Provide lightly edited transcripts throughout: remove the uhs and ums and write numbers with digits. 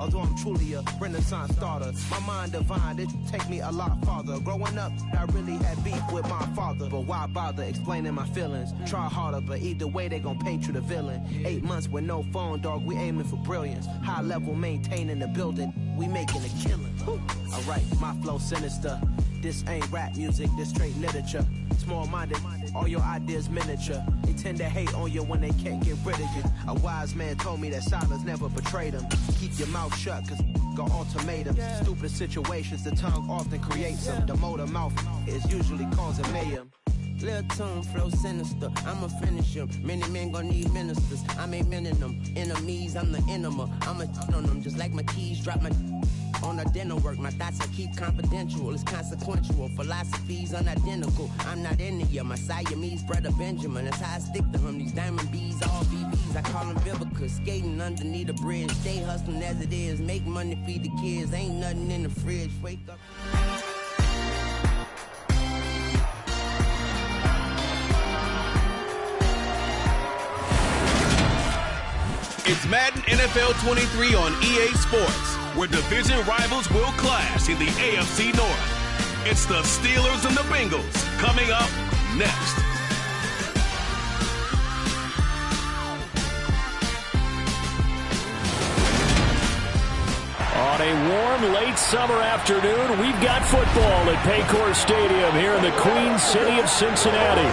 Although I'm truly a Renaissance starter, my mind divine, it take me a lot farther. Growing up, I really had beef with my father, but why bother explaining my feelings? Try harder, but either way they gon' paint you the villain. 8 months with no phone, dog, we aiming for brilliance. High level maintaining the building, we making a killing. Alright, my flow sinister. This ain't rap music, this straight literature. Small-minded, all your ideas miniature. They tend to hate on you when they can't get rid of you. A wise man told me that silence never betrayed him. Keep your mouth shut, cause got ultimatums. Stupid situations, the tongue often creates them. The motor mouth is usually causing mayhem. Little tune, flow sinister, I'ma finish him. Many men gon' need ministers, I'm a men in them. Enemies, I'm the enema, I'ma on them. Just like my keys, drop my on a dental work. My thoughts I keep confidential, it's consequential. Philosophies unidentical, I'm not in it yet. My Siamese brother Benjamin, that's how I stick to him. These diamond bees, all BBs, I call them Vivica. Skating underneath a bridge, stay hustling as it is. Make money, feed the kids, ain't nothing in the fridge. Wake up. It's Madden NFL 23 on EA Sports, where division rivals will clash in the AFC North. It's the Steelers and the Bengals coming up next. On a warm, late summer afternoon, we've got football at Paycor Stadium here in the Queen City of Cincinnati.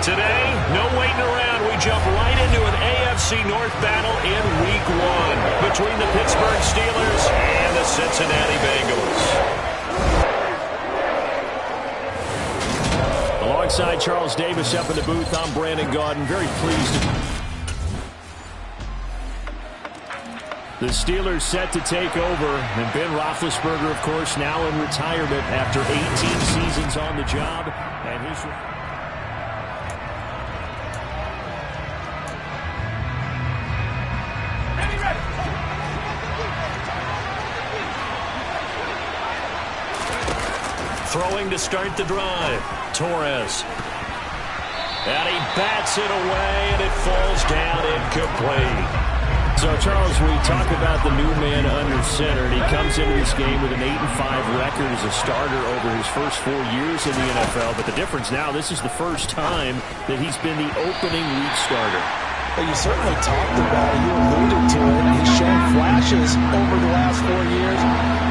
Today, no waiting around. We jump right into an AFC North battle in Week 1 between the Pittsburgh Steelers and the Cincinnati Bengals. Alongside Charles Davis up in the booth, I'm Brandon Gaudin. Very pleased. The Steelers set to take over, and Ben Roethlisberger, of course, now in retirement after 18 seasons on the job. And his throwing to start the drive. Torres. And he bats it away, and it falls down incomplete. So, Charles, we talk about the new man under center, and he comes into this game with an 8-5 record as a starter over his first 4 years in the NFL. But the difference now, this is the first time that he's been the opening week starter. Well, you certainly talked about it. You alluded to it. He's shown flashes over the last 4 years.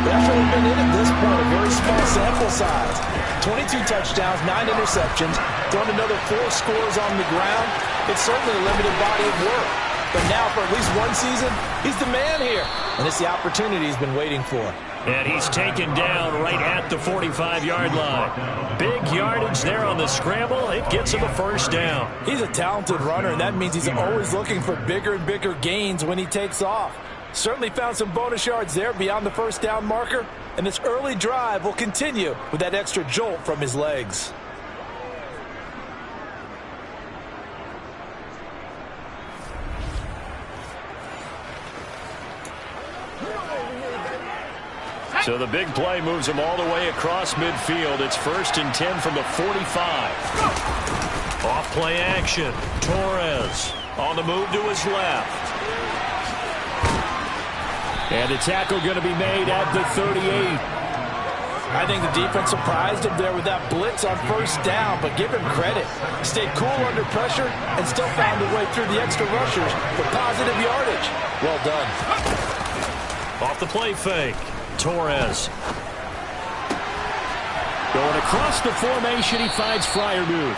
But after they've been in at this point, a very small sample size. 22 touchdowns, 9 interceptions, thrown another 4 scores on the ground. It's certainly a limited body of work. But now, for at least one season, he's the man here. And it's the opportunity he's been waiting for. And he's taken down right at the 45-yard line. Big yardage there on the scramble. It gets him a first down. He's a talented runner, and that means he's always looking for bigger and bigger gains when he takes off. Certainly found some bonus yards there beyond the first down marker. And this early drive will continue with that extra jolt from his legs. So the big play moves him all the way across midfield. It's 1st and 10 from the 45. Off play action. Torres on the move to his left. And a tackle going to be made at the 38. I think the defense surprised him there with that blitz on first down, but give him credit. Stayed cool under pressure and still found a way through the extra rushers for positive yardage. Well done. Off the play fake. Torres. Going across the formation, he finds Freiermuth.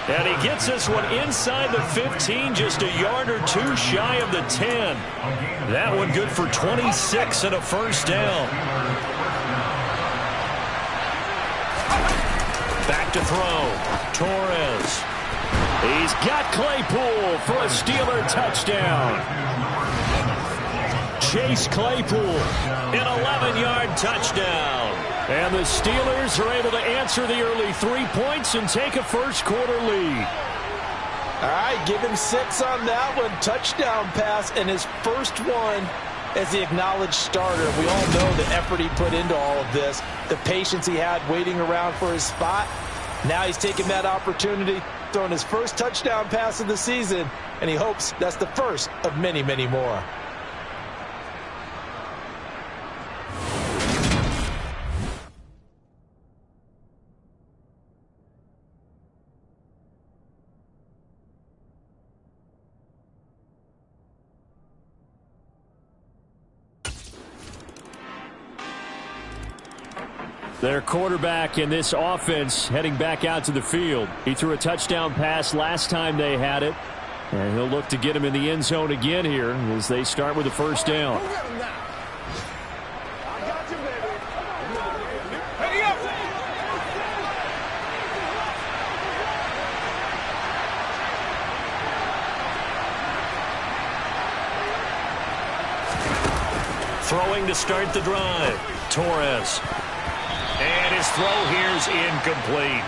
And he gets this one inside the 15, just a yard or two shy of the 10. That one good for 26 and a first down. Back to throw. Torres. He's got Claypool for a Steeler touchdown. Chase Claypool, an 11-yard touchdown. And the Steelers are able to answer the early 3 points and take a first-quarter lead. All right, give him 6 on that one. Touchdown pass, and his first one as the acknowledged starter. We all know the effort he put into all of this, the patience he had waiting around for his spot. Now he's taking that opportunity, throwing his first touchdown pass of the season, and he hopes that's the first of many, many more. Their quarterback in this offense heading back out to the field. He threw a touchdown pass last time they had it. And he'll look to get him in the end zone again here as they start with the first down. Throwing to start the drive. Torres. And his throw here's incomplete.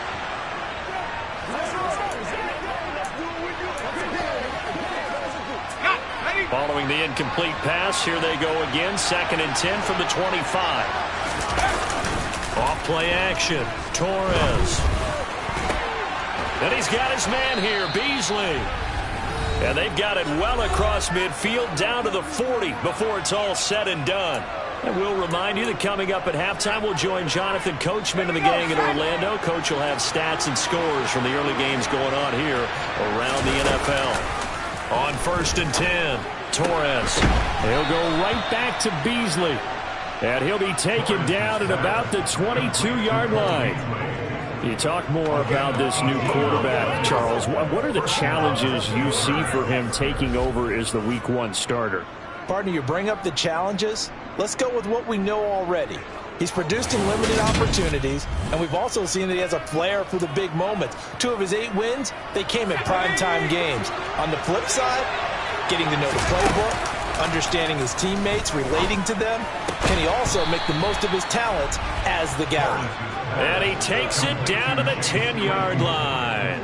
Following the incomplete pass, here they go again. 2nd and 10 from the 25. Off play action. Torres. And he's got his man here, Beasley. And they've got it well across midfield down to the 40 before it's all said and done. And we'll remind you that coming up at halftime, we'll join Jonathan Coachman and the gang in Orlando. Coach will have stats and scores from the early games going on here around the NFL. On 1st and 10, Torres. He'll go right back to Beasley. And he'll be taken down at about the 22-yard line. You talk more about this new quarterback, Charles. What are the challenges you see for him taking over as the Week 1 starter? Partner, you bring up the challenges. Let's go with what we know already. He's produced in limited opportunities, and we've also seen that he has a flair for the big moments. 2 of his 8 wins, they came in primetime games. On the flip side, getting to know the playbook, understanding his teammates, relating to them. Can he also make the most of his talents as the guy? And he takes it down to the 10-yard line.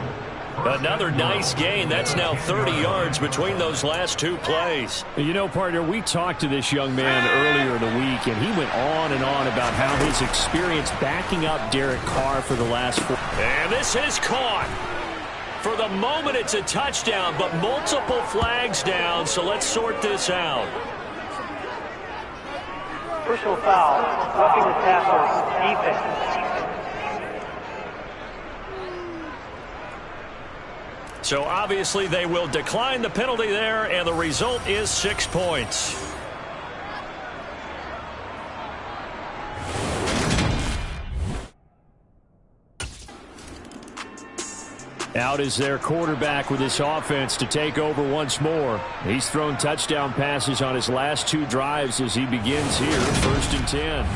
Another nice gain. That's now 30 yards between those last 2 plays. You know, partner, we talked to this young man earlier in the week, and he went on and on about how his experience backing up Derek Carr for the last 4. And this is caught. For the moment, it's a touchdown, but multiple flags down, so let's sort this out. Personal foul, roughing the passer, defense. So obviously they will decline the penalty there, and the result is 6 points. Out is their quarterback with this offense to take over once more. He's thrown touchdown passes on his last 2 drives as he begins here, 1st and 10.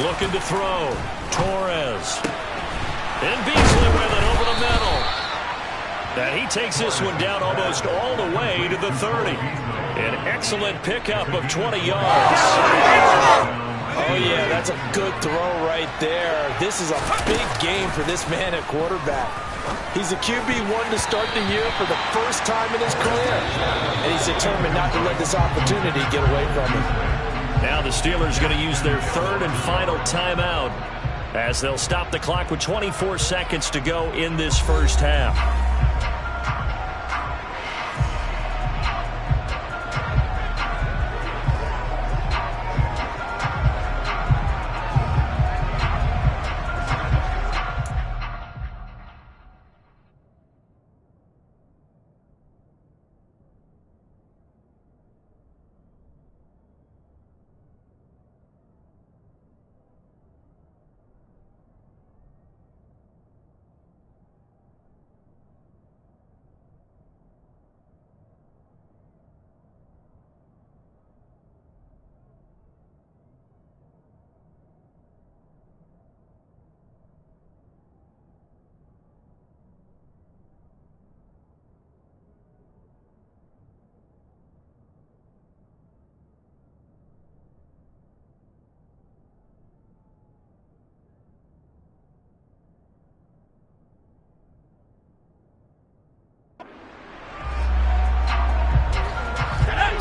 Looking to throw. Torres. And Beasley with it over the middle. And he takes this one down almost all the way to the 30. An excellent pickup of 20 yards. Oh, yeah, that's a good throw right there. This is a big game for this man at quarterback. He's a QB1 to start the year for the first time in his career. And he's determined not to let this opportunity get away from him. Now the Steelers going to use their 3rd and final timeout as they'll stop the clock with 24 seconds to go in this first half.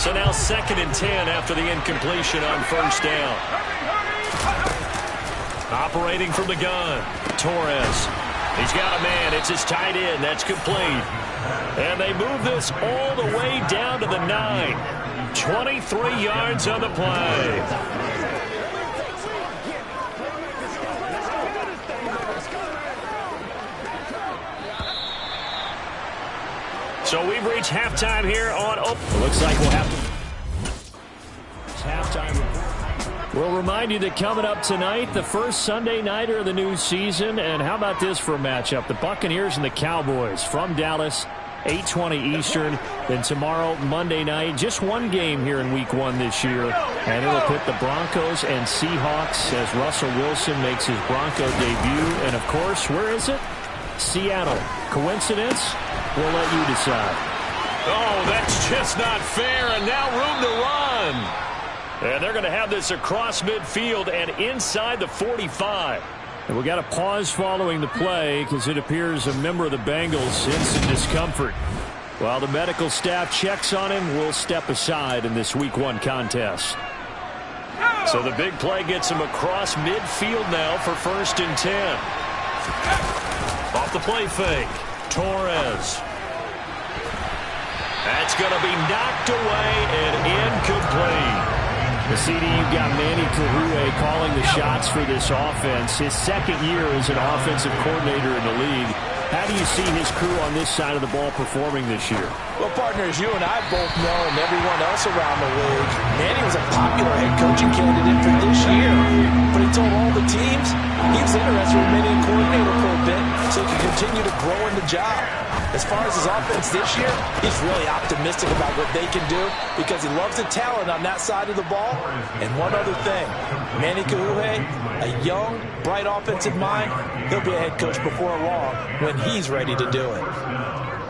So now 2nd and 10 after the incompletion on 1st down. Operating from the gun, Torres. He's got a man. It's his tight end. That's complete. And they move this all the way down to the 9. 23 yards on the play. So we've reached halftime here on It looks like we'll have to. It's halftime. We'll remind you that coming up tonight, the first Sunday nighter of the new season. And how about this for a matchup? The Buccaneers and the Cowboys from Dallas, 8:20 Eastern. Then tomorrow, Monday night, just one game here in Week 1 this year. And it'll pit the Broncos and Seahawks as Russell Wilson makes his Bronco debut. And, of course, where is it? Seattle. Coincidence? We'll let you decide. Oh, that's just not fair, and now room to run. And they're going to have this across midfield and inside the 45. And we got a pause following the play because it appears a member of the Bengals in some discomfort. While the medical staff checks on him, we'll step aside in this Week 1 contest. So the big play gets him across midfield now for 1st and 10. Off the play fake. Torres. That's going to be knocked away and incomplete. The CD, you've got Manny Kahue calling the shots for this offense. His second year as an offensive coordinator in the league. How do you see his crew on this side of the ball performing this year? Well, partners, you and I both know, and everyone else around the league, Manny was a popular head coaching candidate for this year. But he told all the teams he was interested in remaining a coordinator for a bit so he could continue to grow in the job. As far as his offense this year, he's really optimistic about what they can do because he loves the talent on that side of the ball. And one other thing, Manny Kahue, a young, bright offensive mind, he'll be a head coach before long when he's ready to do it.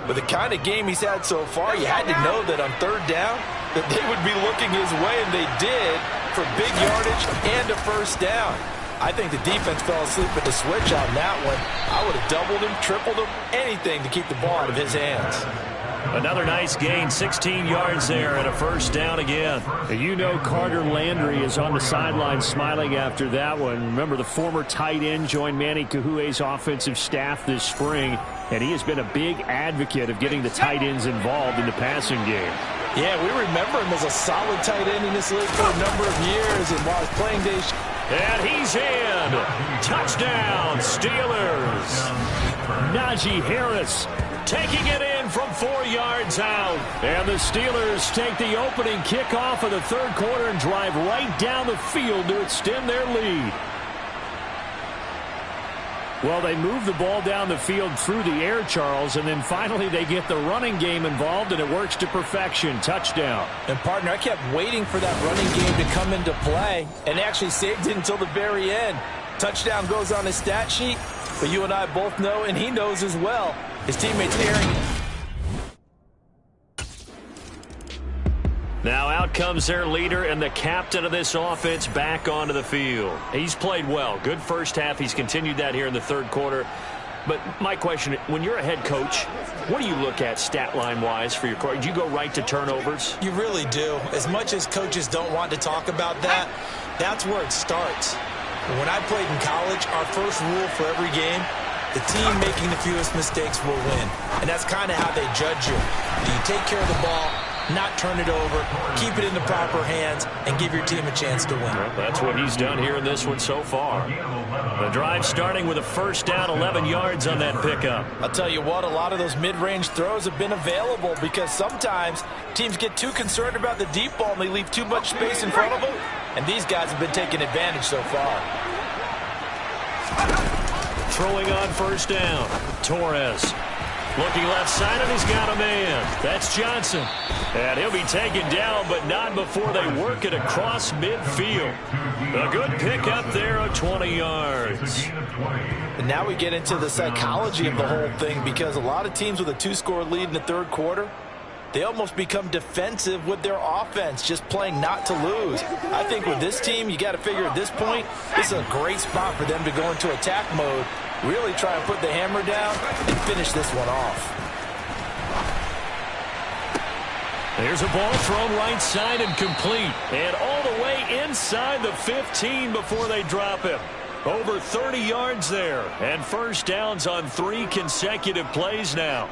With the kind of game he's had so far, you had to know that on 3rd down, that they would be looking his way, and they did, for big yardage and a 1st down. I think the defense fell asleep at the switch on that one. I would have doubled him, tripled him, anything to keep the ball out of his hands. Another nice gain, 16 yards there and a 1st down again. You know Carter Landry is on the sideline smiling after that one. Remember, the former tight end joined Manny Kahue's offensive staff this spring, and he has been a big advocate of getting the tight ends involved in the passing game. Yeah, we remember him as a solid tight end in this league for a number of years, and while his playing days... And he's in. Touchdown, Steelers. Najee Harris taking it in from 4 yards out. And the Steelers take the opening kickoff of the 3rd quarter and drive right down the field to extend their lead. Well, they move the ball down the field through the air, Charles, and then finally they get the running game involved, and it works to perfection. Touchdown. And, partner, I kept waiting for that running game to come into play and actually saved it until the very end. Touchdown goes on his stat sheet, but you and I both know, and he knows as well, his teammates Aaron. Now out comes their leader and the captain of this offense back onto the field. He's played well. Good 1st half. He's continued that here in the 3rd quarter. But my question, when you're a head coach, what do you look at stat line-wise for your court? Do you go right to turnovers? You really do. As much as coaches don't want to talk about that, that's where it starts. When I played in college, our first rule for every game, the team making the fewest mistakes will win. And that's kind of how they judge you. Do you take care of the ball, not turn it over, keep it in the proper hands, and give your team a chance to win? Well, that's what he's done here in this one so far. The drive starting with a 1st down, 11 yards on that pickup. I'll tell you what, a lot of those mid-range throws have been available because sometimes teams get too concerned about the deep ball and they leave too much space in front of them, and these guys have been taking advantage so far. Throwing on 1st down. Torres. Looking left side, and he's got a man. That's Johnson. And he'll be taken down, but not before they work it across midfield. A good pickup there of 20 yards. And now we get into the psychology of the whole thing because a lot of teams with a 2-score lead in the 3rd quarter, they almost become defensive with their offense, just playing not to lose. I think with this team, you got to figure at this point, this is a great spot for them to go into attack mode, really try and put the hammer down and finish this one off. There's a ball thrown right side and complete. And all the way inside the 15 before they drop him. Over 30 yards there. And 1st downs on 3 consecutive plays now.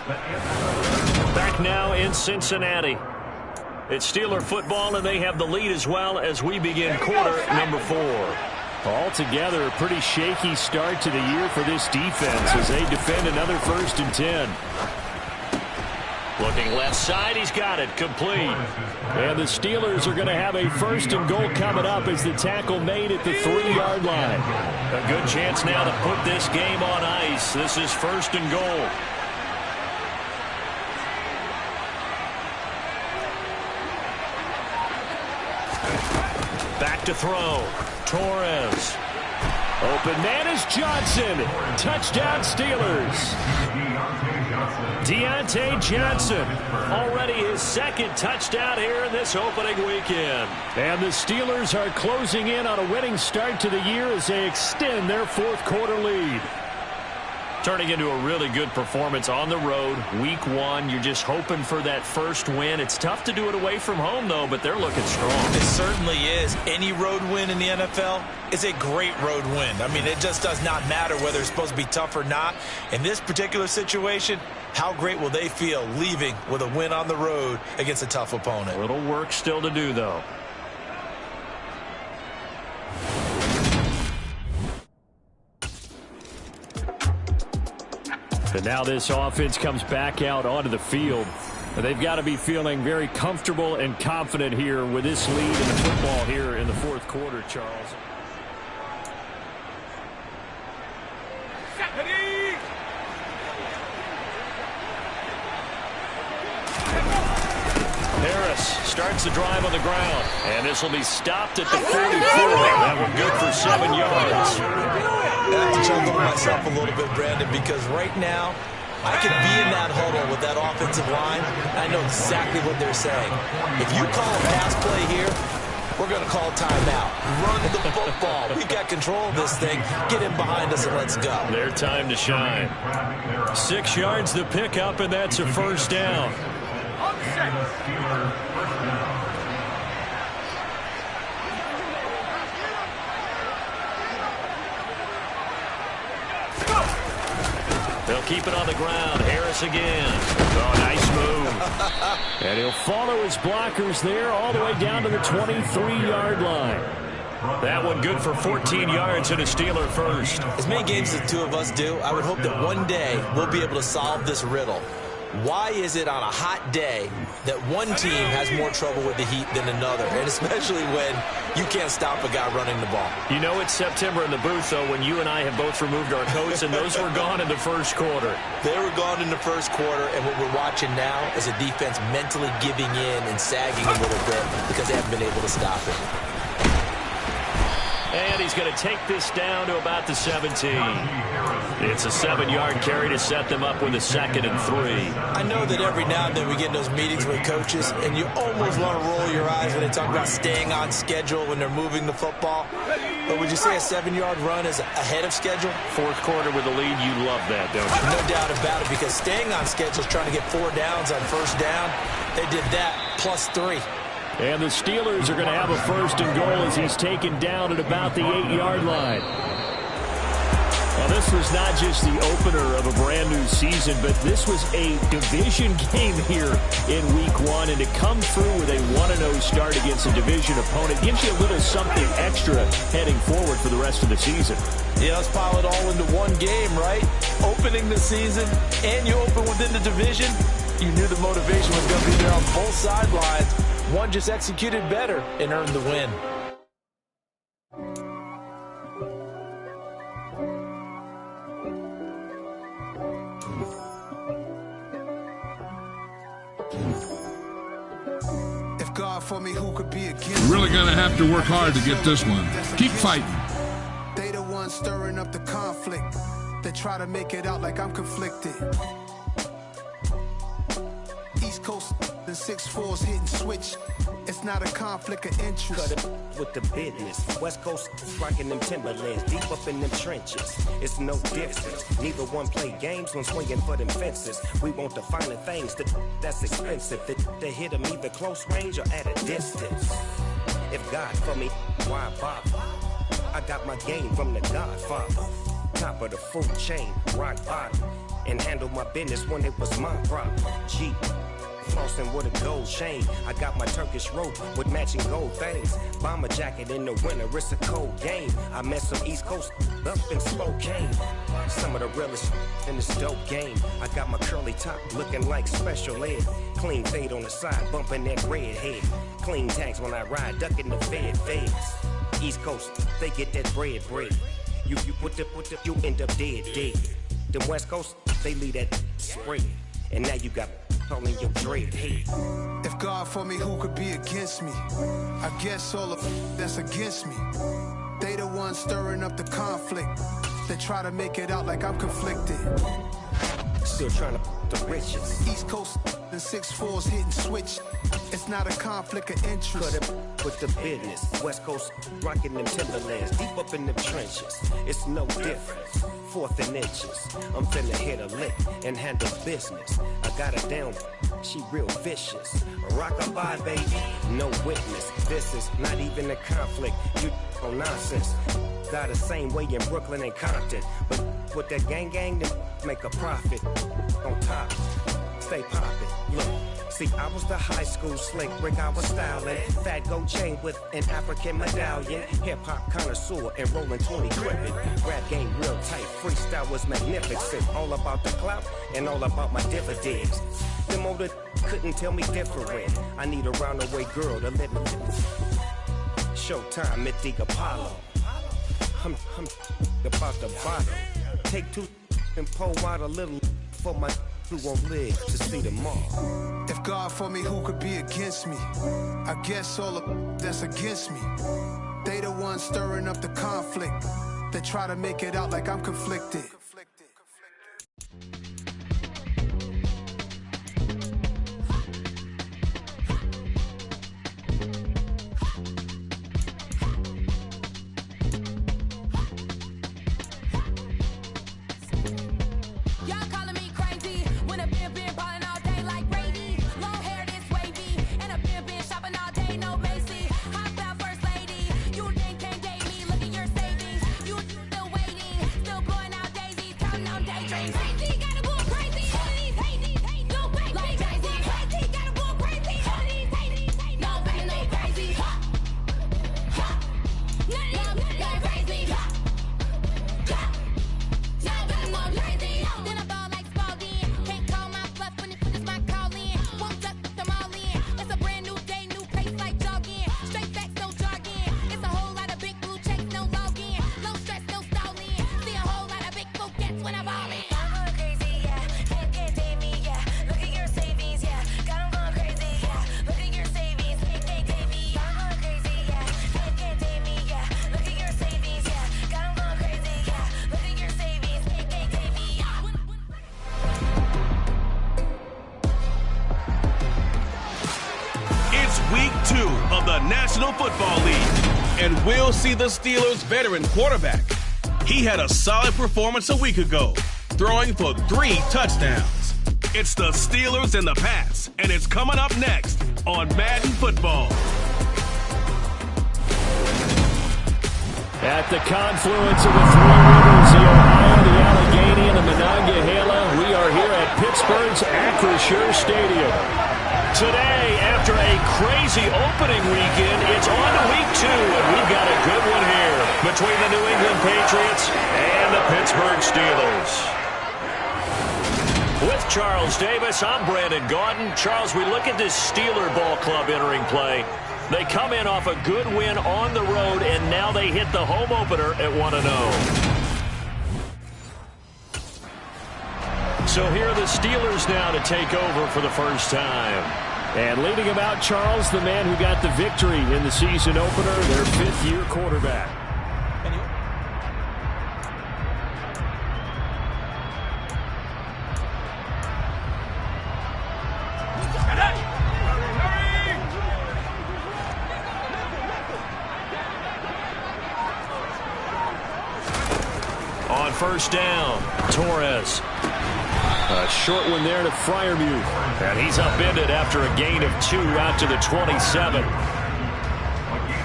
Back now in Cincinnati. It's Steeler football, and they have the lead as well as we begin quarter number 4. Altogether, a pretty shaky start to the year for this defense as they defend another 1st and 10. Looking left side, he's got it, complete. And the Steelers are going to have a 1st and goal coming up as the tackle made at the 3-yard line. A good chance now to put this game on ice. This is 1st and goal. Back to throw. Torres. Open man is Johnson. Touchdown Steelers. Deontay Johnson. Already his 2nd touchdown here in this opening weekend. And the Steelers are closing in on a winning start to the year as they extend their 4th quarter lead. Turning into a really good performance on the road. Week 1, you're just hoping for that first win. It's tough to do it away from home, though, but they're looking strong. It certainly is. Any road win in the NFL is a great road win. I mean, it just does not matter whether it's supposed to be tough or not. In this particular situation, how great will they feel leaving with a win on the road against a tough opponent? A little work still to do, though. And now this offense comes back out onto the field. And they've got to be feeling very comfortable and confident here with this lead in the football here in the 4th quarter, Charles. Harris starts the drive on the ground. And this will be stopped at the 44. That one good for 7 yards. I have to chuckle to myself a little bit, Brandon, because right now I could be in that huddle with that offensive line. I know exactly what they're saying. If you call a pass play here, we're going to call timeout. Run the football. We've got control of this thing. Get in behind us and let's go. Their time to shine. 6 yards the pickup, and that's a 1st down. They'll keep it on the ground. Harris again. Oh, nice move. And he'll follow his blockers there all the way down to the 23-yard line. That one good for 14 yards and a Steeler 1st. As many games as the two of us do, I would hope that one day we'll be able to solve this riddle. Why is it on a hot day that one team has more trouble with the heat than another? And especially when you can't stop a guy running the ball. You know it's September in the booth, though, when you and I have both removed our coats, and those were gone in the 1st quarter. They were gone in the 1st quarter, and what we're watching now is a defense mentally giving in and sagging a little bit because they haven't been able to stop it. And he's going to take this down to about the 17. It's a 7-yard carry to set them up with a 2nd and 3. I know that every now and then we get in those meetings with coaches, and you almost want to roll your eyes when they talk about staying on schedule when they're moving the football. But would you say a 7-yard run is ahead of schedule? 4th quarter with the lead, you love that, don't you? No doubt about it, because staying on schedule is trying to get 4 downs on 1st down. They did that plus 3. And the Steelers are going to have a 1st and goal as he's taken down at about the 8-yard line. Well, this was not just the opener of a brand-new season, but this was a division game here in Week 1. And to come through with a 1-0 start against a division opponent gives you a little something extra heading forward for the rest of the season. Yeah, let's pile it all into one game, right? Opening the season, and you open within the division. You knew the motivation was going to be there on both sidelines. One just executed better and earned the win. If God for me, who could be against You're really going to have to work hard to get this one. Keep fighting. They the ones stirring up the conflict. They try to make it out like I'm conflicted. East Coast, the 6'4's hitting switch. It's not a conflict of interest. Cut it with the business. West Coast rocking them Timberlands, deep up in them trenches. It's no difference. Neither one play games when swinging for them fences. We want the finer things that's expensive. That hit them either close range or at a distance. If God for me, why bother? I got my game from the Godfather. Top of the food chain, rock bottom. and handle my business when it was my problem. G. Flossing with a gold chain. I got my Turkish rope with matching gold things. Bomber jacket in the winter, it's a cold game. I met some East Coast up in Spokane. Some of the realest in this dope game. I got my curly top looking like special ed. Clean fade on the side, bumping that red head. Clean tags when I ride, ducking the feds. East Coast, they get that bread. You you end up dead. Then West Coast, they leave that spread. And now you got all in your dread head. If God for me, who could be against me? I guess all of that's against me. They the ones stirring up the conflict. They try to make it out like I'm conflicted. Still trying to the riches. East Coast and 6'4s hitting switch. It's not a conflict of interest. Cut it with the business. West Coast rocking them Timberlands, deep up in them trenches. It's no different. 4th and inches. I'm finna hit a lick and handle business. I got her down, she real vicious. Rock-a-bye, baby, no witness. This is not even a conflict. You on nonsense. Got the same way in Brooklyn and Compton. But with that gang, then make a profit. On top, stay poppin'. Look. See, I was the high school slick brick, I was styling. Fat gold chain with an African medallion. Hip-hop connoisseur and rolling 20 gripping. Rap game real tight, freestyle was magnificent. All about the clout and all about my dividends. Them older couldn't tell me different. I need a roundaway girl to live with. Showtime, Mythic Apollo. I'm about the bottom. Take 2 and pull out a little for my who won't live to see them all. If God for me, who could be against me? I guess all of that's against me. They the ones stirring up the conflict. They try to make it out like I'm conflicted. National Football League, and we'll see the Steelers' veteran quarterback. He had a solid performance a week ago, throwing for 3 touchdowns. It's the Steelers in the Pats, and it's coming up next on Madden Football. At the confluence of the 3 rivers, the Ohio, the Allegheny, and the Monongahela, we are here at Pittsburgh's Acrisure Stadium. Today, after a crazy opening weekend, it's on to week 2, and we've got a good one here between the New England Patriots and the Pittsburgh Steelers. With Charles Davis, I'm Brandon Gaudin. Charles, we look at this Steeler ball club entering play. They come in off a good win on the road, and now they hit the home opener at 1-0. So here are the Steelers now to take over for the first time. And leading them out, Charles, the man who got the victory in the season opener, their 5th-year quarterback. On first down, Torres. A short one there to Freiermuth. And he's upended after a gain of 2 out to the 27.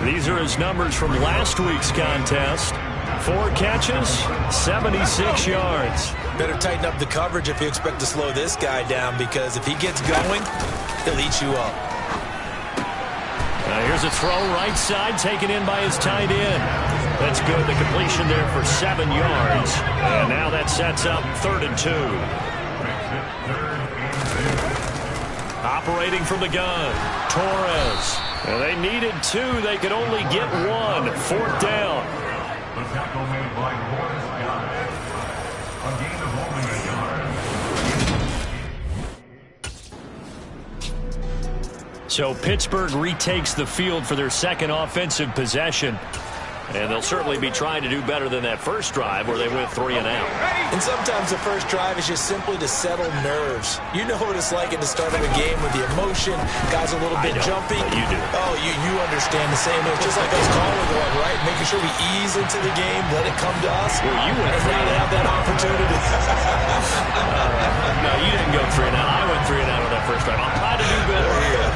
These are his numbers from last week's contest. 4 catches, 76 yards. Better tighten up the coverage if you expect to slow this guy down, because if he gets going, he'll eat you up. Here's a throw right side, taken in by his tight end. That's good. The completion there for 7 yards. And now that sets up 3rd and 2. Operating from the gun, Torres. And they needed 2. They could only get 1. 4th down. The tackle made by Morris Guy. A gain of only a yard. So Pittsburgh retakes the field for their second offensive possession. And they'll certainly be trying to do better than that first drive where they went 3 and out. And sometimes the first drive is just simply to settle nerves. You know what it's like at the start of a game with the emotion. Guys a little bit jumpy. You do. Oh, you understand the same. It's just like us calling one, right? Making sure we ease into the game, let it come to us. Well, you went and not have that opportunity. No, you didn't go 3 and out. I went 3 and out on that first drive. I'll try to do better here.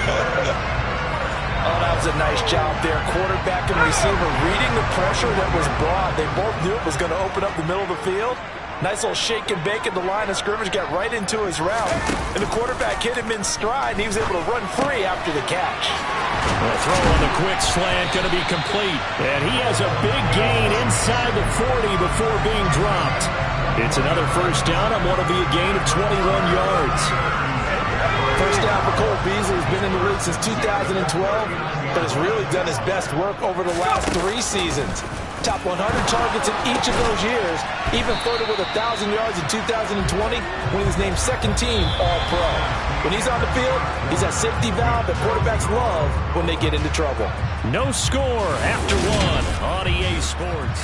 Oh, that was a nice job there. Quarterback and receiver reading the pressure that was brought. They both knew it was going to open up the middle of the field. Nice little shake and bake at the line of scrimmage, got right into his route. And the quarterback hit him in stride, and he was able to run free after the catch. The throw on the quick slant going to be complete. And he has a big gain inside the 40 before being dropped. It's another first down on what will be a gain of 21 yards. First down for Cole Beasley. He's been in the league since 2012, but has really done his best work over the last 3 seasons. Top 100 targets in each of those years, even further with 1,000 yards in 2020 when he was named second team All-Pro. When he's on the field, he's that safety valve that quarterbacks love when they get into trouble. No score after 1 on EA Sports.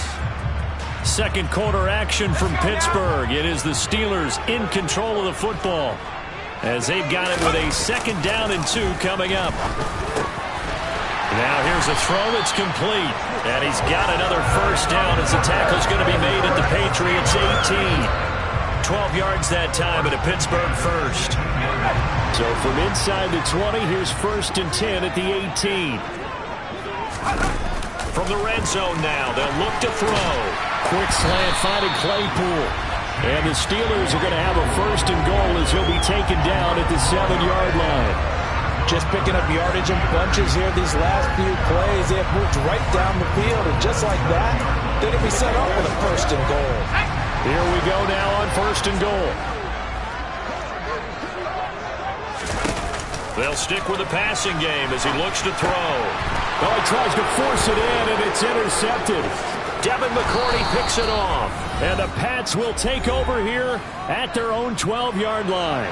Second quarter action from Pittsburgh. It is the Steelers in control of the football, as they've got it with a 2nd down and 2 coming up. Now here's a throw that's complete. And he's got another first down as the tackle's going to be made at the Patriots 18. 12 yards that time at a Pittsburgh first. So from inside the 20, here's 1st and 10 at the 18. From the red zone now, they'll look to throw. Quick slant finding Claypool. And the Steelers are going to have a 1st and goal as he'll be taken down at the 7-yard line. Just picking up yardage in bunches here these last few plays. They have moved right down the field, and just like that, they're going to be set up with a 1st and goal. Here we go now on 1st and goal. They'll stick with the passing game as he looks to throw. Oh, he tries to force it in, and it's intercepted. Devin McCourty picks it off. And the Pats will take over here at their own 12-yard line.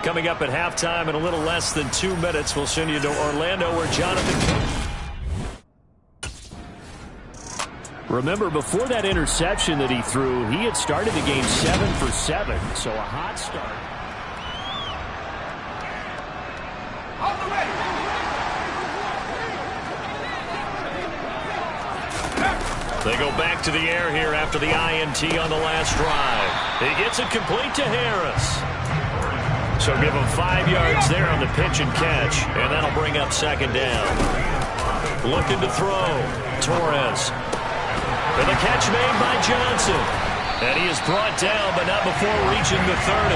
Coming up at halftime in a little less than 2 minutes, we'll send you to Orlando where Jonathan... Remember, before that interception that he threw, he had started the game 7 for 7, so a hot start. They go back to the air here after the INT on the last drive. He gets it complete to Harris. So give him 5 yards there on the pitch and catch, and that'll bring up 2nd down. Looking to throw. Torres. And the catch made by Johnson. And he is brought down, but not before reaching the 30.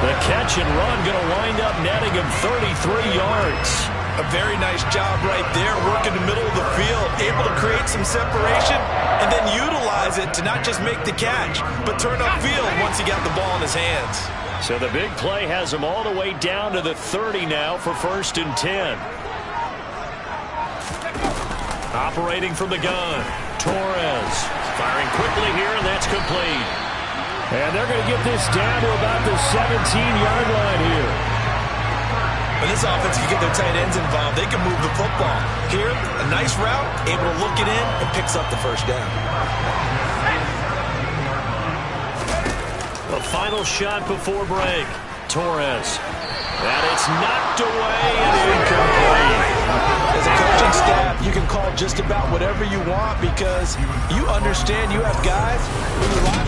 The catch and run going to wind up netting him 33 yards. A very nice job right there, working the middle of the field, able to create some separation, and then utilize it to not just make the catch, but turn upfield once he got the ball in his hands. So the big play has him all the way down to the 30 now for 1st and 10. Operating from the gun, Torres. Firing quickly here, and that's complete. And they're going to get this down to about the 17-yard line here. When this offense can get their tight ends involved, they can move the football. Here, a nice route, able to look it in, and picks up the 1st down. The final shot before break. Torres. And it's knocked away and incomplete. As a coaching staff, you can call just about whatever you want because you understand you have guys who rely.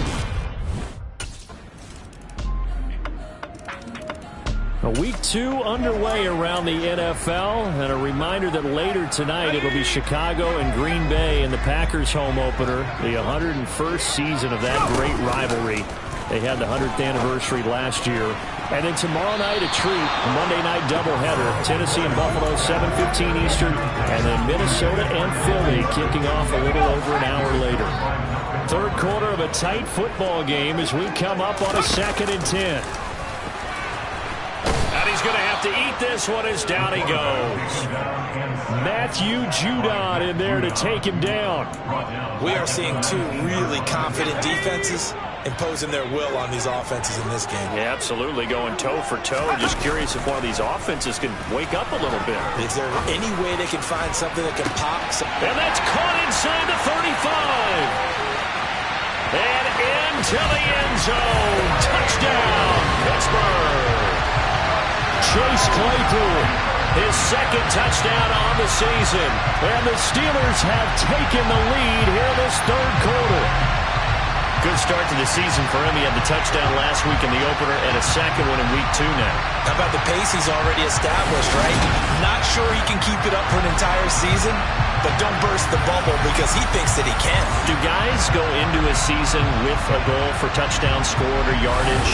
Week 2 underway around the NFL, and a reminder that later tonight it'll be Chicago and Green Bay in the Packers home opener, the 101st season of that great rivalry. They had the 100th anniversary last year. And then tomorrow night a treat, Monday night doubleheader, Tennessee and Buffalo, 7:15 Eastern, and then Minnesota and Philly kicking off a little over an hour later. Third quarter of a tight football game as we come up on a 2nd and 10. And he's going to have to eat this one as down he goes. Matthew Judon in there to take him down. We are seeing two really confident defenses imposing their will on these offenses in this game. Yeah, absolutely, going toe for toe. Just curious if one of these offenses can wake up a little bit. Is there any way they can find something that can pop? And that's caught inside the 35. And into the end zone. Touchdown, Pittsburgh. Chase Claypool, his 2nd touchdown on the season. And the Steelers have taken the lead here in this 3rd quarter. Good start to the season for him. He had the touchdown last week in the opener and a 2nd one in week 2 now. How about the pace he's already established, right? Not sure he can keep it up for an entire season, but don't burst the bubble because he thinks that he can. Do guys go into a season with a goal for touchdown scored or yardage?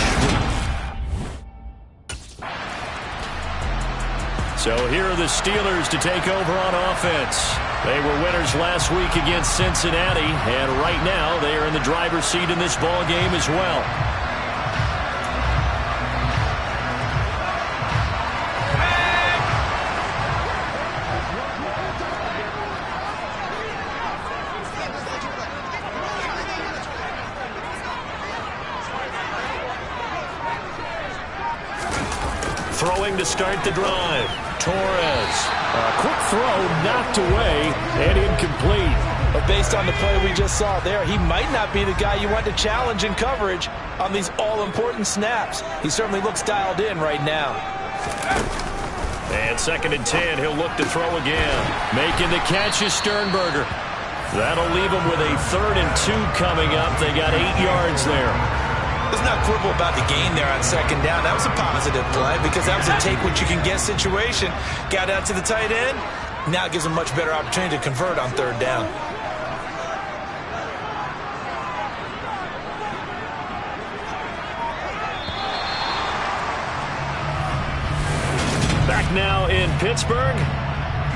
So here are the Steelers to take over on offense. They were winners last week against Cincinnati, and right now they are in the driver's seat in this ball game as well. Throwing to start the drive. Torres. A quick throw knocked away and incomplete. But based on the play we just saw there, he might not be the guy you want to challenge in coverage on these all-important snaps. He certainly looks dialed in right now. And 2nd and 10, he'll look to throw again. Making the catch is Sternberger. That'll leave him with a 3rd and 2 coming up. They got 8 yards there. Let's not quibble about the gain there on 2nd down. That was a positive play because that was a take-what-you-can-get situation. Got out to the tight end. Now it gives him a much better opportunity to convert on 3rd down. Back now in Pittsburgh.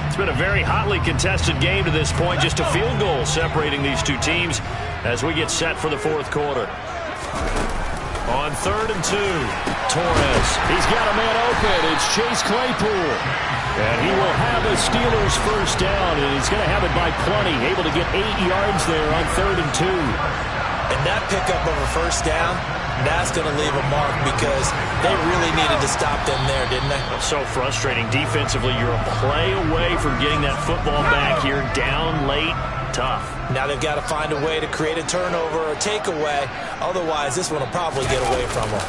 It's been a very hotly contested game to this point. Just a field goal separating these two teams as we get set for the 4th quarter. On 3rd and 2, Torres. He's got a man open. It's Chase Claypool. And he will have a Steelers 1st down, and he's going to have it by plenty. Able to get 8 yards there on 3rd and 2. And that pickup of a 1st down, that's going to leave a mark because they really needed to stop them there, didn't they? So frustrating. Defensively, you're a play away from getting that football back here down late. Tough. Now they've got to find a way to create a turnover or a takeaway. Otherwise, this one will probably get away from them.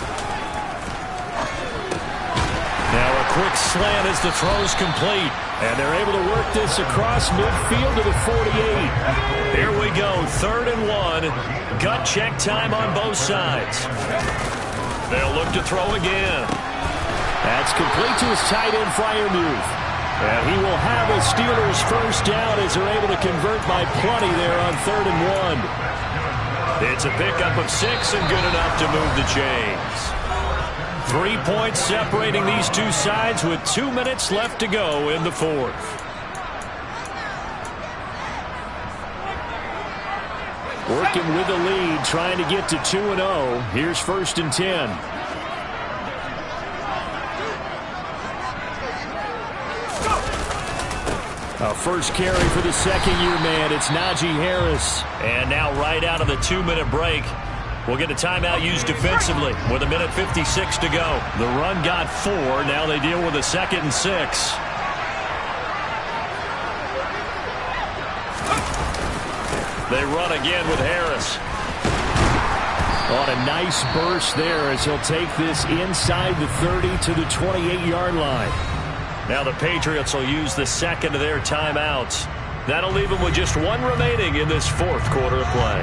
Now a quick slant as the throw's complete. And they're able to work this across midfield to the 48. Here we go, 3rd and 1. Gut check time on both sides. They'll look to throw again. That's complete to his tight end, Freiermuth. And he will have a Steelers 1st down as they're able to convert by plenty there on 3rd and 1. It's a pickup of 6 and good enough to move the chains. 3 points separating these two sides with 2 minutes left to go in the 4th. Working with the lead, trying to get to 2-0. Here's 1st and 10. A first carry for the 2nd-year man. It's Najee Harris. And now right out of the 2-minute break, we'll get a timeout used defensively with 1:56 to go. The run got 4. Now they deal with a 2nd and 6. They run again with Harris. On a nice burst there as he'll take this inside the 30 to the 28-yard line. Now the Patriots will use the 2nd of their timeouts. That'll leave them with just 1 remaining in this 4th quarter of play.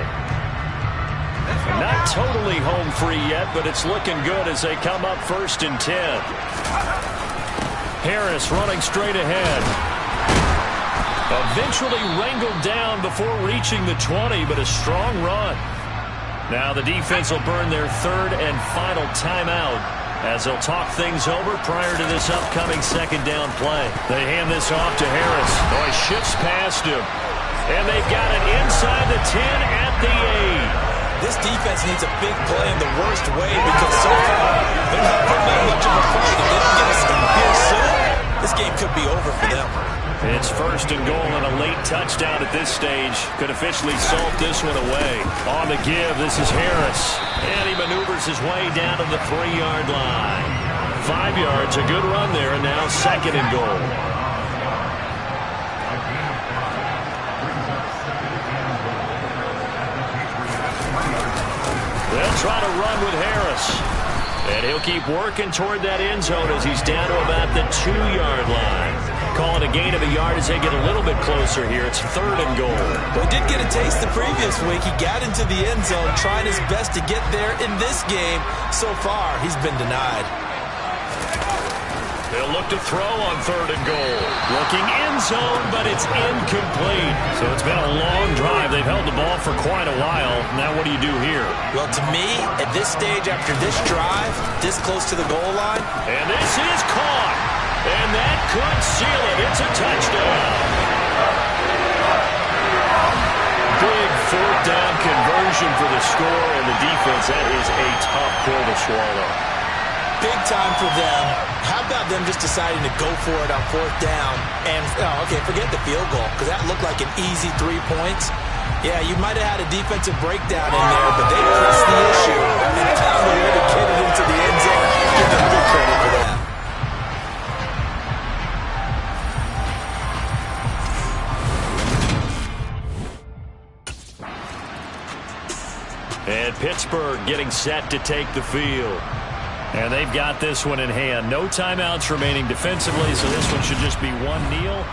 Not totally home free yet, but it's looking good as they come up 1st and 10. Harris running straight ahead. Eventually wrangled down before reaching the 20, but a strong run. Now the defense will burn their 3rd and final timeout as they'll talk things over prior to this upcoming 2nd down play. They hand this off to Harris. Oh, he shifts past him. And they've got it inside the 10 at the 8. This defense needs a big play in the worst way because so far they're not putting up much of a fight. If they don't get a stop here soon, this game could be over for them. It's 1st and goal and a late touchdown at this stage. Could officially salt this one away. On the give, this is Harris. And he maneuvers his way down to the 3-yard line. 5 yards, a good run there, and now 2nd and goal. They'll try to run with Harris. And he'll keep working toward that end zone as he's down to about the 2-yard line. Calling a gain of a yard as they get a little bit closer here. It's 3rd and goal. Well, he did get a taste the previous week. He got into the end zone, trying his best to get there in this game. So far, he's been denied. They'll look to throw on 3rd and goal. Looking end zone, but it's incomplete. So it's been a long drive. They've held the ball for quite a while. Now what do you do here? Well, to me, at this stage after this drive, this close to the goal line. And this is caught. And that could seal it. It's a touchdown. Big 4th down conversion for the score and the defense. That is a tough pill to swallow. Big time for them. How about them just deciding to go for it on 4th down? And, okay, forget the field goal, because that looked like an easy 3 points. Yeah, you might have had a defensive breakdown in there, but they pressed the issue and found a way to get it into the end zone. Give them good credit for that. And Pittsburgh getting set to take the field. And they've got this one in hand. No timeouts remaining defensively, so this one should just be one kneel.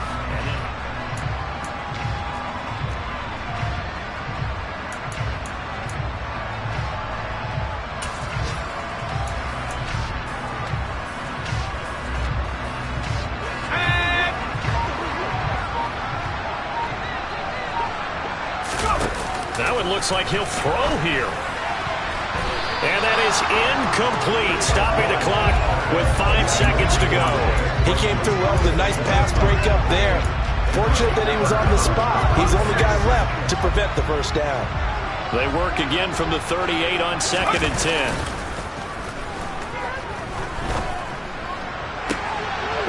Now it looks like he'll throw here. And that is incomplete, stopping the clock with 5 seconds to go. He came through well with a nice pass breakup there. Fortunate that he was on the spot. He's the only guy left to prevent the 1st down. They work again from the 38 on 2nd and 10.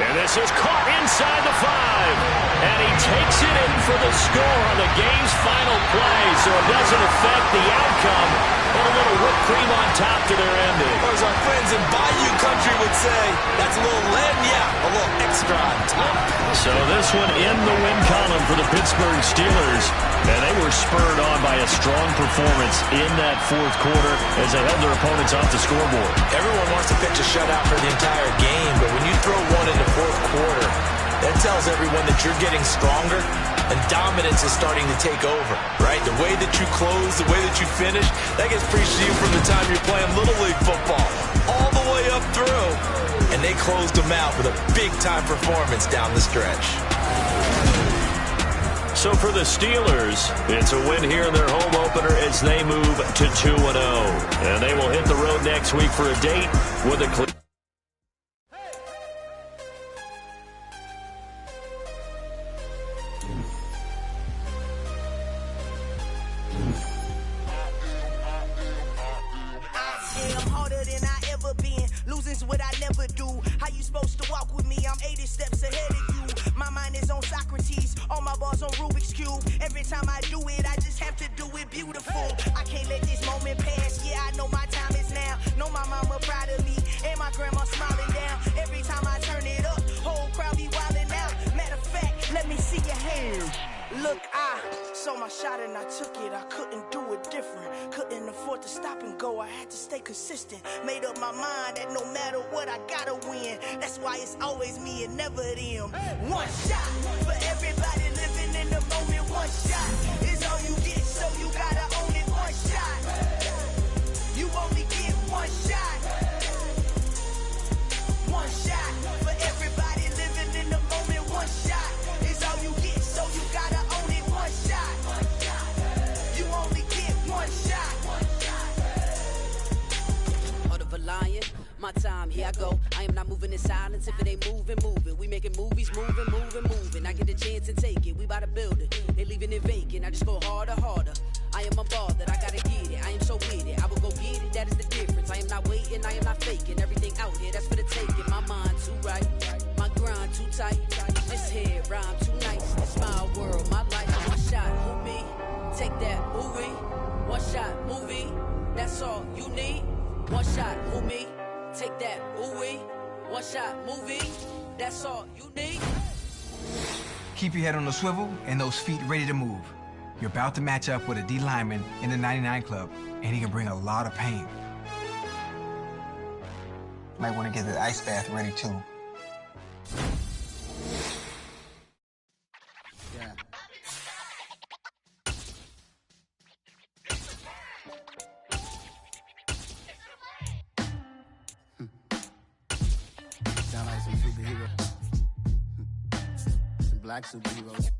And this is caught inside the 5. And he takes it in for the score on the game's final play, so it doesn't affect the outcome. But a little whipped cream on top to their ending. Or as our friends in Bayou Country would say, that's a little lead, yeah, a little extra on top. So this one in the win column for the Pittsburgh Steelers. And they were spurred on by a strong performance in that 4th quarter as they held their opponents off the scoreboard. Everyone wants to pitch a shutout for the entire game, but when you throw one in the 4th quarter, that tells everyone that you're getting stronger and dominance is starting to take over, right? The way that you close, the way that you finish, that gets preached to you from the time you're playing Little League football all the way up through. And they closed them out with a big-time performance down the stretch. So for the Steelers, it's a win here in their home opener as they move to 2-0. And they will hit the road next week for a date with a what I never do. How you supposed to walk with me? I'm 80 steps ahead of you. My mind is on Socrates, all my balls on Rubik's Cube. Every time I do it, I just have to do it beautiful. I can't let this moment pass. Yeah, I know my time is now. Know my mama proud of me, and my grandma smiling down. Every time I turn it up, whole crowd be wildin' out. Matter of fact, let me see your hands. Look, I saw my shot and I took it. I couldn't do it different. Couldn't afford to stop and go. I had to stay consistent. Made up my mind that no matter what, I gotta win. That's why it's always me and never them. One shot for everybody living in the moment. One shot is all you get, so you gotta own it. One shot. time, here I go. I am not moving in silence. If it ain't moving, moving. We making movies, moving. I get the chance and take it. We bout to build it. They leaving it vacant. I just go harder. I am unbothered. I gotta get it. I am so with it. I will go get it. That is the difference. I am not waiting. I am not faking. Everything out here, that's for the taking. My mind too right. My grind too tight. This head rhyme too nice. It's my world, my life. One shot, who me? Take that, movie. One shot, movie. That's all you need. One shot, who me? Take that, ooh-wee. One shot, movie. That's all you need. Keep your head on the swivel and those feet ready to move. You're about to match up with a D lineman in the 99 club, and he can bring a lot of pain. Might want to get the ice bath ready, too. Yeah. Sound like some superheroes. Some black superheroes.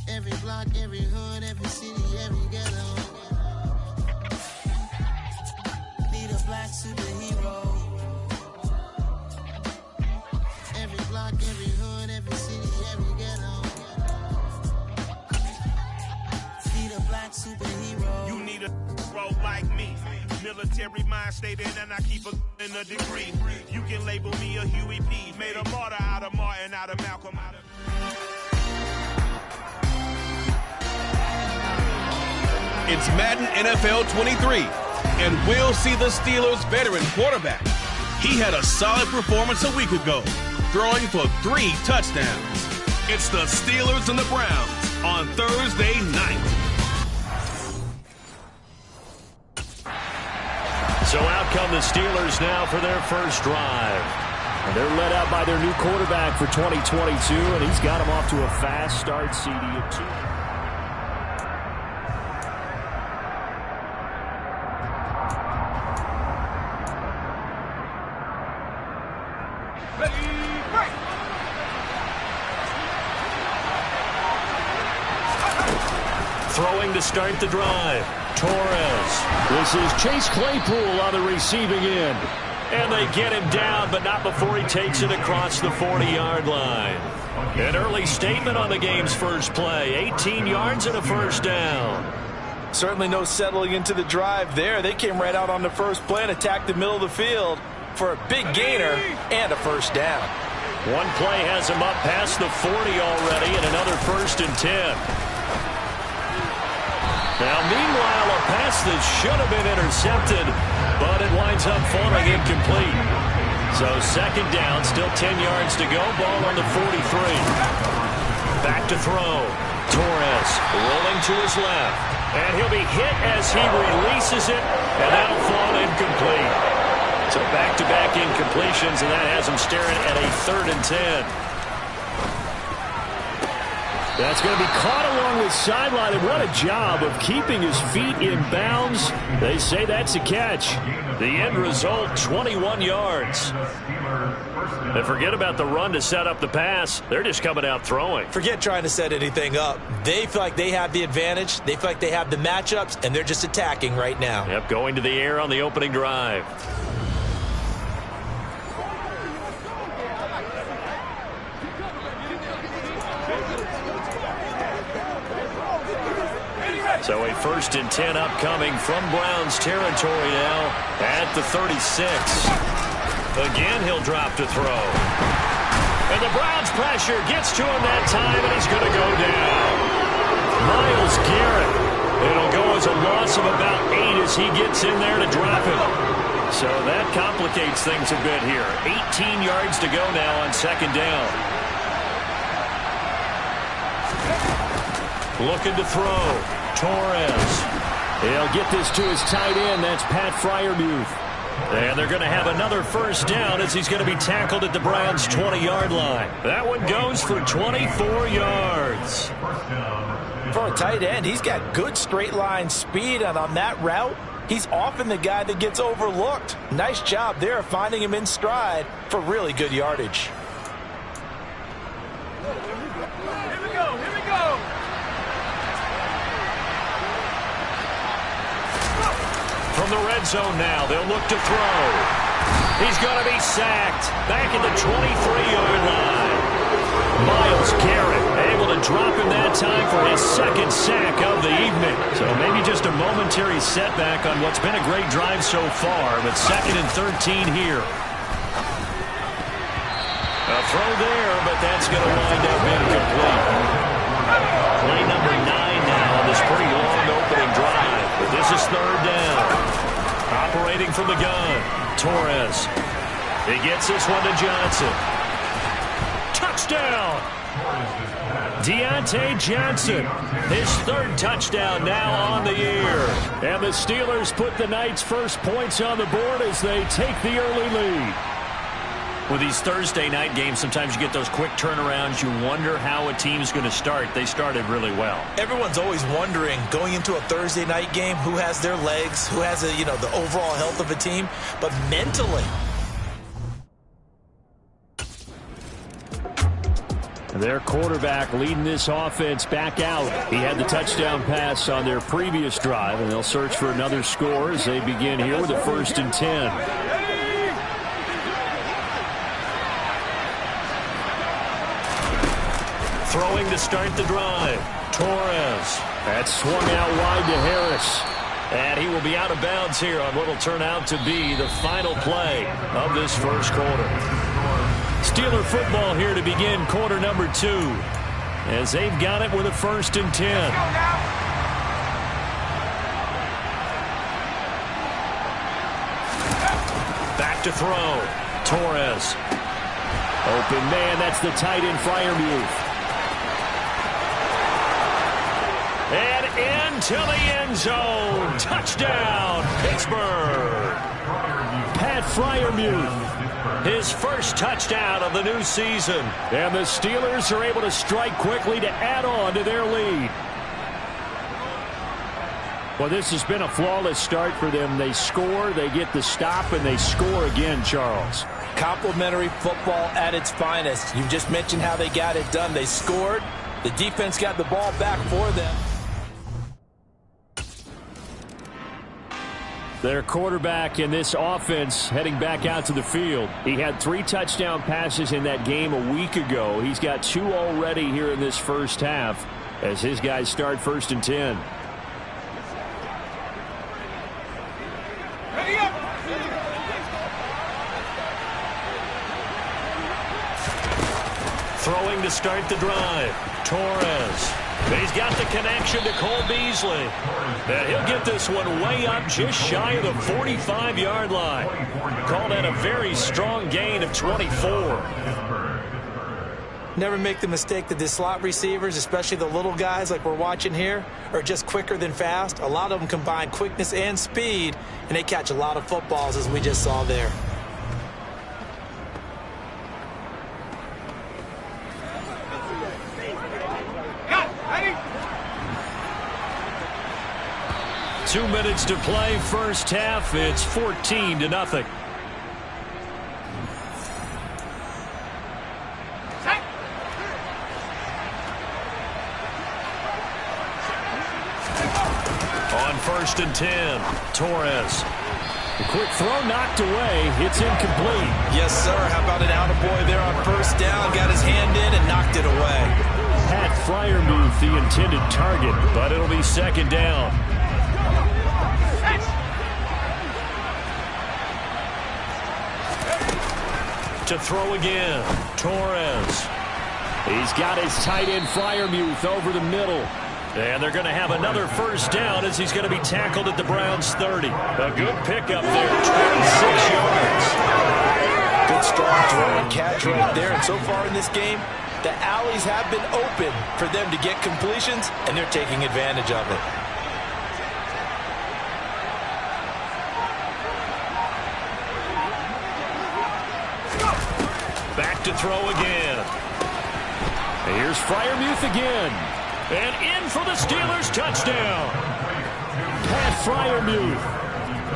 Every block, every hood, every city, every ghetto. Need a black superhero. Every block, every hood, every city, every ghetto. Need a black superhero. You need a role like me. Military mind stated, and I keep in a degree. You can label me a Huey P. Made a martyr out of Martin, out of Malcolm, out of... It's Madden NFL 23, and we'll see the Steelers' veteran quarterback. He had a solid performance a week ago, throwing for 3 touchdowns. It's the Steelers and the Browns on Thursday night. So out come the Steelers now for their first drive. And they're led out by their new quarterback for 2022, and he's got them off to a fast start, CD of 2. Throwing to start the drive. Torres. This is Chase Claypool on the receiving end. And they get him down, but not before he takes it across the 40-yard line. An early statement on the game's first play. 18 yards and a first down. Certainly no settling into the drive there. They came right out on the first play and attacked the middle of the field for a big gainer and a first down. One play has him up past the 40 already, and another 1st and 10. Now, meanwhile, a pass that should have been intercepted, but it winds up falling incomplete. So 2nd down, still 10 yards to go. Ball on the 43. Back to throw. Torres rolling to his left. And he'll be hit as he releases it, and that'll fall incomplete. So back-to-back incompletions, and that has him staring at a 3rd and 10. That's going to be caught along the sideline, and what a job of keeping his feet in bounds. They say that's a catch. The end result, 21 yards. And forget about the run to set up the pass. They're just coming out throwing. Forget trying to set anything up. They feel like they have the advantage. They feel like they have the matchups, and they're just attacking right now. Yep, going to the air on the opening drive. So a 1st and 10 upcoming from Browns territory now at the 36. Again, he'll drop to throw. And the Browns pressure gets to him that time, and he's going to go down. Myles Garrett. It'll go as a loss of about 8 as he gets in there to drop him. So that complicates things a bit here. 18 yards to go now on 2nd down. Looking to throw. Torres. He'll get this to his tight end. That's Pat Freiermuth. And they're going to have another first down as he's going to be tackled at the Browns' 20-yard line. That one goes for 24 yards. For a tight end, he's got good straight line speed, and on that route, he's often the guy that gets overlooked. Nice job there finding him in stride for really good yardage. Here we go. From the red zone now, they'll look to throw. He's going to be sacked back at the 23-yard line. Myles Garrett able to drop him that time for his second sack of the evening. So maybe just a momentary setback on what's been a great drive so far, but 2nd and 13 here. A throw there, but that's going to wind up incomplete. Play number 9 now on this pretty long opening drive. But this is 3rd down. Operating from the gun, Torres. He gets this one to Johnson. Touchdown! Deontay Johnson, his 3rd touchdown now on the year. And the Steelers put the Knights' first points on the board as they take the early lead. With these Thursday night games, sometimes you get those quick turnarounds. You wonder how a team's going to start. They started really well. Everyone's always wondering, going into a Thursday night game, who has their legs, who has the overall health of a team. But mentally, their quarterback leading this offense back out. He had the touchdown pass on their previous drive, and they'll search for another score as they begin here with a 1st and 10. Throwing to start the drive. Torres. That's swung out wide to Harris. And he will be out of bounds here on what will turn out to be the final play of this first quarter. Steeler football here to begin quarter number 2. As they've got it with a 1st and 10. Back to throw. Torres. Open man, that's the tight end Freiermuth. And into the end zone. Touchdown, Pittsburgh. Pat Freiermuth, his first touchdown of the new season. And the Steelers are able to strike quickly to add on to their lead. Well, this has been a flawless start for them. They score, they get the stop, and they score again, Charles. complimentary football at its finest. You just mentioned how they got it done. They scored. The defense got the ball back for them. Their quarterback in this offense heading back out to the field. He had 3 touchdown passes in that game a week ago. He's got 2 already here in this first half as his guys start 1st and 10. Throwing to start the drive. Torres. He's got the connection to Cole Beasley. And he'll get this one way up just shy of the 45-yard line. Called that a very strong gain of 24. Never make the mistake that the slot receivers, especially the little guys like we're watching here, are just quicker than fast. A lot of them combine quickness and speed, and they catch a lot of footballs, as we just saw there. Two minutes to play, first half. It's 14-0. On 1st and 10, Torres. The quick throw knocked away. It's incomplete. Yes, sir. How about an attaboy there on 1st down? Got his hand in and knocked it away. Pat Freiermuth, the intended target, but it'll be 2nd down. To throw again, Torres. He's got his tight end Freiermuth over the middle. And they're going to have another 1st down as he's going to be tackled at the Browns' 30. A good pickup there, 26 yards. Good strong throw and catch right there. And so far in this game, the alleys have been open for them to get completions, and they're taking advantage of it. Back to throw again. Here's Freiermuth again. And in for the Steelers' touchdown. Pat Freiermuth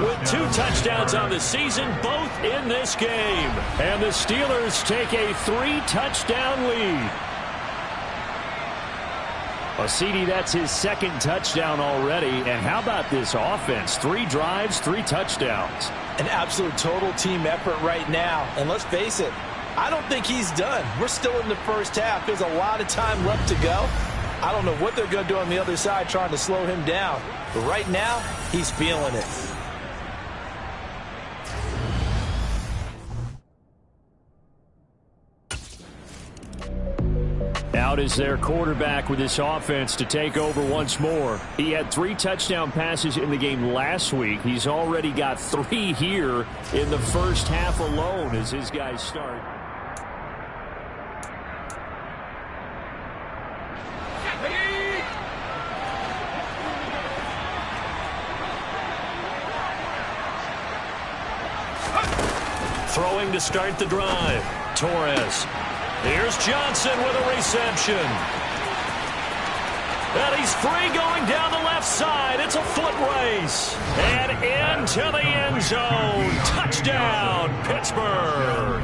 with 2 touchdowns on the season, both in this game. And the Steelers take a 3-touchdown lead. Well, CD, that's his second touchdown already. And how about this offense? 3 drives, 3 touchdowns. An absolute total team effort right now. And let's face it, I don't think he's done. We're still in the first half. There's a lot of time left to go. I don't know what they're going to do on the other side trying to slow him down. But right now, he's feeling it. Out is their quarterback with this offense to take over once more. He had 3 touchdown passes in the game last week. He's already got 3 here in the first half alone as his guys start. Throwing to start the drive. Torres. Here's Johnson with a reception. And he's free going down the left side. It's a foot race. And into the end zone. Touchdown, Pittsburgh.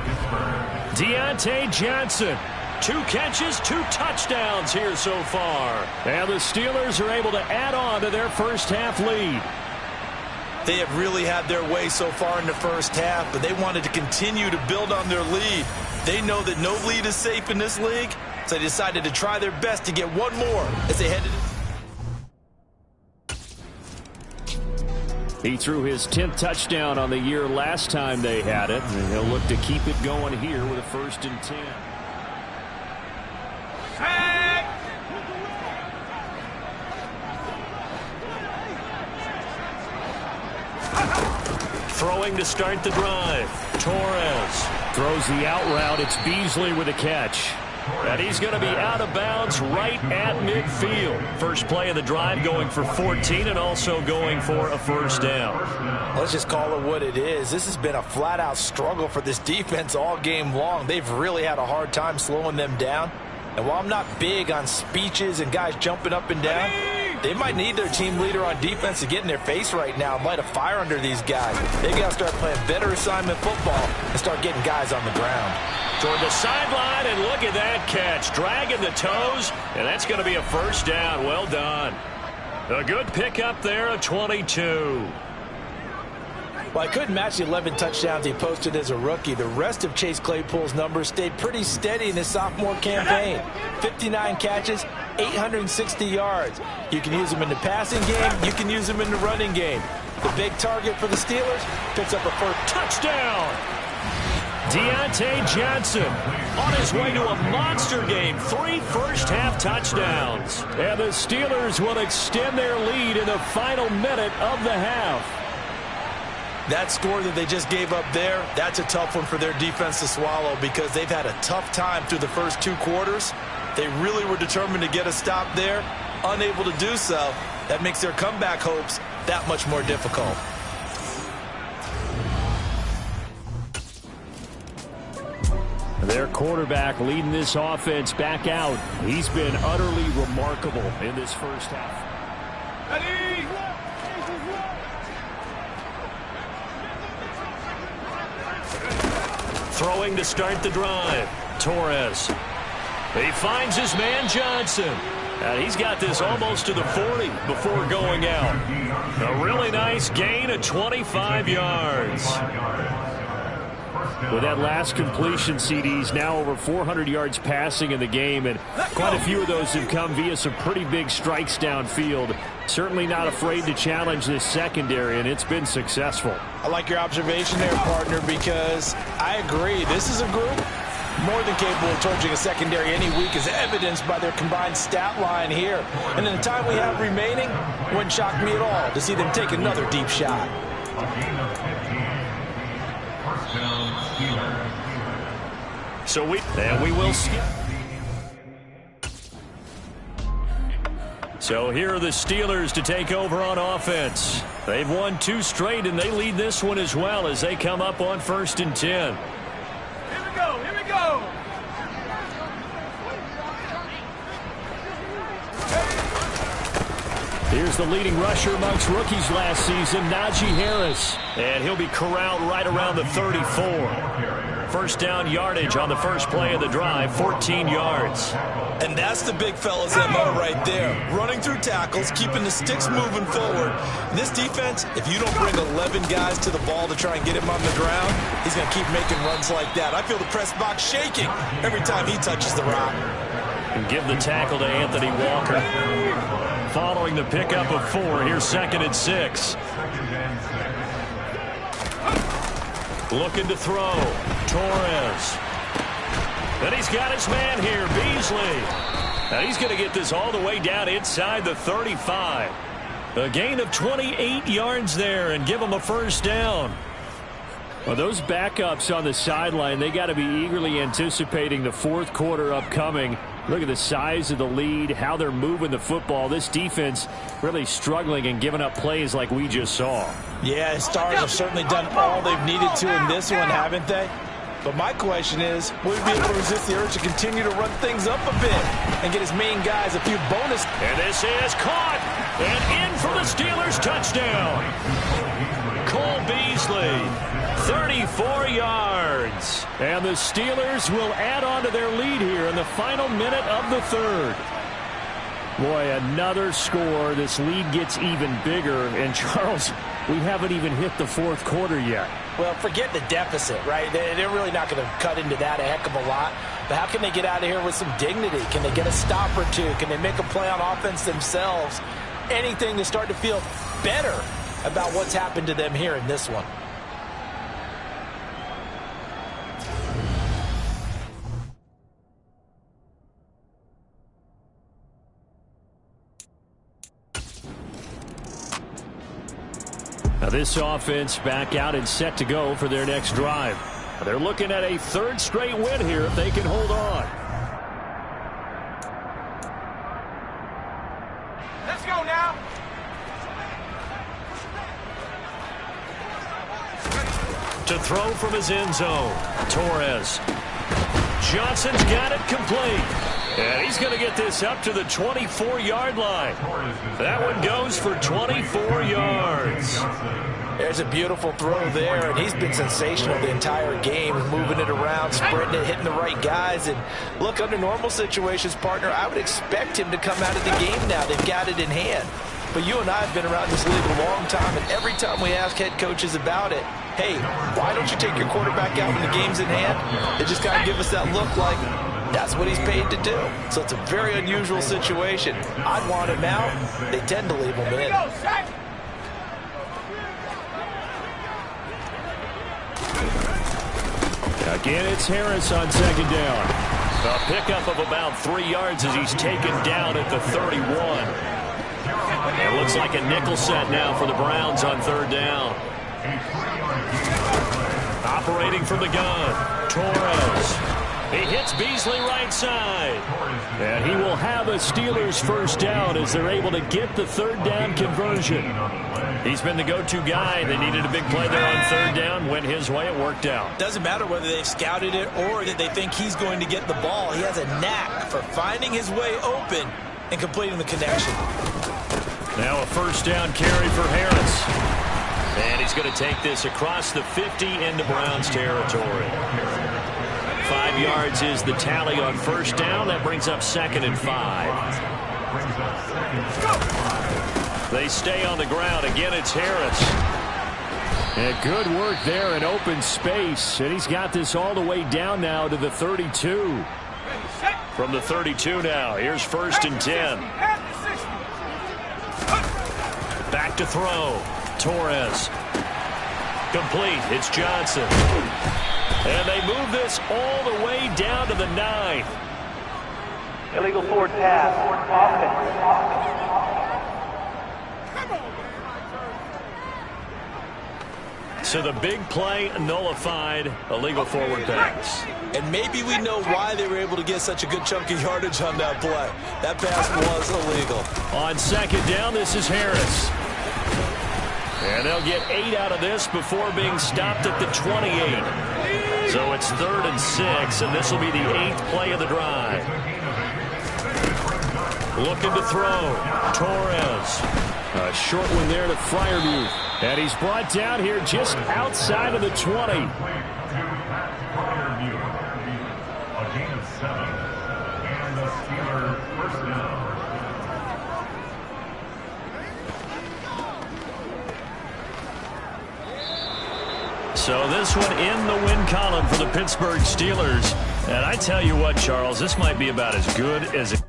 Deontay Johnson. 2 catches, 2 touchdowns here so far. And the Steelers are able to add on to their first half lead. They have really had their way so far in the first half, but they wanted to continue to build on their lead. They know that no lead is safe in this league, so they decided to try their best to get one more as they headed. He threw his 10th touchdown on the year last time they had it, and he'll look to keep it going here with a 1st and 10. Throwing to start the drive. Torres throws the out route. It's Beasley with a catch. And he's going to be out of bounds right at midfield. First play of the drive going for 14 and also going for a 1st down. Let's just call it what it is. This has been a flat-out struggle for this defense all game long. They've really had a hard time slowing them down. And while I'm not big on speeches and guys jumping up and down, they might need their team leader on defense to get in their face right now and light a fire under these guys. They got to start playing better assignment football and start getting guys on the ground. Toward the sideline, and look at that catch. Dragging the toes, and that's going to be a 1st down. Well done. A good pickup there, a 22. Well, I couldn't match the 11 touchdowns he posted as a rookie. The rest of Chase Claypool's numbers stayed pretty steady in his sophomore campaign. 59 catches, 860 yards. You can use him in the passing game. You can use him in the running game. The big target for the Steelers picks up a 1st touchdown. Deontay Johnson on his way to a monster game. 3 first-half touchdowns. And the Steelers will extend their lead in the final minute of the half. That score that they just gave up there, that's a tough one for their defense to swallow because they've had a tough time through the first 2 quarters. They really were determined to get a stop there, unable to do so. That makes their comeback hopes that much more difficult. Their quarterback leading this offense back out. He's been utterly remarkable in this first half. Ready? Throwing to start the drive. Torres. He finds his man Johnson. And he's got this almost to the 40 before going out. A really nice gain of 25 yards. With that last completion, CD's now over 400 yards passing in the game, and quite a few of those have come via some pretty big strikes downfield. Certainly not afraid to challenge this secondary, and it's been successful. I like your observation there, partner, because I agree. This is a group more than capable of torching a secondary any week, as evidenced by their combined stat line here. And in the time we have remaining, wouldn't shock me at all to see them take another deep shot. So we will skip. So here are the Steelers to take over on offense. They've won 2 straight, and they lead this one as well as they come up on 1st and 10. Here we go, here we go. Here's the leading rusher amongst rookies last season, Najee Harris. And he'll be corralled right around the 34. First down yardage on the first play of the drive, 14 yards. And that's the big fella's MO right there. Running through tackles, keeping the sticks moving forward. This defense, if you don't bring 11 guys to the ball to try and get him on the ground, he's going to keep making runs like that. I feel the press box shaking every time he touches the rock. And give the tackle to Anthony Walker. Following the pickup of 4, here's 2nd and 6. Looking to throw. Torres. And he's got his man here, Beasley. Now he's going to get this all the way down inside the 35. A gain of 28 yards there and give him a first down. Well, those backups on the sideline, they got to be eagerly anticipating the fourth quarter upcoming. Look at the size of the lead, how they're moving the football. This defense really struggling and giving up plays like we just saw. Yeah, Stars have certainly done all they've needed to in this one, haven't they? But my question is, will he be able to resist the urge to continue to run things up a bit and get his main guys a few bonus? And this is caught and in for the Steelers touchdown. Cole Beasley, 34 yards. And the Steelers will add on to their lead here in the final minute of the third. Boy, another score. This lead gets even bigger. And Charles, we haven't even hit the fourth quarter yet. Well, forget the deficit, right? They're really not going to cut into that a heck of a lot. But how can they get out of here with some dignity? Can they get a stop or two? Can they make a play on offense themselves? Anything to start to feel better about what's happened to them here in this one. Now this offense back out and set to go for their next drive. They're looking at a third straight win here if they can hold on. Let's go now. To throw from his end zone, Torres. Johnson's got it complete. And he's going to get this up to the 24-yard line. That one goes for 24 yards. There's a beautiful throw there, and he's been sensational the entire game, moving it around, spreading it, hitting the right guys. And look, under normal situations, partner, I would expect him to come out of the game now. They've got it in hand. But you and I have been around this league a long time, and every time we ask head coaches about it, hey, why don't you take your quarterback out when the game's in hand? They just got to give us that look like that's what he's paid to do. So it's a very unusual situation. I'd want him out. They tend to leave him in. Again, it's Harris on second down. A pickup of about 3 yards as he's taken down at the 31. It looks like a nickel set now for the Browns on third down. Operating from the gun, Torres. He hits Beasley right side. And he will have a Steelers first down as they're able to get the third down conversion. He's been the go-to guy. They needed a big play there on third down. Went his way. It worked out. Doesn't matter whether they've scouted it or that they think he's going to get the ball. He has a knack for finding his way open and completing the connection. Now a first down carry for Harris. And he's going to take this across the 50 into Browns territory. 5 yards is the tally on first down. That brings up 2nd and 5. They stay on the ground. Again, it's Harris. And good work there in open space. And he's got this all the way down now to the 32. From the 32 now. Here's 1st and 10. Back to throw. Torres. Complete. It's Johnson. And they move this all the way down to the 9. Illegal forward pass. Offense. So the big play nullified, illegal forward pass. And maybe we know why they were able to get such a good chunk of yardage on that play. That pass was illegal. On second down, this is Harris. And they'll get 8 out of this before being stopped at the 28. So it's 3rd and 6, and this will be the 8th play of the drive. Looking to throw. Torres. A short one there to Freiermuth. And he's brought down here just outside of the 20. And the Steelers first down. So this one in the win column for the Pittsburgh Steelers. And I tell you what, Charles, this might be about as good as it.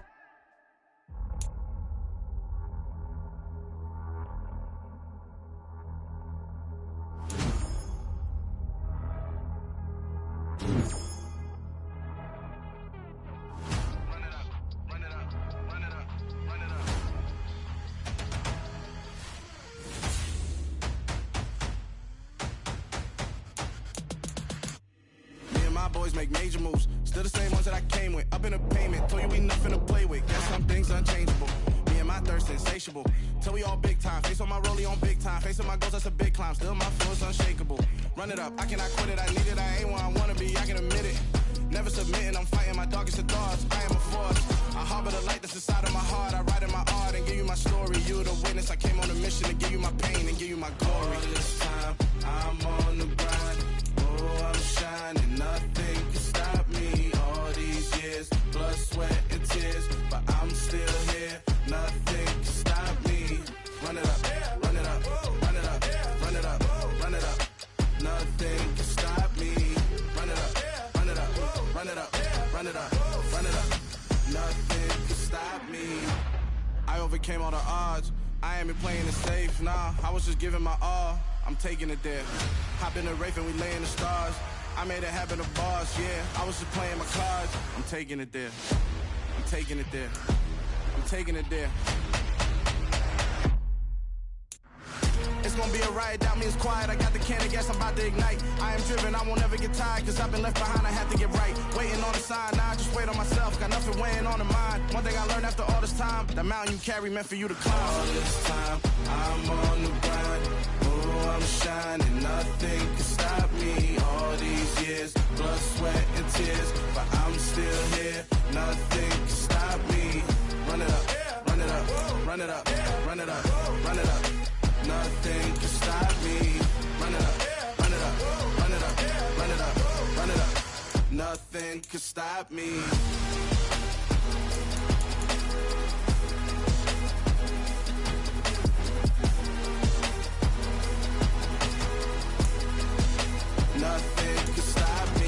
Boys make major moves, still the same ones that I came with. Up in a payment, told you we nothing to play with. Guess some things unchangeable. Me and my thirst insatiable. Till we all big time. Face on my rollie on big time. Face on my goals, that's a big climb. Still my flow is unshakable. Run it up, I cannot quit it. I need it, I ain't where I wanna be. I can admit it. Never submitting, I'm fighting my darkest of thoughts. I am a force. I harbor the light that's inside of my heart. I write in my art and give you my story. You the witness. I came on a mission to give you my pain and give you my glory. All this time, I'm on the grind. Oh, I'm shining. Nothing can stop me. All these years, blood, sweat, and tears. But I'm still here. Nothing can stop me. Run it up, run it up, run it up, run it up, run it up. Nothing can stop me. Run it up, run it up, run it up, run it up, run it up. Nothing can stop me. I overcame all the odds. I ain't been playing it safe, nah. I was just giving my all. I'm taking it there. Hop in the Wraith and we lay in the stars. I made it happen to boss, yeah. I was just playing my cards. I'm taking it there. I'm taking it there. I'm taking it there. It's gonna be a riot, doubt me it's quiet. I got the can of gas, I'm about to ignite. I am driven, I won't ever get tired, cause I've been left behind, I have to get right. Waiting on the sign, now I just wait on myself. Got nothing weighing on the mind. One thing I learned after all this time, the mountain you carry meant for you to climb. All this time, I'm on the grind. Oh, I'm shining, nothing can stop me. All these years, blood, sweat, and tears. But I'm still here, nothing can stop me. Run it up, run it up, run it up, run it up, run it up. Nothing can stop me. Run it up, run it up, run it up, run it up, run it up. Nothing can stop me. Nothing can stop me.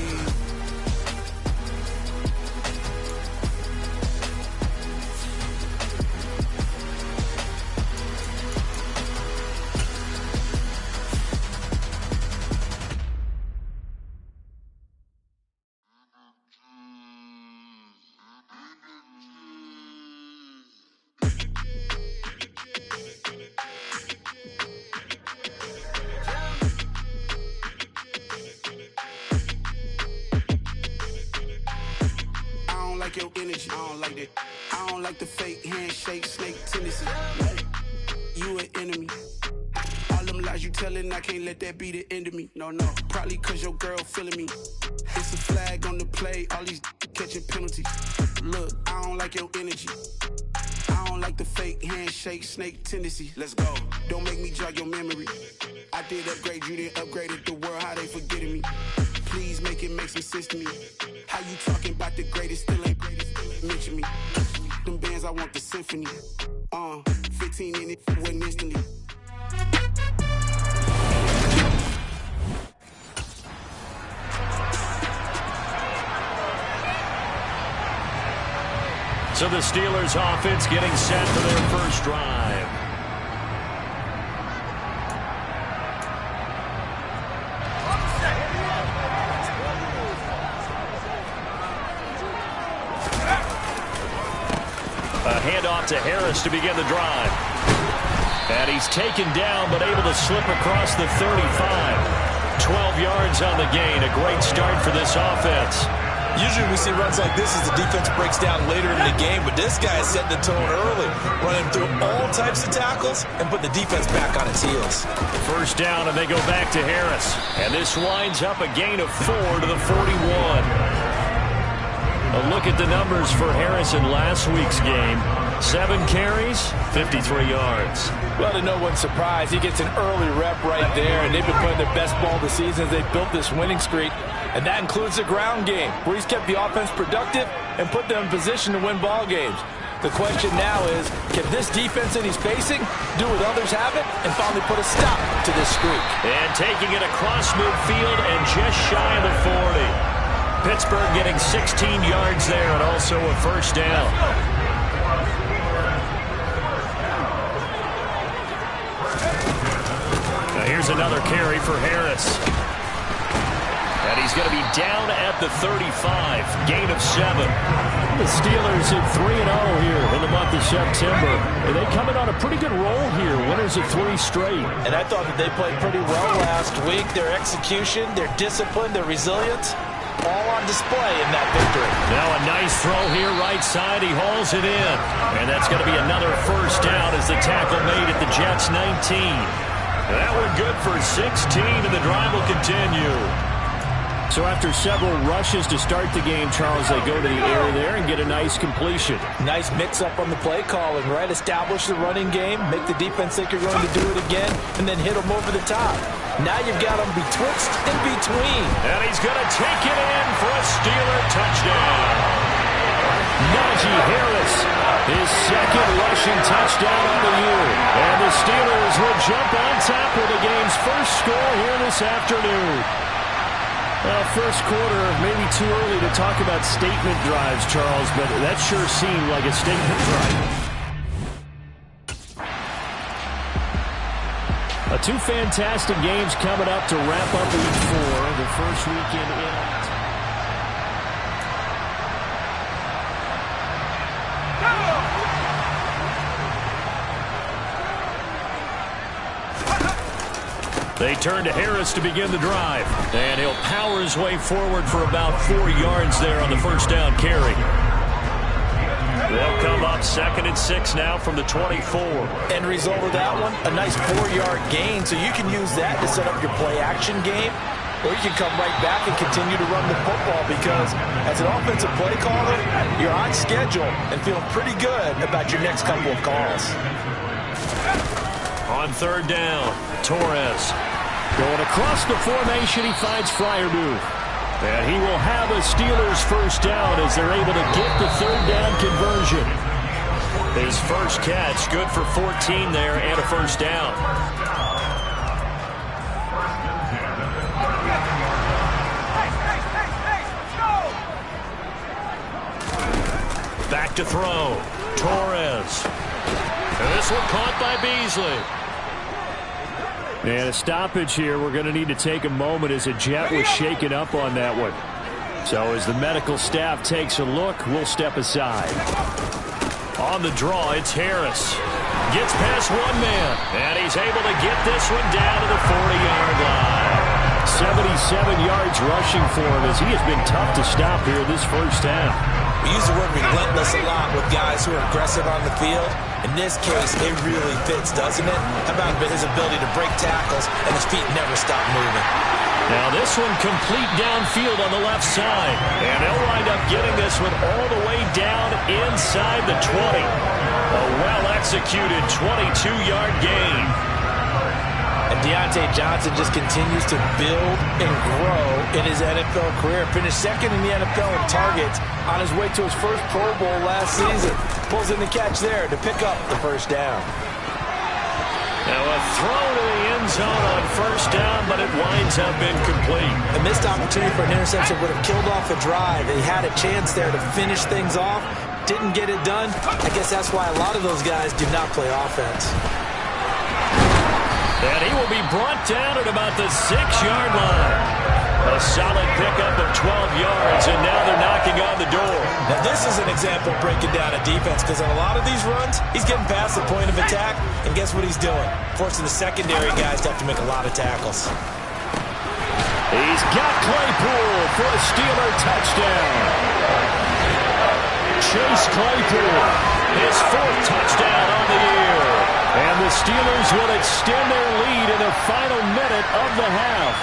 Your energy, I don't like that. I don't like the fake handshake, snake tendency. You an enemy. All them lies you telling, I can't let that be the end of me. No, probably cause your girl feeling me. It's a flag on the play, all these catching penalties. Look, I don't like your energy. I don't like the fake handshake, snake tendency. Let's go. Don't make me jog your memory. I did upgrade, you didn't upgrade it. The world, how they forgetting me. Please make it make some sense to me. How you talking about the greatest, still ain't greatest, still ain't mention me. Them bands, I want the symphony. 15 in it, wasn't instantly. So the Steelers offense getting set for their first drive. A handoff to Harris to begin the drive. And he's taken down, but able to slip across the 35. 12 yards on the gain. A great start for this offense. Usually we see runs like this as the defense breaks down later in the game, but this guy is setting the tone early, running through all types of tackles and putting the defense back on its heels. First down, and they go back to Harris. And this winds up a gain of 4 to the 41. A look at the numbers for Harris in last week's game. 7 carries, 53 yards. Well, to no one's surprise, he gets an early rep right there, and they've been playing their best ball this season as they built this winning streak. And that includes the ground game, where he's kept the offense productive and put them in position to win ball games. The question now is, can this defense that he's facing do what others haven't and finally put a stop to this streak? And taking it across midfield and just shy of the 40. Pittsburgh getting 16 yards there and also a first down. Now here's another carry for Harris. And he's going to be down at the 35, gain of 7. The Steelers at 3-0 here in the month of September. And they come in on a pretty good roll here, winners of 3 straight. And I thought that they played pretty well last week. Their execution, their discipline, their resilience, all on display in that victory. Now a nice throw here right side. He hauls it in. And that's going to be another first down as the tackle made at the Jets' 19. That one good for 16, and the drive will continue. So after several rushes to start the game, Charles, they go to the air there and get a nice completion. Nice mix-up on the play calling, right? Establish the running game, make the defense think you're going to do it again, and then hit them over the top. Now you've got them betwixt and between. And he's going to take it in for a Steeler touchdown. Najee Harris, his second rushing touchdown on the year. And the Steelers will jump on top with the game's first score here this afternoon. Well, first quarter, maybe too early to talk about statement drives, Charles, but that sure seemed like a statement drive. 2 fantastic games coming up to wrap up week 4, the first weekend in. They turn to Harris to begin the drive. And he'll power his way forward for about 4 yards there on the first down carry. They'll come up 2nd and 6 now from the 24. End result of that one, a nice 4-yard gain. So you can use that to set up your play-action game, or you can come right back and continue to run the football because as an offensive play caller, you're on schedule and feeling pretty good about your next couple of calls. On 3rd down, Torres. Going across the formation, he finds Freiermuth. And he will have a Steelers first down as they're able to get the 3rd down conversion. His first catch, good for 14 there and a first down. Back to throw, Torres. And this one caught by Beasley. And a stoppage here. We're going to need to take a moment as a Jet was shaken up on that one. So as the medical staff takes a look, we'll step aside. On the draw, it's Harris. Gets past one man, and he's able to get this one down to the 40-yard line. 77 yards rushing for him as he has been tough to stop here this first half. We use the word relentless a lot with guys who are aggressive on the field. In this case, it really fits, doesn't it? How about his ability to break tackles and his feet never stop moving? Now this one complete downfield on the left side. And they'll wind up getting this one all the way down inside the 20. A well-executed 22-yard gain. And Deontay Johnson just continues to build and grow in his NFL career. Finished 2nd in the NFL in targets on his way to his first Pro Bowl last season. Pulls in the catch there to pick up the first down. Now a throw to the end zone on first down, but it winds up incomplete. A missed opportunity for an interception would have killed off a drive. He had a chance there to finish things off. Didn't get it done. I guess that's why a lot of those guys do not play offense. And he will be brought down at about the 6-yard line. A solid pickup of 12 yards, and now they're knocking on the door. Now this is an example of breaking down a defense, because on a lot of these runs, he's getting past the point of attack, and guess what he's doing? Forcing the secondary guys to have to make a lot of tackles. He's got Claypool for a Steeler touchdown. Chase Claypool, his 4th touchdown on the year. And the Steelers will extend their lead in the final minute of the half.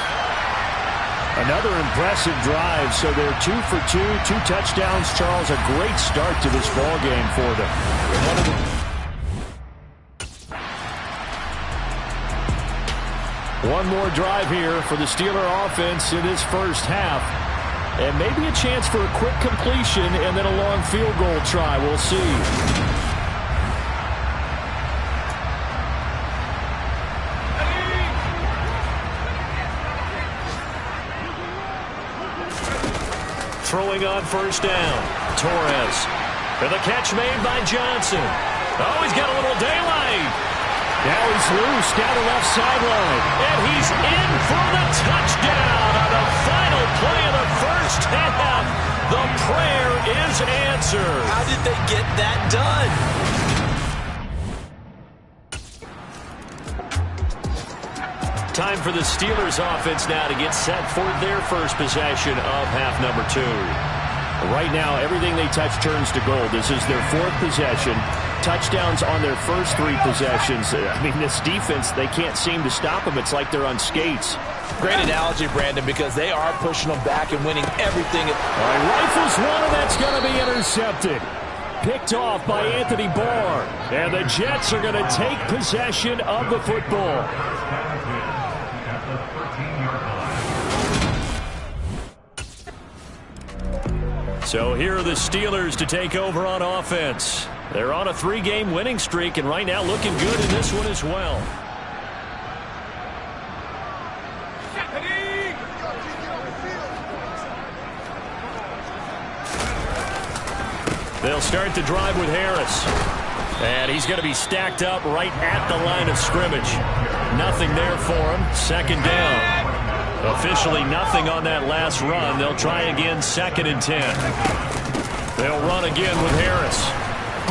Another impressive drive, so they're 2 for 2, 2 touchdowns, Charles. A great start to this ball game for them. One more drive here for the Steeler offense in this first half. And maybe a chance for a quick completion and then a long field goal try. We'll see. Throwing on first down. Torres. And the catch made by Johnson. Oh, he's got a little daylight. Now he's loose down the left sideline. And he's in for the touchdown on the final play of the first half. The prayer is answered. How did they get that done? Time for the Steelers offense now to get set for their first possession of half number 2. Right now, everything they touch turns to gold. This is their 4th possession. Touchdowns on their first 3 possessions. I mean, this defense, they can't seem to stop them. It's like they're on skates. Great analogy, Brandon, because they are pushing them back and winning everything. All right, rifles one, and that's going to be intercepted. Picked off by Anthony Barr. And the Jets are going to take possession of the football. So here are the Steelers to take over on offense. They're on a 3-game winning streak, and right now looking good in this one as well. They'll start the drive with Harris. And he's going to be stacked up right at the line of scrimmage. Nothing there for him. Second down. Officially nothing on that last run. They'll try again, 2nd and 10. They'll run again with Harris.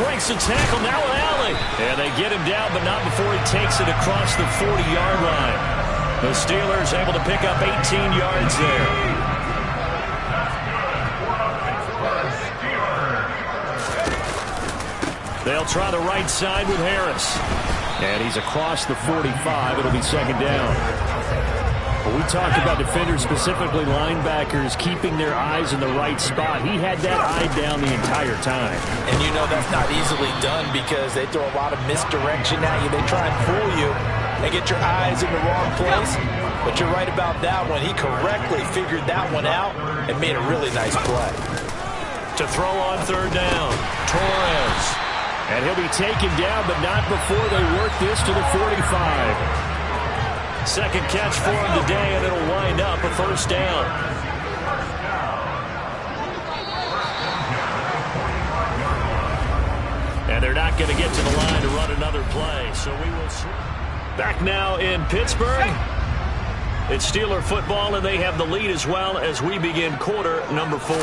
Breaks the tackle, now with Alley. And they get him down, but not before he takes it across the 40-yard line. The Steelers able to pick up 18 yards there. They'll try the right side with Harris. And he's across the 45. It'll be 2nd down. We talked about defenders, specifically linebackers, keeping their eyes in the right spot. He had that eye down the entire time. And you know that's not easily done because they throw a lot of misdirection at you. They try and fool you and get your eyes in the wrong place. But you're right about that one. He correctly figured that one out and made a really nice play. To throw on 3rd down, Torres. And he'll be taken down, but not before they work this to the 45. Second catch for him today, and it'll wind up a first down. And they're not going to get to the line to run another play, so we will see. Back now in Pittsburgh. It's Steeler football, and they have the lead as well as we begin quarter number 4.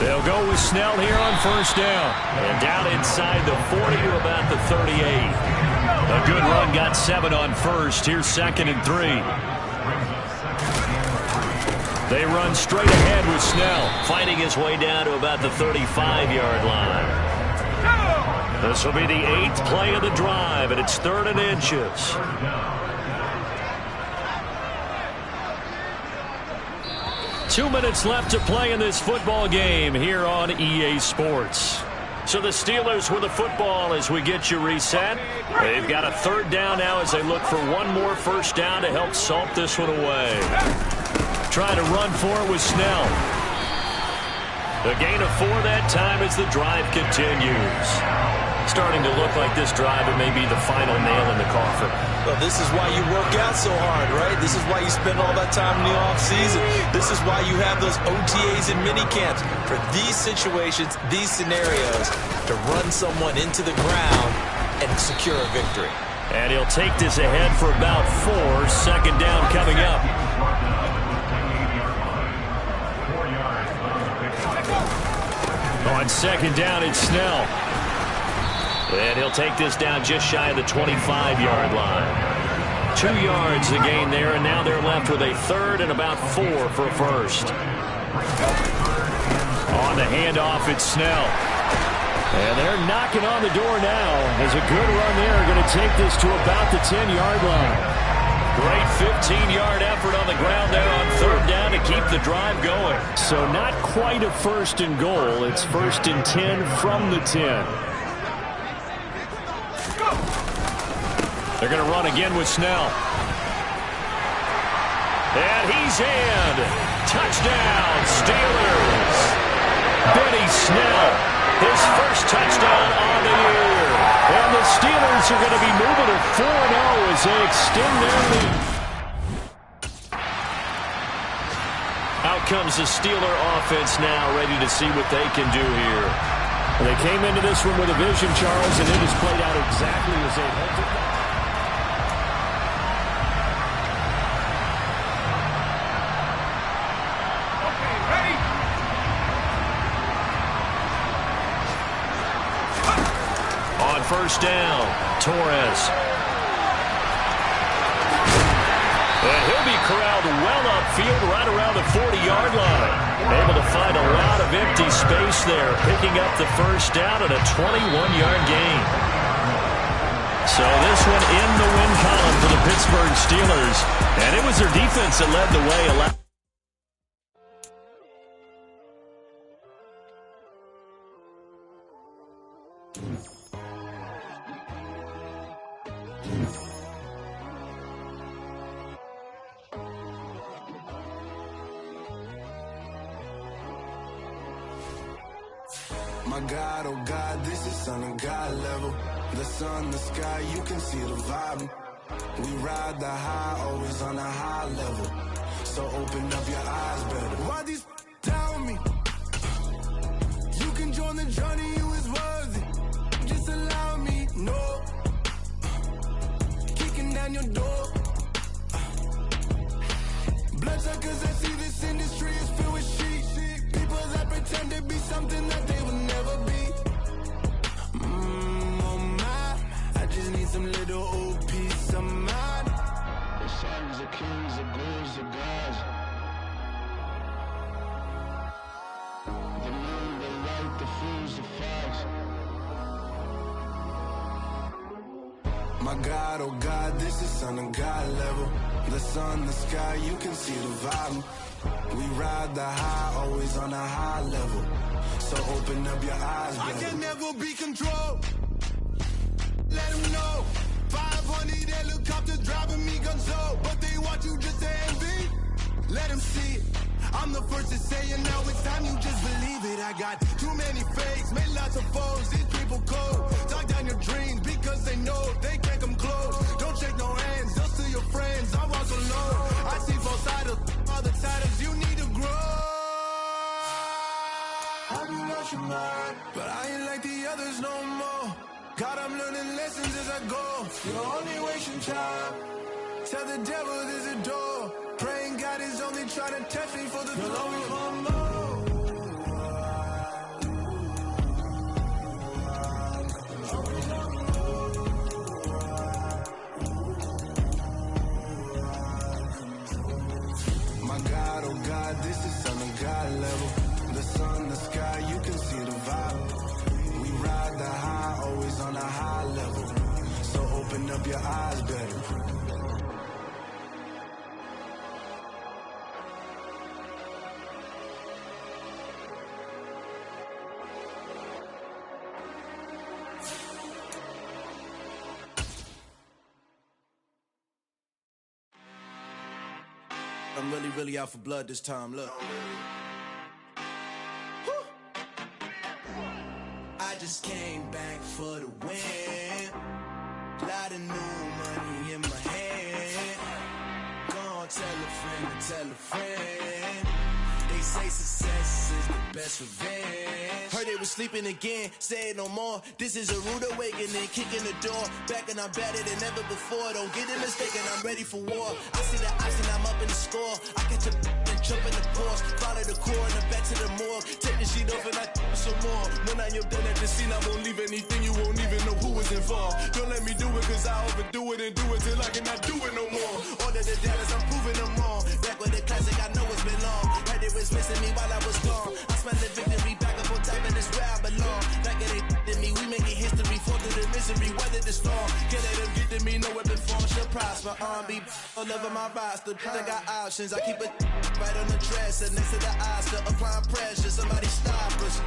They'll go with Snell here on first down. And down inside the 40 to about the 38. A good run, got 7 on first. Here's 2nd and 3. They run straight ahead with Snell, fighting his way down to about the 35-yard line. This will be the 8th play of the drive, and it's 3rd and inches. Two minutes left to play in this football game here on EA Sports. So the Steelers with the football as we get you reset. They've got a 3rd down now as they look for one more first down to help salt this one away. Trying to run for it with Snell. A gain of 4 that time as the drive continues. Starting to look like this drive, it may be the final nail in the coffin. Well, this is why you work out so hard, right? This is why you spend all that time in the offseason. This is why you have those OTAs and mini camps. For these situations, these scenarios, to run someone into the ground and secure a victory. And he'll take this ahead for about 4. 2nd down coming up. On 2nd down, it's Snell. And he'll take this down just shy of the 25-yard line. 2 yards the gain there, and now they're left with a 3rd and about 4 for a first. On the handoff, it's Snell. And they're knocking on the door now. There's a good run there. Going to take this to about the 10-yard line. Great 15-yard effort on the ground there on 3rd down to keep the drive going. So not quite a 1st and goal. It's 1st and 10 from the 10. They're going to run again with Snell. And he's in. touchdown, Steelers. Benny Snell, his first touchdown on the year. And the Steelers are going to be moving to 4-0 as they extend their lead. Out comes the Steeler offense now, ready to see what they can do here. And they came into this one with a vision, Charles, and it has played out exactly as they hoped it. Okay, ready? On first down, Torres. And he'll be corralled well upfield right around the 40-yard line. Able to find a lot of empty space there, picking up the first down at a 21-yard gain. So this one in the win column for the Pittsburgh Steelers. And it was their defense that led the way. My God, oh God, this is Son of God level. The sun, the sky, you can see the vibe. We ride the high, always on a high level. So open up your eyes better. Why these tell me? You can join the journey, you is worthy. Just allow me, no. Kicking down your door. Bloodshot cause I see this industry is filled with sheep. People that pretend to be something that they will never be. Oh my, I just need some little old peace of mind. The songs of kings, the goals of gods. The moon, the light, the fools, the facts. My God, oh God, this is Son of God level. The sun, the sky, you can see the vibe. We ride the high, always on a high level. So open up your eyes, baby. I can never be controlled. Let them know. 500 helicopters driving me gonzo. But they want you just to envy. Let them see it. I'm the first to say it, now it's time you just believe it. I got too many fakes, made lots of foes. These people cold. Talk down your dreams because they know they can't come close. Don't shake no hands, just to your friends. I walk alone. I see both sides of other titles. You need to grow. Have you lost your mind? But I ain't like the others no more. God, I'm learning lessons as I go. You're only wasting time. Tell the devil there's a door. Praying God is only trying to test me for the glory. You'll always want more. My God, oh God, this is Son of God level. The sun, the sky, you can see the vibe. We ride the high, always on a high level. So open up your eyes better. I'm really out for blood this time, look. I just came back for the win. Lot of new money in my hand. Gonna tell a friend to tell a friend. They say success is the best revenge. Heard they was sleeping again, say it no more. This is a rude awakening, kicking the door. Back and I'm better than ever before. Don't get it mistaken, I'm ready for war. I see the option, I'm up in the score. I catch a and jump in the course. Follow the core and the back to the morgue. Take the sheet off and I some more. When I am done at the scene, I won't leave anything. You won't even know who was involved. Don't let me do it cause I overdo it and do it till I cannot do it no more. Order the doubters, I'm proving them wrong. Back with the classic, I know it's been long. Heard it was missing me while I was gone. I smell the victory back up on top and it's where I belong. Like it ain't to me, we making history. Fall through the misery, weather the storm. Can't let them get to me, no weapon form shall prosper. R&B all over my roster. I got options, I keep it right on the dresser. Next to the Oscar, applying pressure. Somebody stop us.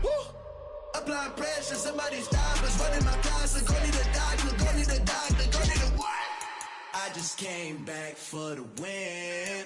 Woo! Applying pressure, somebody stop us. Running my closet, go need a doctor, go need a doctor, go need a what? I just came back for the win.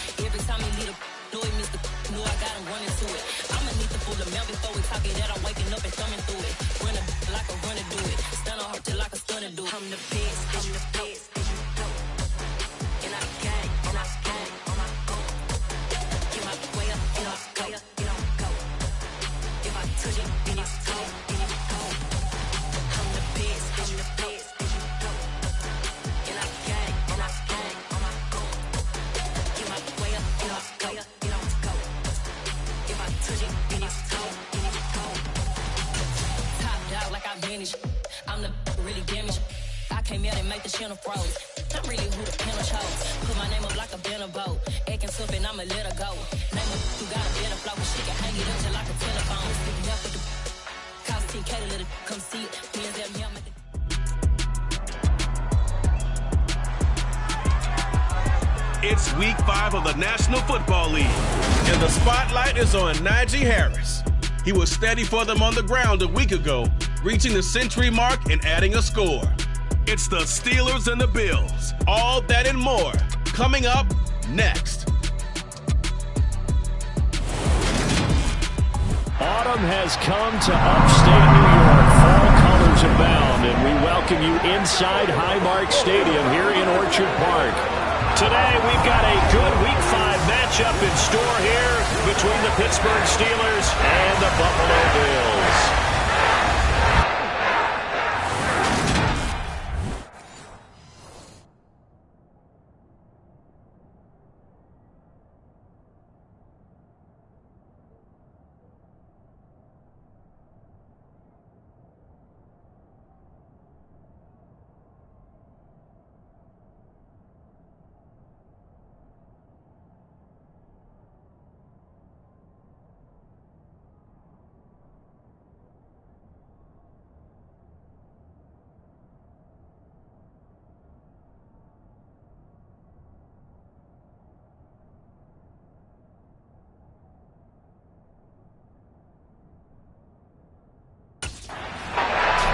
talking that I'm waking up and thumbing through it. Run a like a runner do it. Stun a heart till like a stunner do it. I'm the best, I'm the best. And I got it, and I got it on my own. Get my way up, and I go, and I go. If I touch it, then it's cold, then it's cold. I'm the best, I'm the best. And I got it, and I got it on my own. Get my way up, and I go, and I go. If I touch it, then it's cold, then it's cold. Top dog like I vanished. I'm the really damaged. I came out and make the channel froze. I'm really who the panel chose. Put my name up like a banner boat. Acting tough and I'ma let her go. Name her who got a better flow. She can hang it up till like a telephone. Speaking up with the cost 10K to let her come see it. Me and them at the It's week 5 of the National Football League, and the spotlight is on Najee Harris. He was steady for them on the ground a week ago, reaching the century mark and adding a score. It's the Steelers and the Bills. All that and more coming up next. Autumn has come to upstate New York. Fall colors abound, and we welcome you inside Highmark Stadium here in Orchard Park. Today, we've got a good Week 5 matchup in store here between the Pittsburgh Steelers and the Buffalo Bills.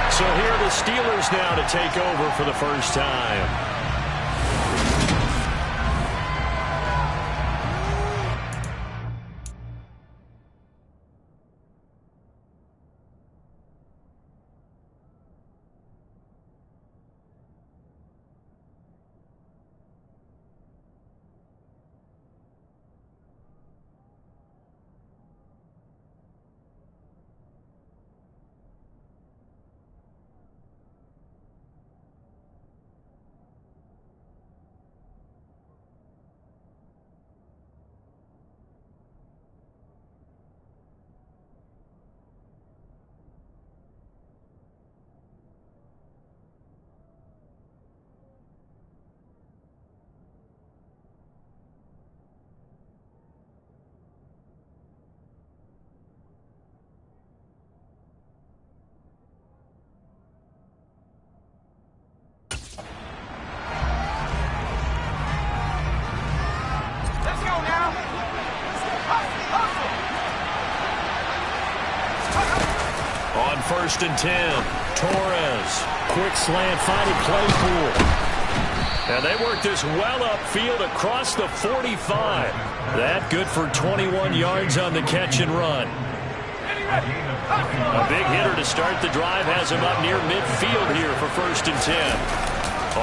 So here are the Steelers now to take over for the first time. First and 10. Torres. Quick slant, finding Claypool. And they work this well upfield across the 45. That good for 21 yards on the catch and run. A big hitter to start the drive has him up near midfield here for first and 10.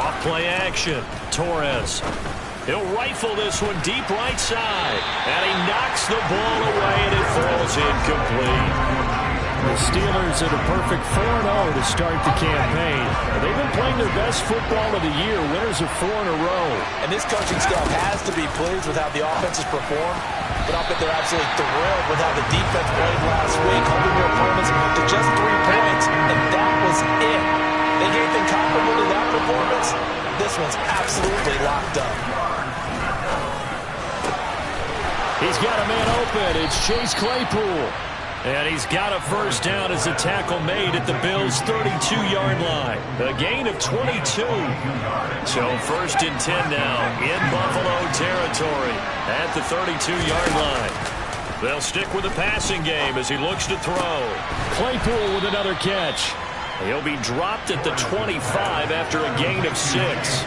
Off play action. Torres. He'll rifle this one deep right side. And he knocks the ball away and it falls incomplete. The Steelers at a perfect 4-0 to start the campaign. They've been playing their best football of the year, winners of 4 in a row. And this coaching staff has to be pleased with how the offense has performed, but I'll bet they're absolutely thrilled with how the defense played last week, holding their opponents to just 3 points, and that was it. They gave them compliment to that performance. This one's absolutely locked up. He's got a man open. It's Chase Claypool. And he's got a first down as a tackle made at the Bills' 32-yard line. A gain of 22. So first and 10 now in Buffalo territory at the 32-yard line. They'll stick with the passing game as he looks to throw. Claypool with another catch. He'll be dropped at the 25 after a gain of 6.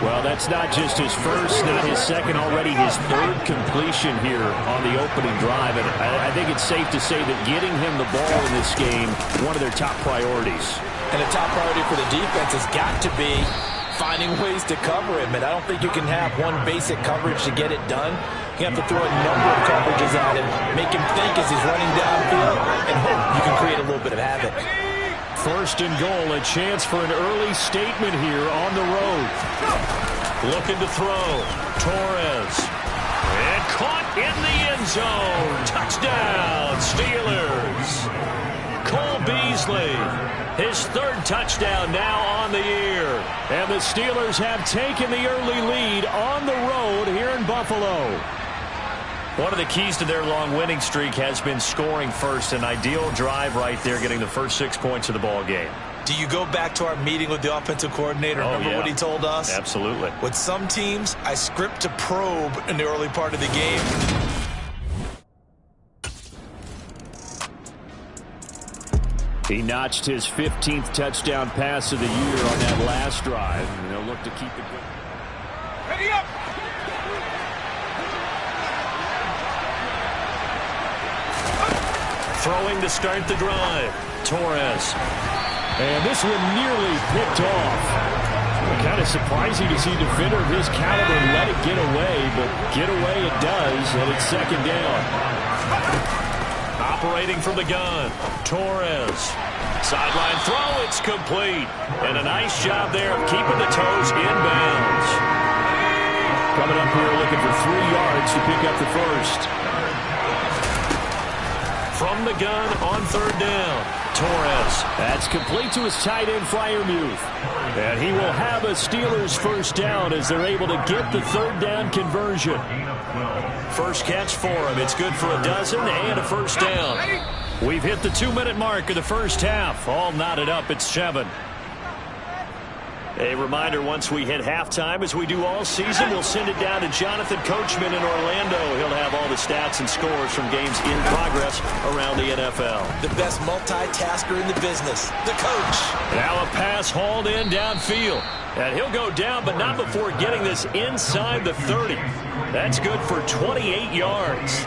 Well, that's not just his first, not his second, already his third completion here on the opening drive. And I think it's safe to say that getting him the ball in this game, one of their top priorities. And a top priority for the defense has got to be finding ways to cover him. And I don't think you can have one basic coverage to get it done. You have to throw a number of coverages at him, make him think as he's running downfield, and hope you can create a little bit of havoc. First and goal, a chance for an early statement here on the road. Looking to throw. Torres. And caught in the end zone. Touchdown, Steelers. Cole Beasley. His third touchdown now on the year. And the Steelers have taken the early lead on the road here in Buffalo. One of the keys to their long winning streak has been scoring first. An ideal drive right there, getting the first 6 points of the ball game. Do you go back to our meeting with the offensive coordinator? Remember what he told us? Absolutely. With some teams, I script to probe in the early part of the game. He notched his 15th touchdown pass of the year on that last drive. And they'll look to keep it going. Ready up! Throwing to start the drive. Torres. And this one nearly picked off. Kind of surprising to see a defender of his caliber let it get away, but get away it does, and it's second down. Operating from the gun. Torres. Sideline throw, it's complete. And a nice job there of keeping the toes in bounds. Coming up here looking for 3 yards to pick up the first. From the gun on third down. Torres. That's complete to his tight end, Freiermuth. And he will have a Steelers first down as they're able to get the third down conversion. First catch for him. It's good for a dozen and a first down. We've hit the 2-minute mark of the first half. All knotted up at 7. A reminder, once we hit halftime, as we do all season, we'll send it down to Jonathan Coachman in Orlando. He'll have all the stats and scores from games in progress around the NFL. The best multitasker in the business, the coach. Now a pass hauled in downfield. And he'll go down, but not before getting this inside the 30. That's good for 28 yards.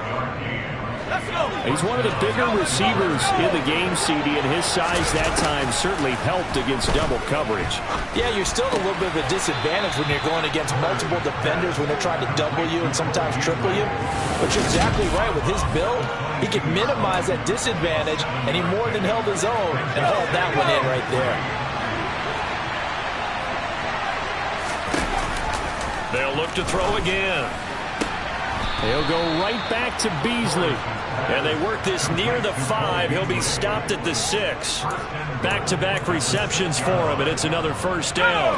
He's one of the bigger receivers in the game, CD, and his size that time certainly helped against double coverage. Yeah, you're still at a little bit of a disadvantage when you're going against multiple defenders when they're trying to double you and sometimes triple you. But you're exactly right. With his build, he can minimize that disadvantage, and he more than held his own and hauled that one in right there. They'll look to throw again. He'll go right back to Beasley. And they work this near the 5. He'll be stopped at the 6. Back-to-back receptions for him, and it's another first down.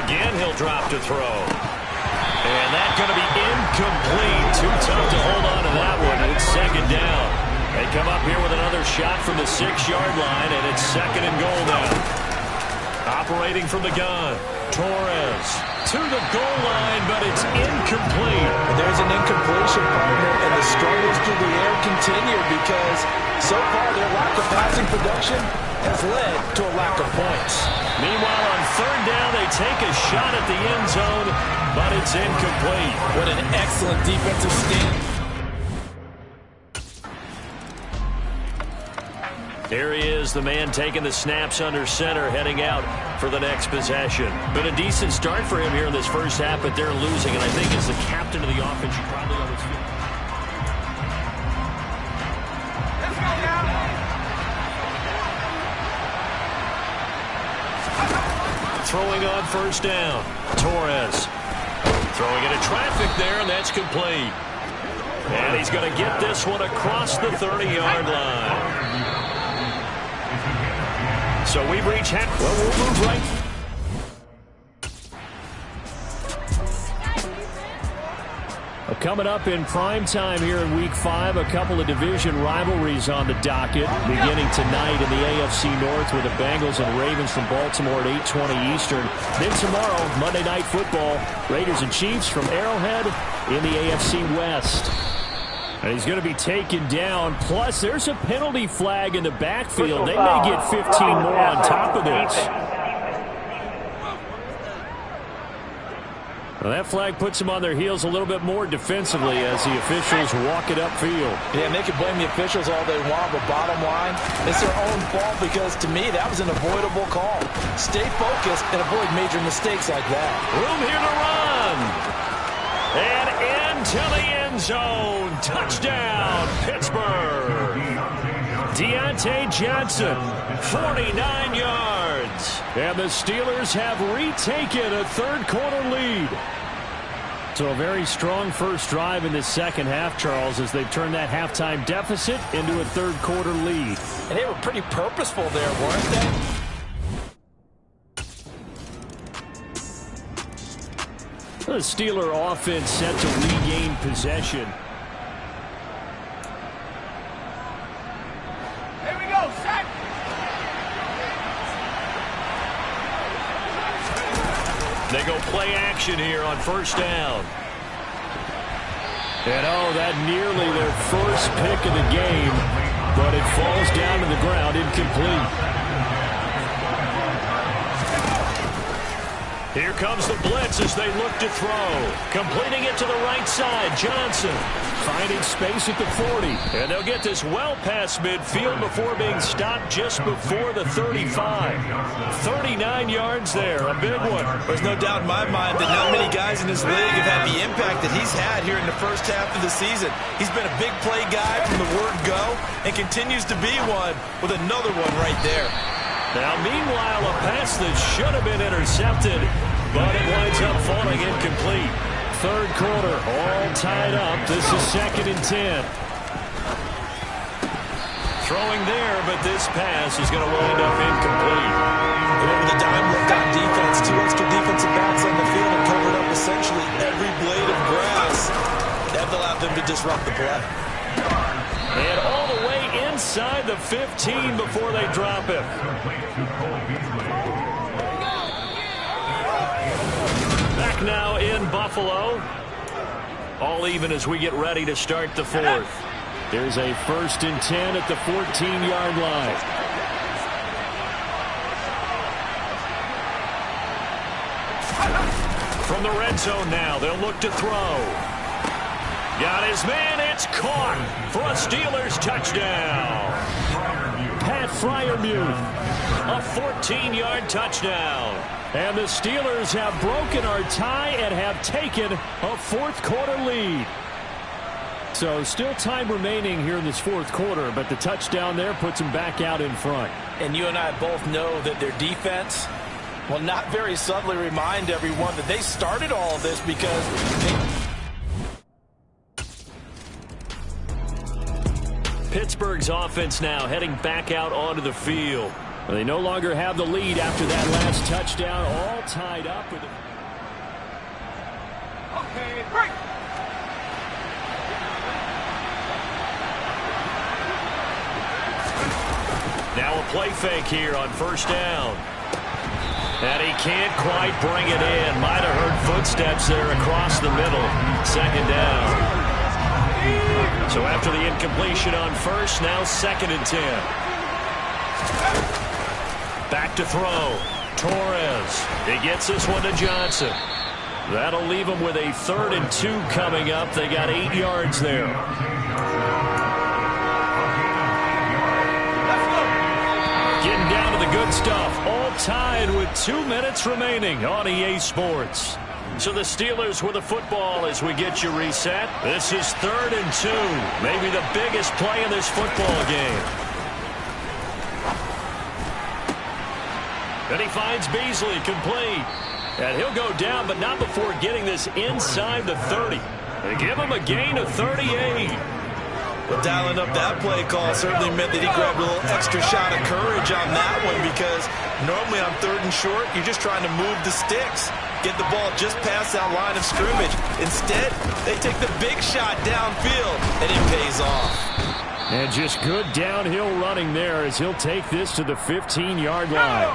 Again, he'll drop to throw. And that's going to be incomplete. Too tough to hold on to that one. It's second down. They come up here with another shot from the 6-yard line, and it's second and goal now. Operating from the gun. Torres to the goal line, but it's incomplete. And there's an incompletion, partner, and the struggles through the air continue because so far their lack of passing production has led to a lack of points. Meanwhile, on third down, they take a shot at the end zone, but it's incomplete. What an excellent defensive stand. Here he is, the man taking the snaps under center, heading out for the next possession. Been a decent start for him here in this first half, but they're losing. And I think as the captain of the offense, you probably always feel. Let's go now. Throwing on first down. Torres throwing into traffic there, and that's complete. And he's going to get this one across the 30-yard line. So we've reached half. Well, we'll move right. Coming up in prime time here in Week 5, a couple of division rivalries on the docket. Beginning tonight in the AFC North with the Bengals and Ravens from Baltimore at 8:20 Eastern. Then tomorrow, Monday Night Football, Raiders and Chiefs from Arrowhead in the AFC West. And he's going to be taken down. Plus, there's a penalty flag in the backfield. They may get 15 more on top of this. Well, that flag puts them on their heels a little bit more defensively as the officials walk it upfield. Yeah, and they can blame the officials all they want, but bottom line, it's their own fault because, to me, that was an avoidable call. Stay focused and avoid major mistakes like that. Room here to run. And into the end zone. Touchdown, Pittsburgh. Deontay Johnson, 49 yards. And the Steelers have retaken a third-quarter lead. So a very strong first drive in the second half, Charles, as they've turned that halftime deficit into a third-quarter lead. And they were pretty purposeful there, weren't they? The Steeler offense set to regain possession. Here we go, set. They go play action here on first down. And that nearly their first pick of the game, but it falls down to the ground incomplete. Here comes the blitz as they look to throw. Completing it to the right side, Johnson finding space at the 40. And they'll get this well past midfield before being stopped just before the 35. 39 yards there, a big one. There's no doubt in my mind that not many guys in this league have had the impact that he's had here in the first half of the season. He's been a big play guy from the word go and continues to be one with another one right there. Now, meanwhile, a pass that should have been intercepted, but it winds up falling incomplete. Third quarter, all tied up. This is 2nd and 10. Throwing there, but this pass is going to wind up incomplete. And over the dime look on defense, 2 extra defensive backs on the field and covered up essentially every blade of grass. That allowed them to disrupt the play. And all the way inside the 15 before they drop it. Back now in Buffalo. All even as we get ready to start the fourth. There's a 1st and 10 at the 14-yard line. From the red zone now, they'll look to throw. Got his man, it's caught for a Steelers touchdown. Pat Freiermuth, a 14-yard touchdown. And the Steelers have broken our tie and have taken a fourth-quarter lead. So still time remaining here in this fourth quarter, but the touchdown there puts them back out in front. And you and I both know that their defense will not very subtly remind everyone that they started all of this because Pittsburgh's offense now heading back out onto the field. They no longer have the lead after that last touchdown, all tied up with Okay, break. Now a play fake here on first down. And he can't quite bring it in. Might have heard footsteps there across the middle. 2nd down. So after the incompletion on first, now 2nd and 10. Back to throw. Torres. He gets this one to Johnson. That'll leave him with a 3rd and 2 coming up. They got 8 yards there. Getting down to the good stuff. All tied with 2 minutes remaining on EA Sports. So the Steelers with the football as we get you reset. This is 3rd and 2. Maybe the biggest play in this football game. And he finds Beasley complete. And he'll go down, but not before getting this inside the 30. They give him a gain of 38. But dialing up that play call certainly meant that he grabbed a little extra shot of courage on that one because normally on 3rd and short, you're just trying to move the sticks. Get the ball just past that line of scrimmage. Instead, they take the big shot downfield, and it pays off. And just good downhill running there as he'll take this to the 15-yard line.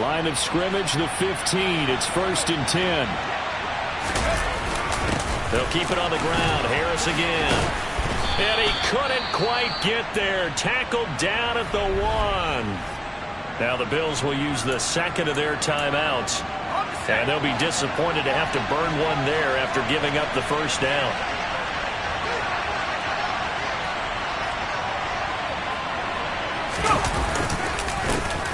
Line of scrimmage, the 15. It's 1st and 10. They'll keep it on the ground. Harris again. And he couldn't quite get there. Tackled down at the 1. Now the Bills will use the 2nd of their timeouts. And they'll be disappointed to have to burn one there after giving up the first down.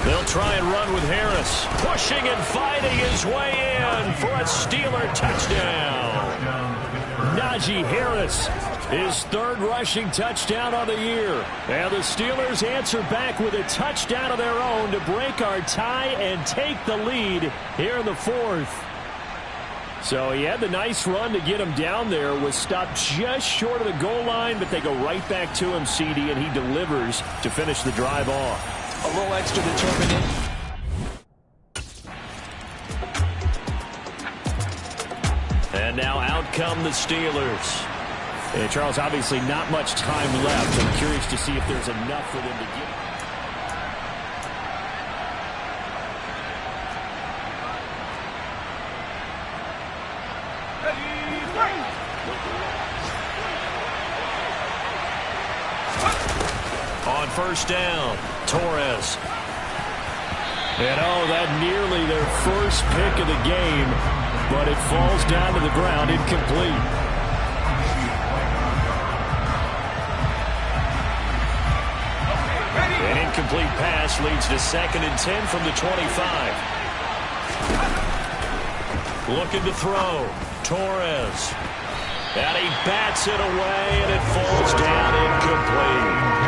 They'll try and run with Harris. Pushing and fighting his way in for a Steeler touchdown. Najee Harris, his third rushing touchdown on the year. And the Steelers answer back with a touchdown of their own to break our tie and take the lead here in the fourth. So he had the nice run to get him down there, was stopped just short of the goal line, but they go right back to him, CD, and he delivers to finish the drive off. A little extra determination. And now out come the Steelers. And Charles, obviously not much time left. I'm curious to see if there's enough for them to get. On first down, Torres. And that nearly their first pick of the game, but it falls down to the ground, incomplete. An incomplete pass leads to 2nd and 10 from the 25. Looking to throw, Torres. And he bats it away, and it falls down incomplete.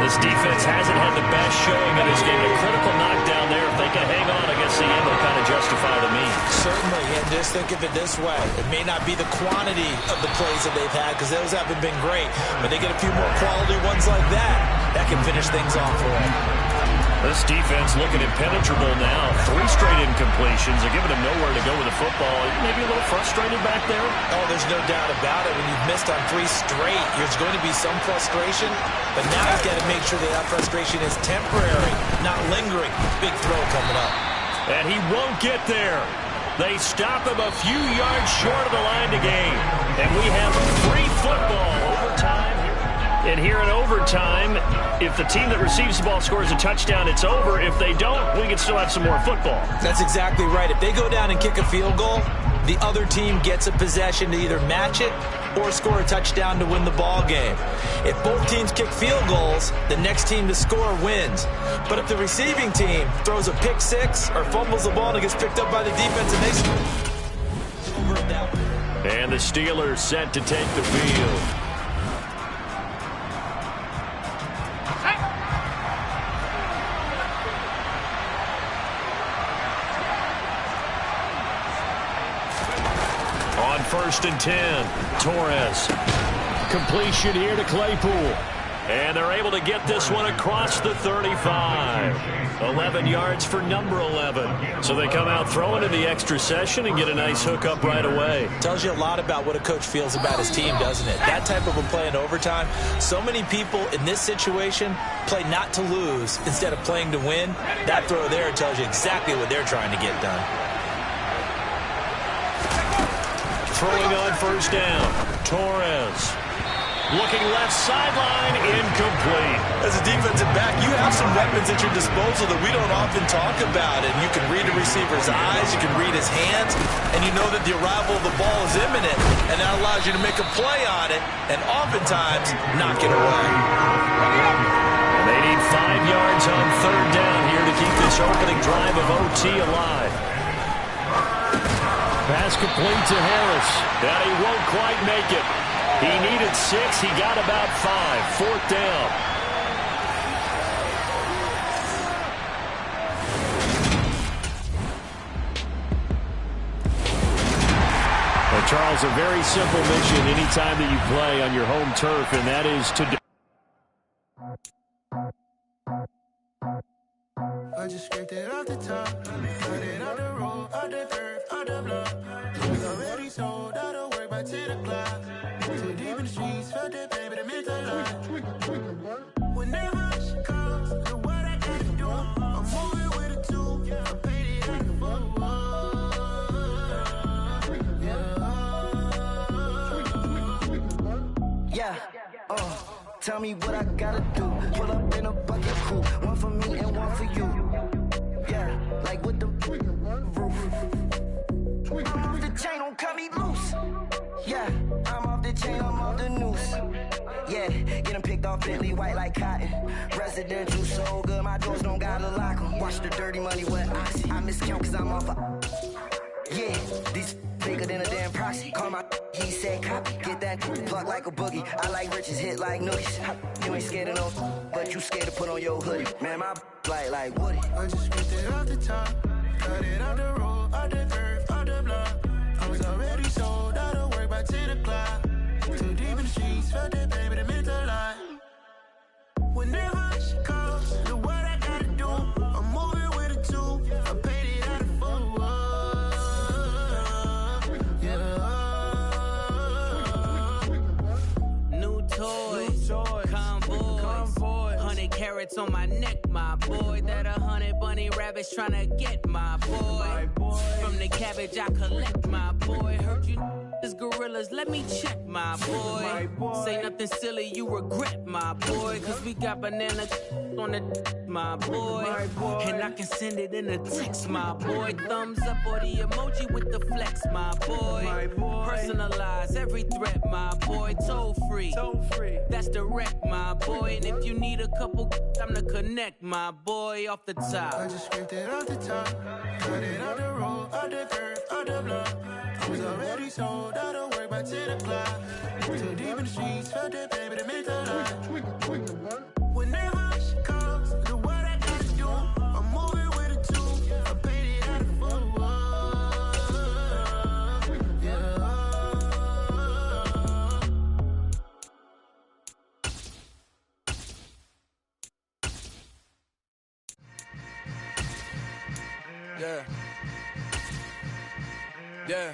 This defense hasn't had the best showing in this game. A critical knockdown there. If they can hang on against the end, will kind of justify the means. Certainly, and just think of it this way. It may not be the quantity of the plays that they've had, because those haven't been great, but they get a few more quality ones like that can finish things off for them. This defense looking impenetrable now. 3 straight incompletions. They're giving them nowhere to go with the football. Maybe a little frustrated back there? Oh, there's no doubt about it. When you've missed on 3 straight, there's going to be some frustration. But now you've got to make sure that frustration is temporary, not lingering. Big throw coming up. And he won't get there. They stop him a few yards short of the line to gain. And we have free football. Overtime. And here in overtime, if the team that receives the ball scores a touchdown, it's over. If they don't, we can still have some more football. That's exactly right. If they go down and kick a field goal, the other team gets a possession to either match it or score a touchdown to win the ball game. If both teams kick field goals, the next team to score wins. But if the receiving team throws a pick six or fumbles the ball and it gets picked up by the defense and they score. And the Steelers set to take the field. On 1st and 10, Torres. Completion here to Claypool. And they're able to get this one across the 35. 11 yards for number 11. So they come out throwing in the extra session and get a nice hook up right away. Tells you a lot about what a coach feels about his team, doesn't it? That type of a play in overtime. So many people in this situation play not to lose instead of playing to win. That throw there tells you exactly what they're trying to get done. Throwing on first down, Torres. Looking left sideline, incomplete. As a defensive back, you have some weapons at your disposal that we don't often talk about. And you can read a receiver's eyes, you can read his hands, and you know that the arrival of the ball is imminent. And that allows you to make a play on it and oftentimes knock it away. And they need 5 yards on 3rd down here to keep this opening drive of OT alive. Pass complete to Harris. And he won't quite make it. He needed 6. He got about 5. 4th down. Well, Charles, a very simple mission anytime that you play on your home turf, and that is to... I just scraped it off the top, cut it off the road, off the dirt, off the block. Was already sold out of work by 10 o'clock. Too deep in the streets, felt that pain, but it meant a lot. Whenever she calls, know what I got to do. I'm moving with a 2, I'm painted like a fool. Yeah, tell me what I gotta do. Pull up in a bucket crew, one for me and one for you. Yeah, like with the roof. chain, don't cut me loose. Yeah, I'm off the chain, I'm off the noose. Yeah, get them picked off Bentley, white like cotton. Residential so good, my doors don't gotta lock them. Watch the dirty money with oxy. I miscount cause I'm off a... Yeah, these bigger than a damn proxy. Call my he said copy. Get that plug like a boogie. I like riches, hit like nookies. You ain't scared of no, but you scared to put on your hoodie. Man, my like Woody. I just ripped it off the top. Cut it off the road, off the curve, off the block. I was already sold out of work by 10 o'clock. Too deep in the streets, felt that baby, that meant a lot. Whenever she calls, do what I gotta do. I'm moving with a two. I paid it out of full. Yeah. New toys, convoys, 100 carats on my neck, my boy. That 100 bunny rabbits tryna get my boy. From the cabbage I collect, my boy. Heard you gorillas, let me check, my boy. Say nothing silly, you regret, my boy. Cause we got banana on the my boy. And I can send it in a text, my boy. Thumbs up or the emoji with the flex, my boy. Personalize every threat, my boy. Toll free. That's direct, my boy. And if you need a couple, I'm the connect, my boy. Off the top. I just ripped it off the top. Cut it off the road, off the curve, off the block. I was already sold out of work by 10 o'clock. Too deep in the streets, felt that baby, that meant a lot. Whenever she calls, do what I gotta do. I'm moving with a two. I paid it out of full. Yeah. Yeah.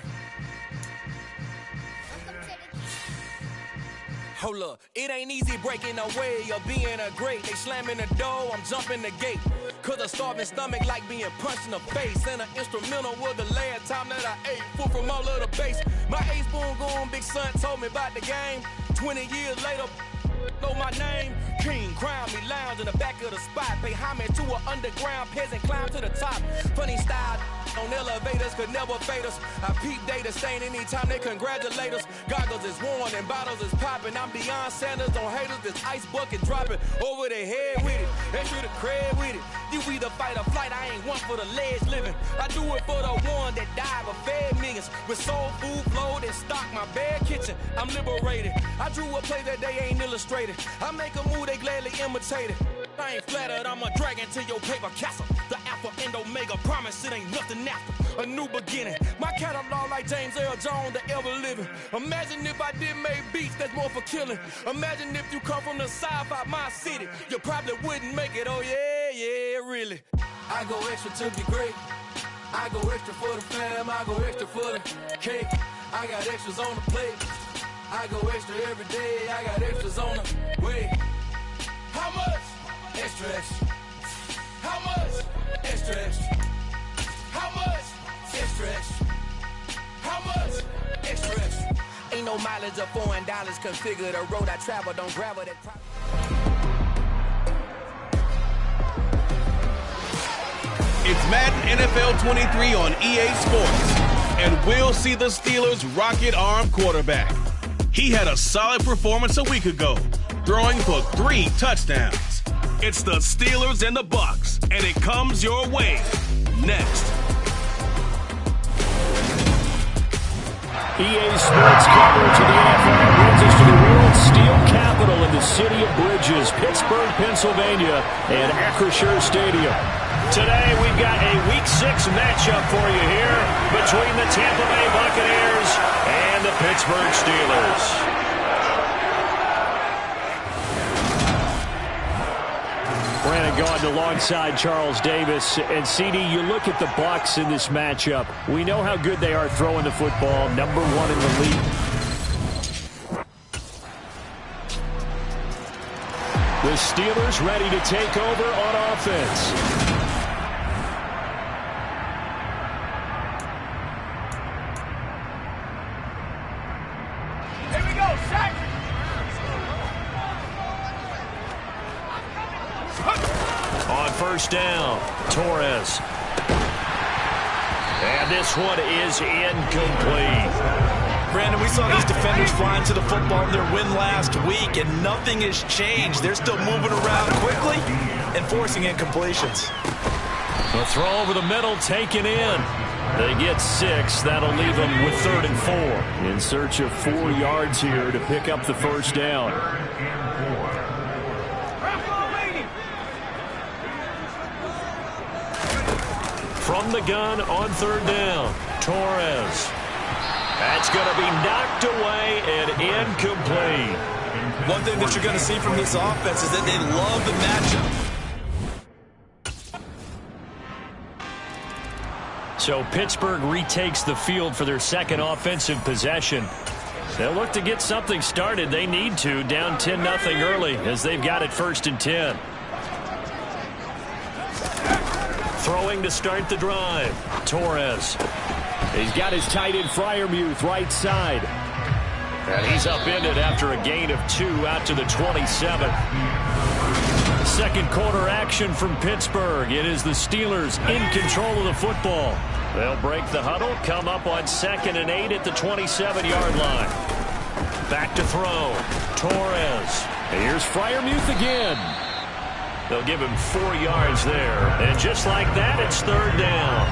Hold up, it ain't easy breaking away or being a great. They slamming the door, I'm jumping the gate. Cause a starving stomach like being punched in the face. And an instrumental was the last time that I ate food from all of the base. My ace boom goon, big son told me about the game. 20 years later, know my name. King, crown me, lounge in the back of the spot. Pay homage to an underground peasant, climb to the top. Funny style on elevators could never fade us. I peep data stain anytime they congratulate us. Goggles is worn and bottles is popping. I'm beyond Sanders on haters, this ice bucket dropping over their head with it. Extra the cred with it. You either fight or flight, I ain't one for the ledge living. I do it for the one that died but fed millions. With soul food flowed and stock my bad kitchen. I'm liberated. I drew a play that they ain't illustrated. I make a move, they gladly imitate it. I ain't flattered, I'm a dragon to your paper castle. The Alpha and Omega, promise it ain't nothing after. A new beginning. My catalog like James Earl Jones, the ever living. Imagine if I did make beats that's more for killing. Imagine if you come from the sci-fi, my city. You probably wouldn't make it, oh yeah, really. I go extra to be great. I go extra for the fam, I go extra for the cake. I got extras on the plate. I go extra every day, I got extras on the way. How much? Extra, extra. How much? Extra, extra. How much? Extra, extra. How much? Extra, extra. Ain't no mileage of $4 configure the road I travel, don't gravel that problem. It's Madden NFL 23 on EA Sports, and we'll see the Steelers' rocket-arm quarterback. He had a solid performance a week ago, throwing for 3 touchdowns. It's the Steelers and the Bucs, and it comes your way next. EA Sports coverage of the NFL brings us to the world steel capital in the city of Bridges, Pittsburgh, Pennsylvania, and Acrisure Stadium. Today, we've got a Week 6 matchup for you here between the Tampa Bay Buccaneers and the Pittsburgh Steelers. Brandon Gaudin alongside Charles Davis. And CD, you look at the Bucs in this matchup. We know how good they are throwing the football, #1 in the league. The Steelers ready to take over on offense. Here we go, sack! On first down, Torres. And this one is incomplete. Brandon, we saw these defenders flying to the football in their win last week, and nothing has changed. They're still moving around quickly and forcing incompletions. The throw over the middle taken in. They get 6. That'll leave them with 3rd and 4. In search of 4 yards here to pick up the first down. From the gun on 3rd down, Torres. That's going to be knocked away and incomplete. One thing that you're going to see from this offense is that they love the matchup. So Pittsburgh retakes the field for their second offensive possession. They'll look to get something started. They need to, down 10-0 early as they've got it 1st and 10. Throwing to start the drive, Torres. He's got his tight end Freiermuth right side. And he's upended after a gain of 2 out to the 27. Second quarter action from Pittsburgh. It is the Steelers in control of the football. They'll break the huddle, come up on 2nd and 8 at the 27-yard line. Back to throw. Torres. Here's Freiermuth again. They'll give him 4 yards there. And just like that, it's 3rd down.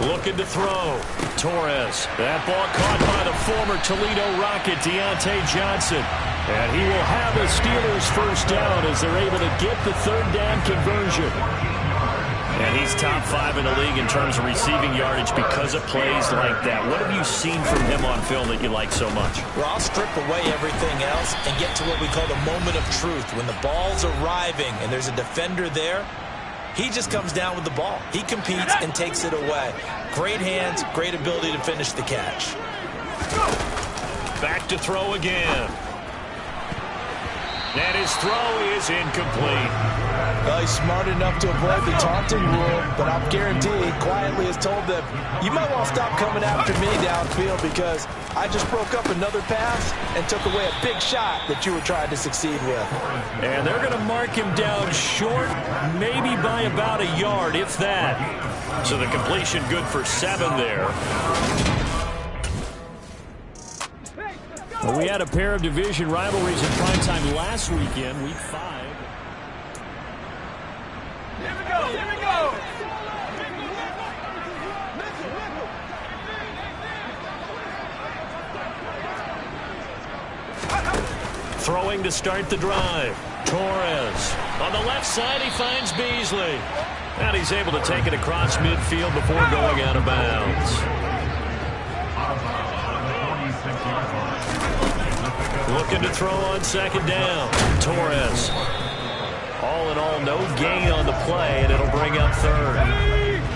Looking to throw. Torres. That ball caught by the former Toledo Rocket, Deontay Johnson. And he will have the Steelers first down as they're able to get the 3rd down conversion. And he's top 5 in the league in terms of receiving yardage because of plays like that. What have you seen from him on film that you like so much? Well, I'll strip away everything else and get to what we call the moment of truth. When the ball's arriving and there's a defender there, he just comes down with the ball. He competes and takes it away. Great hands, great ability to finish the catch. Back to throw again. And his throw is incomplete. Well, he's smart enough to avoid the taunting rule, but I'll guarantee he quietly has told them, you might want to stop coming after me downfield because I just broke up another pass and took away a big shot that you were trying to succeed with. And they're going to mark him down short, maybe by about a yard, if that. So the completion good for 7 there. Well, we had a pair of division rivalries in primetime last weekend, week 5. Here we go, here we go! Throwing to start the drive. Torres. On the left side, he finds Beasley. And he's able to take it across midfield before going out of bounds. Looking to throw on 2nd down. Torres. All in all, no gain on the play, and it'll bring up 3rd.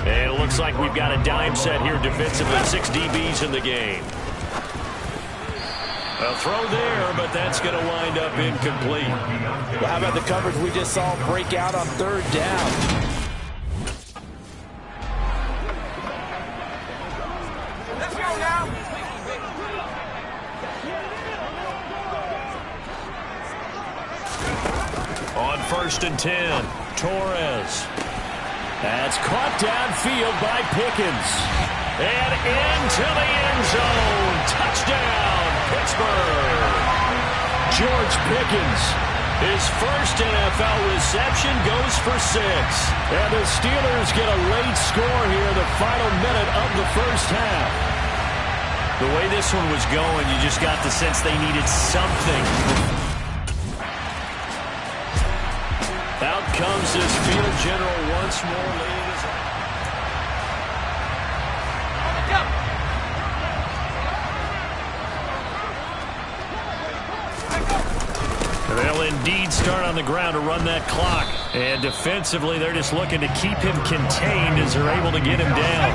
And it looks like we've got a dime set here defensively. 6 DBs in the game. A throw there, but that's going to wind up incomplete. Well, how about the coverage we just saw break out on 3rd down? Let's go now! On 1st and 10, Torres. That's caught downfield by Pickens. And into the end zone. Touchdown, Pittsburgh. George Pickens. His first NFL reception goes for 6. And the Steelers get a late score here in the final minute of the first half. The way this one was going, you just got the sense they needed something. Out comes this field general once more. They'll indeed start on the ground to run that clock. And defensively, they're just looking to keep him contained as they're able to get him down.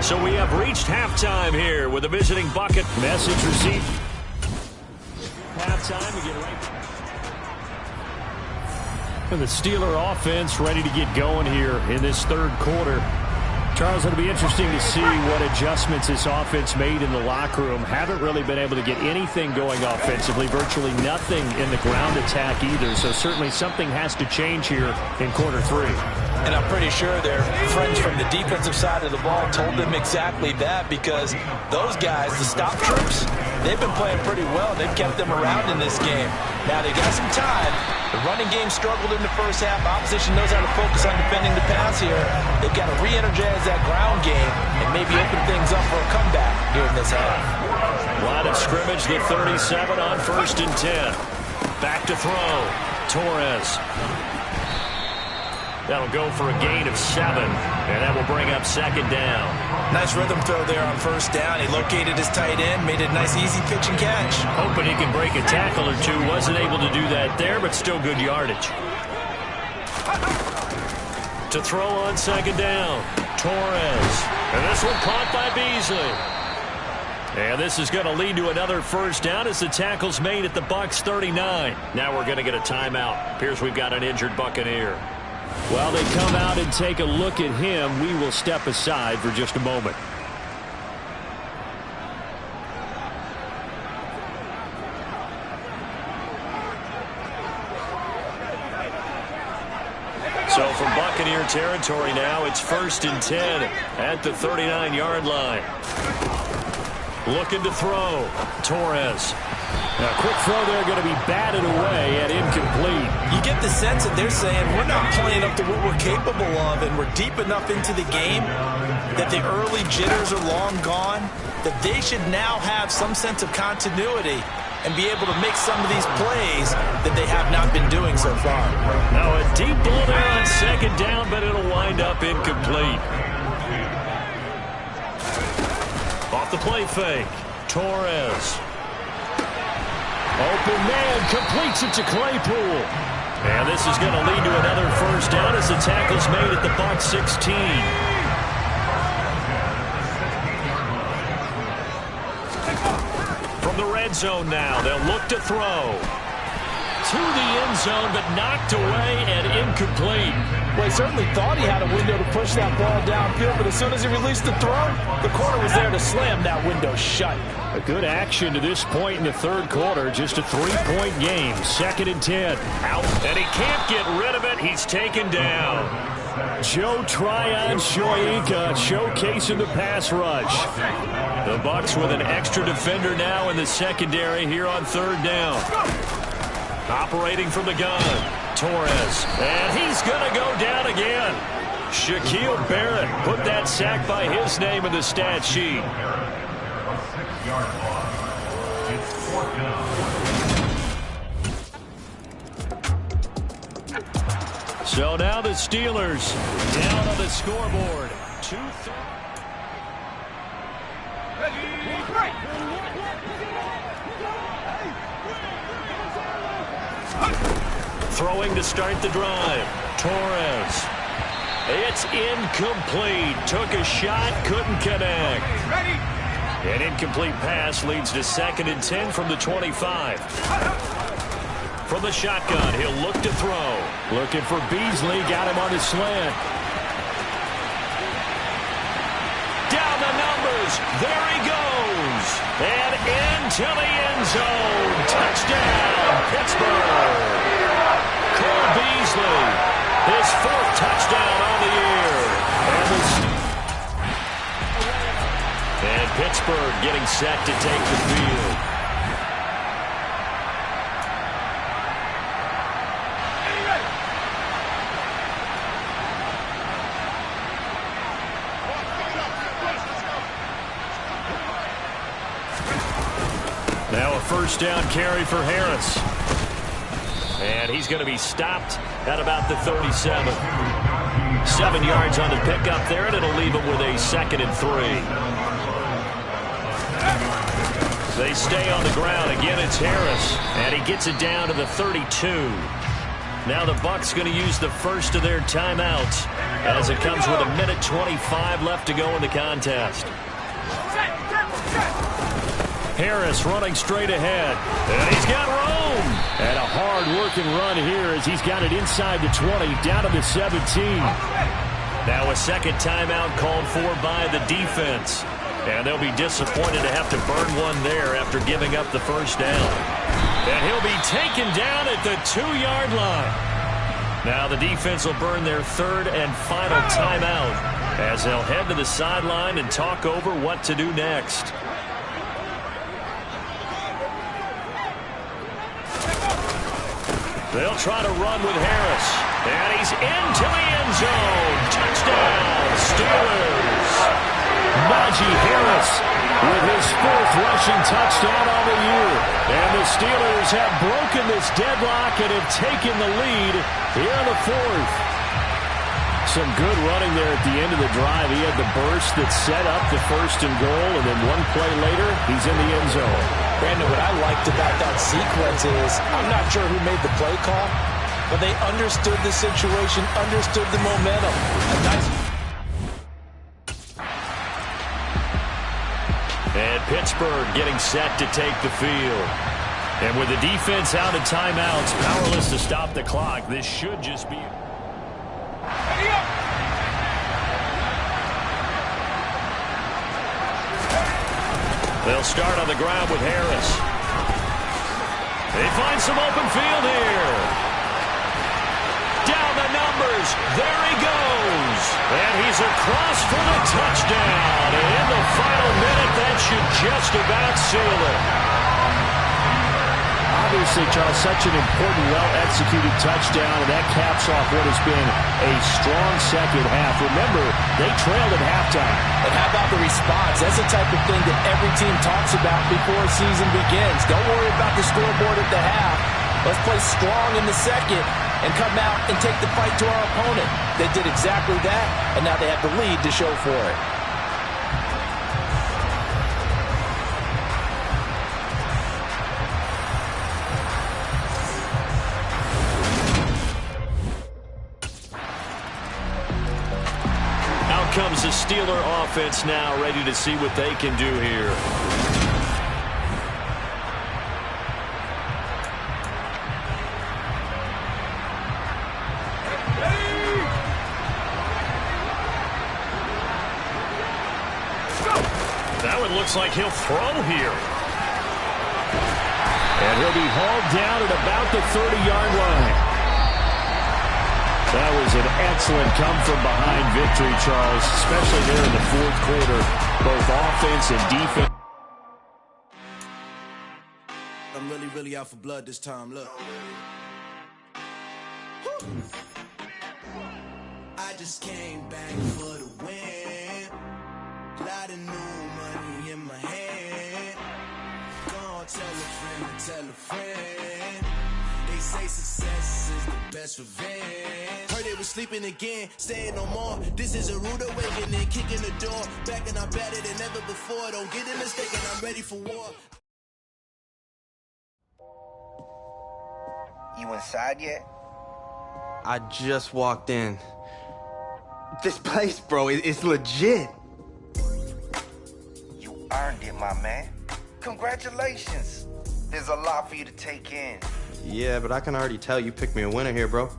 So we have reached halftime here with a visiting bucket. Message received. Halftime, we get right. And the Steeler offense ready to get going here in this 3rd quarter. Charles, it'll be interesting to see what adjustments this offense made in the locker room. Haven't really been able to get anything going offensively, virtually nothing in the ground attack either. So certainly something has to change here in quarter 3. And I'm pretty sure their friends from the defensive side of the ball told them exactly that, because those guys, the stop troops, they've been playing pretty well. They've kept them around in this game. Now they got some time. The running game struggled in the first half. Opposition knows how to focus on defending the pass here. They've got to re-energize that ground game and maybe open things up for a comeback here in this half. Line of scrimmage, the 37 on 1st and 10. Back to throw. Torres. That'll go for a gain of 7, and that will bring up 2nd down. Nice rhythm throw there on 1st down. He located his tight end, made it a nice easy pitch and catch. Hoping he can break a tackle or two. Wasn't able to do that there, but still good yardage. To throw on 2nd down. Torres. And this one caught by Beasley. And this is going to lead to another 1st down as the tackle's made at the Bucs 39. Now we're going to get a timeout. Appears we've got an injured Buccaneer. While they come out and take a look at him, we will step aside for just a moment. So from Buccaneer territory now, it's 1st and 10 at the 39-yard line. Looking to throw. Torres. A quick throw there going to be batted away and incomplete. You get the sense that they're saying we're not playing up to what we're capable of, and we're deep enough into the game that the early jitters are long gone, that they should now have some sense of continuity and be able to make some of these plays that they have not been doing so far. Now a deep ball there on 2nd down, but it'll wind up incomplete. Off the play fake. Torres. Open man, completes it to Claypool. And this is going to lead to another 1st down as the tackle's made at the Bucs 16. From the red zone now, they'll look to throw. To the end zone, but knocked away and incomplete. Well, he certainly thought he had a window to push that ball downfield, but as soon as he released the throw, the corner was there to slam that window shut. A good action to this point in the 3rd quarter. Just a 3-point game. 2nd and 10. Out. And he can't get rid of it. He's taken down. Joe Tryon-Shoyinka showcasing the pass rush. The Bucs with an extra defender now in the secondary here on 3rd down. Operating from the gun. Torres. And he's going to go down again. Shaquille Barrett put that sack by his name in the stat sheet. It's 4th down. So now the Steelers down on the scoreboard. 2-3. Throwing to start the drive. Torres. It's incomplete. Took a shot, couldn't connect. An incomplete pass leads to 2nd and 10 from the 25. From the shotgun, he'll look to throw. Looking for Beasley, got him on his slant. Down the numbers, there he goes. And into the end zone. Touchdown, Pittsburgh. Cole Beasley, his 4th touchdown on the year. And Pittsburgh getting set to take the field. Now a 1st down carry for Harris. And he's going to be stopped at about the 37. 7 yards on the pickup there, and it'll leave him with a 2nd and 3. They stay on the ground. Again, it's Harris. And he gets it down to the 32. Now the Bucs going to use the first of their timeouts as it comes with 1:25 left to go in the contest. Harris running straight ahead. And he's got room. And a hard-working run here as he's got it inside the 20, down to the 17. Now a second timeout called for by the defense. And they'll be disappointed to have to burn one there after giving up the first down. And he'll be taken down at the 2-yard line. Now the defense will burn their third and final timeout as they'll head to the sideline and talk over what to do next. They'll try to run with Harris. And he's into the end zone. Touchdown, Steelers. Najee Harris with his 4th rushing touchdown on the year. And the Steelers have broken this deadlock and have taken the lead here in the 4th. Some good running there at the end of the drive. He had the burst that set up the 1st and goal, and then one play later, he's in the end zone. Brandon, what I liked about that sequence is, I'm not sure who made the play call, but they understood the situation, understood the momentum. And Pittsburgh getting set to take the field. And with the defense out of timeouts, powerless to stop the clock, this should just be... They'll start on the ground with Harris. They find some open field here. Down the numbers. There he goes. And he's across for the touchdown. And in the final minute, that should just about seal it. Obviously, Charles, such an important, well-executed touchdown, and that caps off what has been a strong second half. Remember, they trailed at halftime. And how about the response? That's the type of thing that every team talks about before a season begins. Don't worry about the scoreboard at the half. Let's play strong in the second and come out and take the fight to our opponent. They did exactly that, and now they have the lead to show for it. Comes the Steeler offense now, ready to see what they can do here. That one looks like he'll throw here. And he'll be hauled down at about the 30-yard line. That was an excellent come-from-behind victory, Charles, especially there in the 4th quarter, both offense and defense. I'm really out for blood this time, look. I just came back for the win. Lot of new money in my hand. Gonna tell a friend to tell a friend. They say success is the best revenge. Heard they was sleeping again, saying no more. This is a rude awakening, kicking the door. Back and I'm better than ever before. Don't get it mistaken, I'm ready for war. You inside yet? I just walked in. This place, bro, it's legit. You earned it, my man. Congratulations. There's a lot for you to take in. Yeah, but I can already tell you picked me a winner here, bro.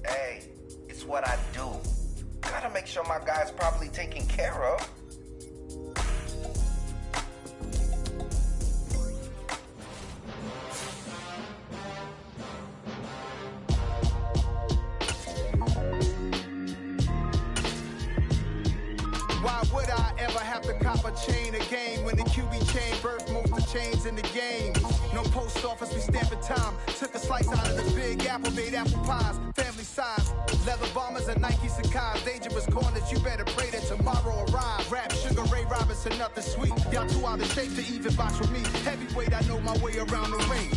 Hey, it's what I do. Gotta make sure my guy's properly taken care of. Why would I ever have to cop a chain a game when the QB chain birthed most of the chains in the game? No post office, we stamping time. Took a slice out of the big apple, made apple pies, family size. Leather bombers and Nike Sacai's. Dangerous corners, you better pray that tomorrow arrive. Rap, Sugar Ray Robinson, nothing sweet. Y'all too out of shape to even box with me. Heavyweight, I know my way around the ring.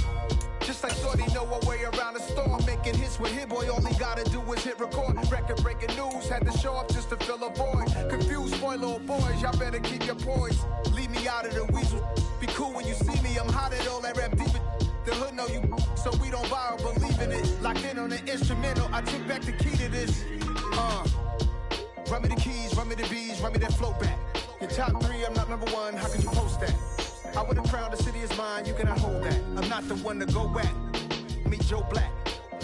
Just like Shorty know a way around the storm. Making hits with Hit Boy, all he gotta do is hit record. Record breaking news, had to show up just to fill a void. Confused boy, little boys, y'all better keep your poise. Leave me out of the weasel. Be cool when you see me, I'm hot at all that rap deep. The hood know you, so we don't borrow, believe in it. Locked in on the instrumental, I took back the key to this. Run me the keys, run me the bees, run me that flow back. Your top 3, I'm not number 1, how could you post that? I would have crowned the city is mine, you cannot hold that. I'm not the one to go back. Meet Joe Black.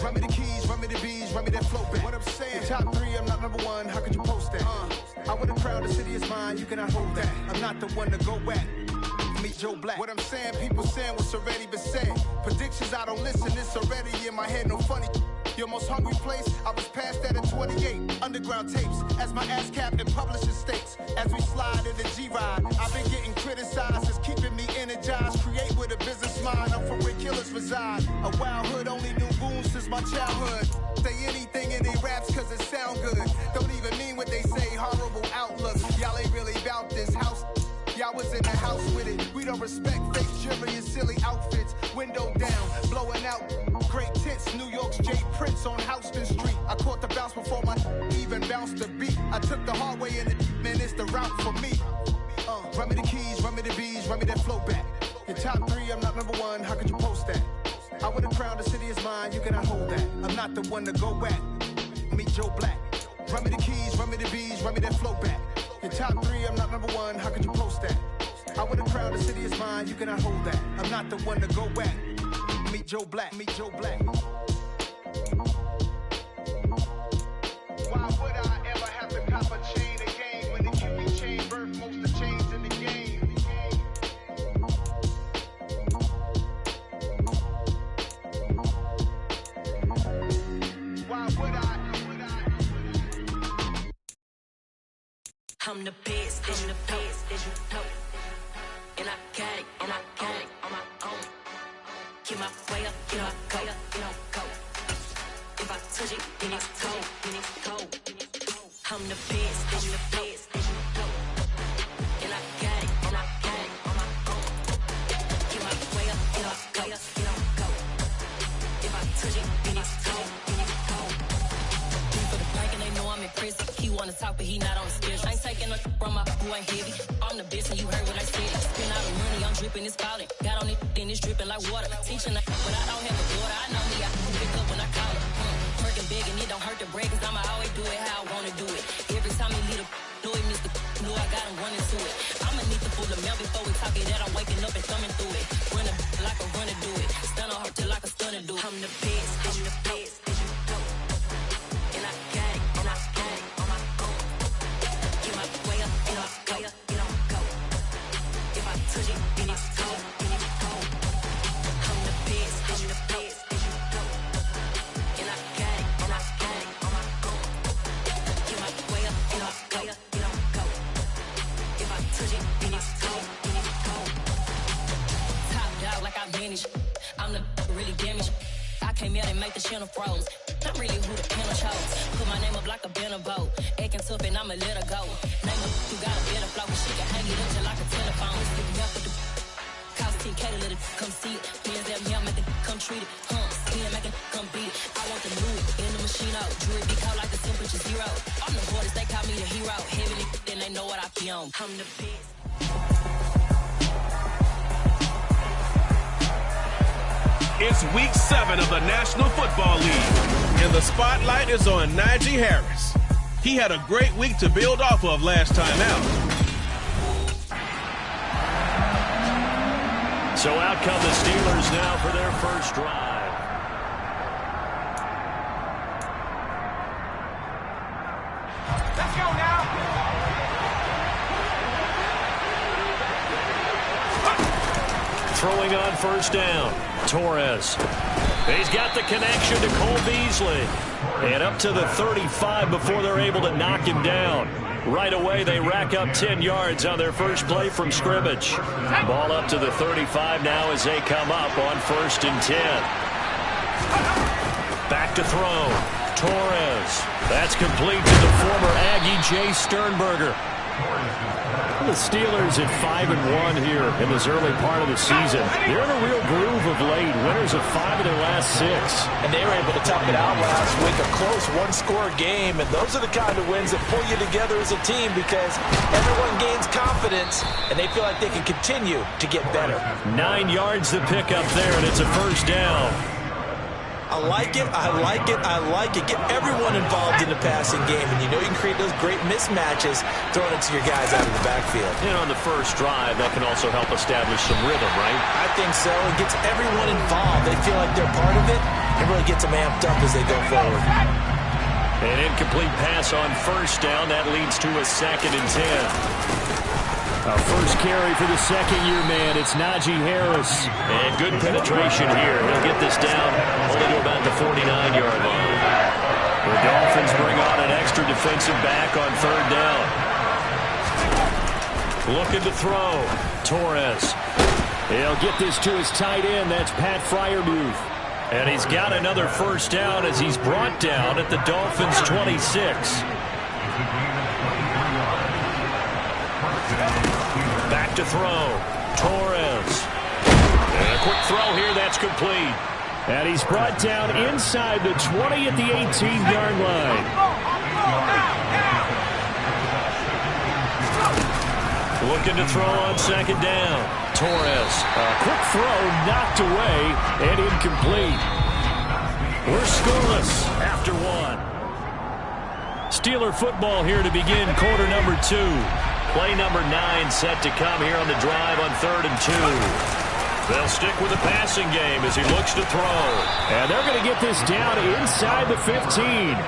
Run me the keys, run me the bees, run me that flow back. What I'm saying, top 3, I'm not number 1, how could you post that? I would have crowned the city is mine, you cannot hold that. I'm not the one to go at. Meet Joe Black. What I'm saying, people saying what's already been said. Predictions, I don't listen, it's already in my head, no funny. Your most hungry place, I was past that at 28. Underground tapes, as my ass cap in publishing states. As we slide in the G-Ride, I've been getting criticized, it's keeping me energized. Create with a business mind, I'm from where killers reside. A wild hood, only knew goons since my childhood. Say anything in they raps cause it sound good. Don't even mean what they say, horrible outlook. Y'all ain't really about this house. Y'all was in the house with it. We don't respect fake jewelry and silly outfits. Window down, blowing out great tits. New York's J. Prince on Houston Street. I caught the bounce before my even bounced the beat. I took the hard way in it, man, it's the route for me. Run me the keys, run me the bees, run me that flow back. Your top 3, I'm not number 1, how could you post that? I would have crowned the city is mine, you cannot hold that. I'm not the one to go at. Meet Joe Black. Run me the keys, run me the bees, run me that flow back. Your top 3, I'm not number 1, how could you post that? I would have crowned the city is mine, you cannot hold that. I'm not the one to go at. Meet Joe Black, meet Joe Black. Why would I ever have to cop a chain again when the QB chain birthed most of the chains in the game? Why would I? I'm the best, I'm the best, as you know. And I got it, and I got it on my own. Get my way up, get my go, get on go. If I touch it, then it's cold, then it's cold. I'm the best, as you the best, as you know. And I got it, and I got it on my own. Get my way up, get my go, get on go. If I touch it, then it's cold, then it's cold. For the bank and they know I'm in prison. He wanna talk, but he not on the schedule. I ain't taking a from my who ain't heavy. I'm the best and you heard what I said. Spend all the money, I'm dripping, it's falling. Got on it, then it's dripping like water. Teaching but I don't have a daughter. I know me, I can pick up when I call it. Working big and it don't hurt the break, cause I'ma always do it how I wanna do it. Every time he lead a know he missed the know I got him running to it. I'ma need to pull the mail before we talk it that I'm waking up and thumbing through it. Run like a runner do it. Stun on her till like a stunner do it. I'm the best, I'm the best, as you know. And I got it, and I got it on my own. Get my way up, get on go, get on go. If I touch it, then it's cold, then it's cold. I'm the best, I'm the best, as you know. And I got it, and I got it on my own. Get my way up, get on go, get on go. If I touch it, then it's cold, then it's cold. Top dog like I manage. I'm the really damaged. I came out and make the channel froze. I'm really who the panel chose. Put my name up like a banner boat. Acting tough and I'ma let her go. Name up who got a better flow. She can hang it up till like a telephone. Let's get me up with the cost 10K to let it come see it. Hands down here, make it come treat it. Skin make it come beat it. I want the new in the machine out. Jewelry be called like the temperature 0. I'm the hardest, they call me the hero. Heavily, then they know what I be on. I'm the best. It's week 7 of the National Football League, and the spotlight is on Najee Harris. He had a great week to build off of last time out. So out come the Steelers now for their first drive. Let's go now. Throwing on first down, Torres. He's got the connection to Cole Beasley. And up to the 35 before they're able to knock him down. Right away, they rack up 10 yards on their first play from scrimmage. Ball up to the 35 now as they come up on 1st and 10. Back to throw. Torres. That's complete to the former Aggie Jay Sternberger. The Steelers at 5-1 here in this early part of the season. They're in a real groove of late. Winners of 5 of their last 6. And they were able to tough it out last week. A close one-score game. And those are the kind of wins that pull you together as a team because everyone gains confidence and they feel like they can continue to get better. 9 yards to pick up there, and it's a first down. I like it, I like it, I like it. Get everyone involved in the passing game, and you know you can create those great mismatches throwing it to your guys out of the backfield. And on the first drive, that can also help establish some rhythm, right? I think so. It gets everyone involved. They feel like they're part of it, and really gets them amped up as they go forward. An incomplete pass on first down. That leads to a 2nd and 10. A first carry for the second-year man. It's Najee Harris. And good penetration here. He'll get this down only to about the 49-yard line. The Dolphins bring on an extra defensive back on 3rd down. Looking to throw. Torres. He'll get this to his tight end. That's Pat Freiermuth. And he's got another first down as he's brought down at the Dolphins' 26. Back to throw. Torres. And a quick throw here. That's complete. And he's brought down inside the 20 at the 18-yard line. Looking to throw on 2nd down. Torres. A quick throw knocked away and incomplete. We're scoreless after 1. Steeler football here to begin quarter number 2. Play number 9 set to come here on the drive on 3rd and 2. They'll stick with the passing game as he looks to throw. And they're going to get this down inside the 15.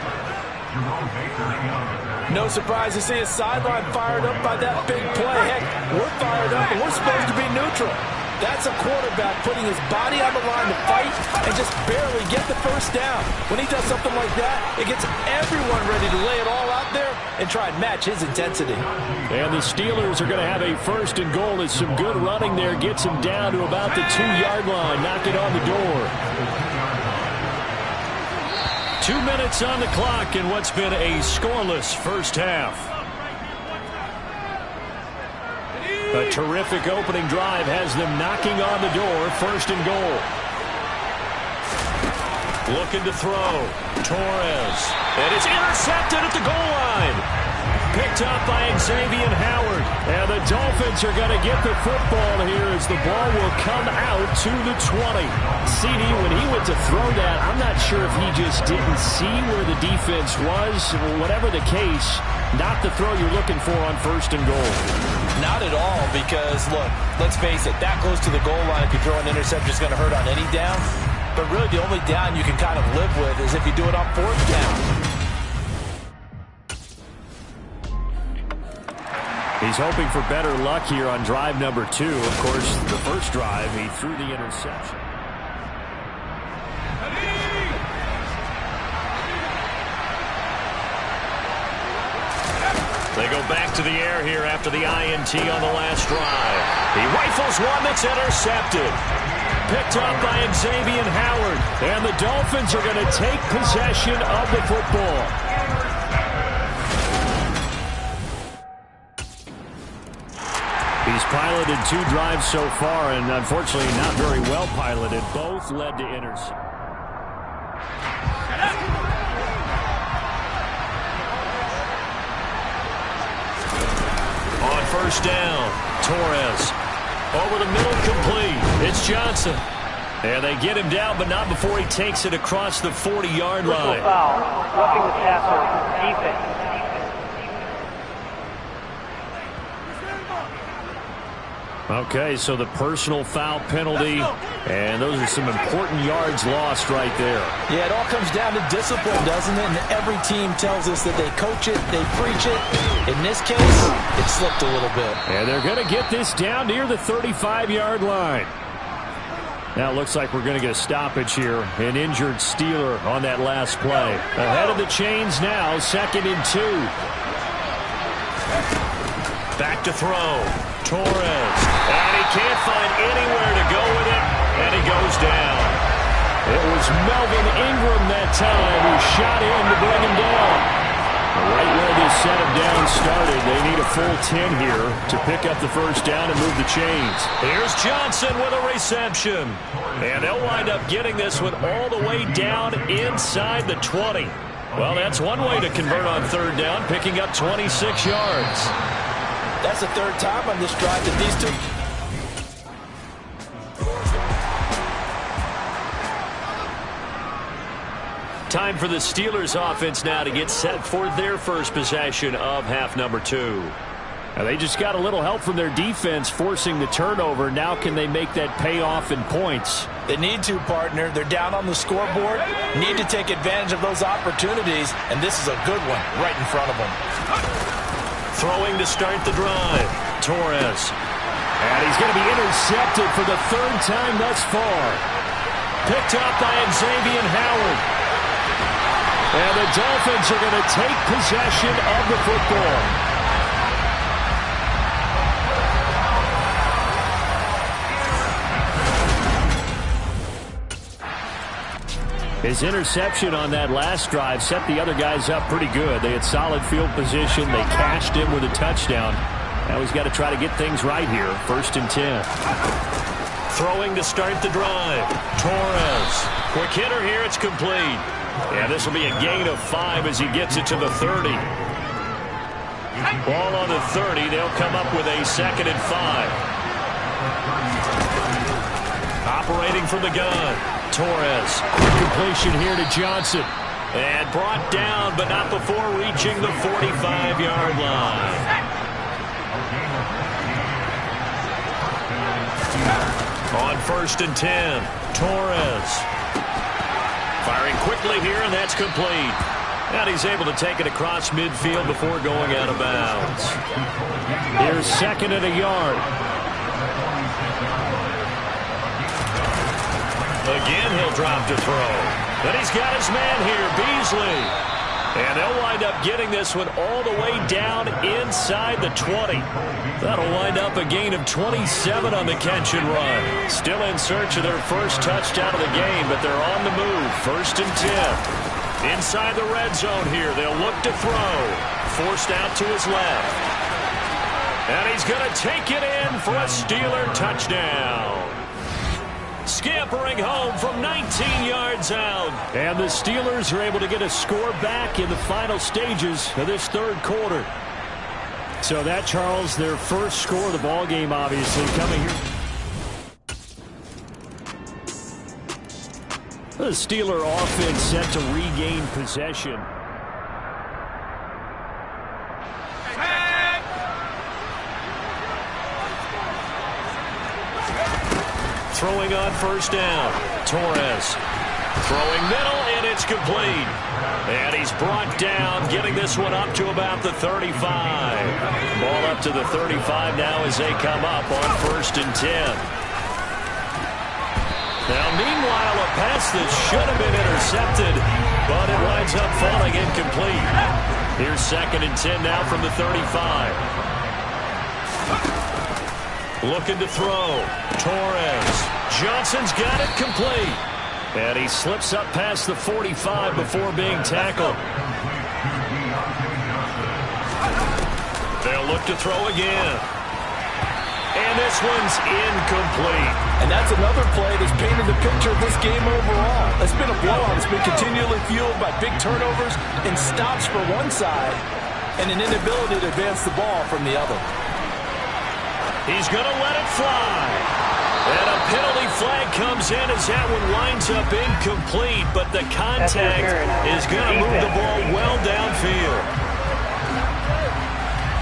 No surprise to see his sideline fired up by that big play. Heck, we're fired up, and we're supposed to be neutral. That's a quarterback putting his body on the line to fight and just barely get the first down. When he does something like that, it gets everyone ready to lay it all out there and try and match his intensity. And the Steelers are going to have a 1st and goal as some good running there gets him down to about the 2-yard line. Knock it on the door. 2 minutes on the clock in what's been a scoreless first half. A terrific opening drive has them knocking on the door. 1st and goal. Looking to throw. Torres. And it's intercepted at the goal line. Picked up by Xavier Howard. And the Dolphins are going to get the football here as the ball will come out to the 20. CD, when he went to throw that, I'm not sure if he just didn't see where the defense was. Whatever the case, not the throw you're looking for on 1st and goal. Not at all, because, look, let's face it, that close to the goal line, if you throw an interception, is going to hurt on any down. But really, the only down you can kind of live with is if you do it on 4th down. He's hoping for better luck here on drive number 2. Of course, the first drive, he threw the interception. They go back to the air here after the INT on the last drive. He rifles one that's intercepted. Picked up by Xavier Howard. And the Dolphins are going to take possession of the football. He's piloted 2 drives so far, and unfortunately not very well piloted. Both led to interception. On 1st down, Torres. Over the middle, complete. It's Johnson. And they get him down, but not before he takes it across the 40-yard line. Foul. Roughing the passer. Defense. Okay, so the personal foul penalty, and those are some important yards lost right there. Yeah, it all comes down to discipline, doesn't it? And every team tells us that they coach it, they preach it. In this case, it slipped a little bit. And they're going to get this down near the 35-yard line. Now it looks like we're going to get a stoppage here. An injured Steeler on that last play. Ahead of the chains now, 2nd and 2. Back to throw. Torres. And he can't find anywhere to go with it. And he goes down. It was Melvin Ingram that time who shot in to bring him down. Right where this set of downs started, they need a full 10 here to pick up the first down and move the chains. Here's Johnson with a reception. And they'll wind up getting this one all the way down inside the 20. Well, that's one way to convert on 3rd down, picking up 26 yards. That's the 3rd time on this drive that these two... Time for the Steelers offense now to get set for their first possession of half number 2. Now they just got a little help from their defense forcing the turnover. Now can they make that pay off in points? They need to, partner. They're down on the scoreboard. Need to take advantage of those opportunities, and this is a good one right in front of them. Throwing to start the drive. Torres. And he's going to be intercepted for the third time thus far. Picked up by Xavier Howard. And the Dolphins are going to take possession of the football. His interception on that last drive set the other guys up pretty good. They had solid field position. They cashed him with a touchdown. Now he's got to try to get things right here. 1st and 10. Throwing to start the drive. Torres. Quick hitter here. It's complete. Yeah, this will be a gain of 5 as he gets it to the 30. Ball on the 30. They'll come up with a 2nd and 5. Operating from the gun. Torres. Quick completion here to Johnson. And brought down, but not before reaching the 45-yard line. On 1st and 10, Torres. Firing quickly here, and that's complete. And he's able to take it across midfield before going out of bounds. Here's 2nd and a yard. Again, he'll drop to throw. But he's got his man here, Beasley. And they'll wind up getting this one all the way down inside the 20. That'll wind up a gain of 27 on the catch and run. Still in search of their first touchdown of the game, but they're on the move. 1st and 10. Inside the red zone here, they'll look to throw. Forced out to his left. And he's going to take it in for a Steeler touchdown. Scampering home from 19 yards out. And the Steelers are able to get a score back in the final stages of this 3rd quarter. So that, Charles, their first score of the ball game, obviously, coming here. The Steeler offense set to regain possession. Throwing on 1st down. Torres. Throwing middle, and it's complete. And he's brought down, getting this one up to about the 35. Ball up to the 35 now as they come up on 1st and 10. Now, meanwhile, a pass that should have been intercepted, but it winds up falling incomplete. Here's 2nd and 10 now from the 35. Looking to throw. Torres. Johnson's got it complete. And he slips up past the 45 before being tackled. They'll look to throw again. And this one's incomplete. And that's another play that's painted the picture of this game overall. It's been a blowout. It's been continually fueled by big turnovers and stops for one side and an inability to advance the ball from the other. He's going to let it fly. And a penalty flag comes in as that one winds up incomplete, but the contact is going to move the ball well downfield.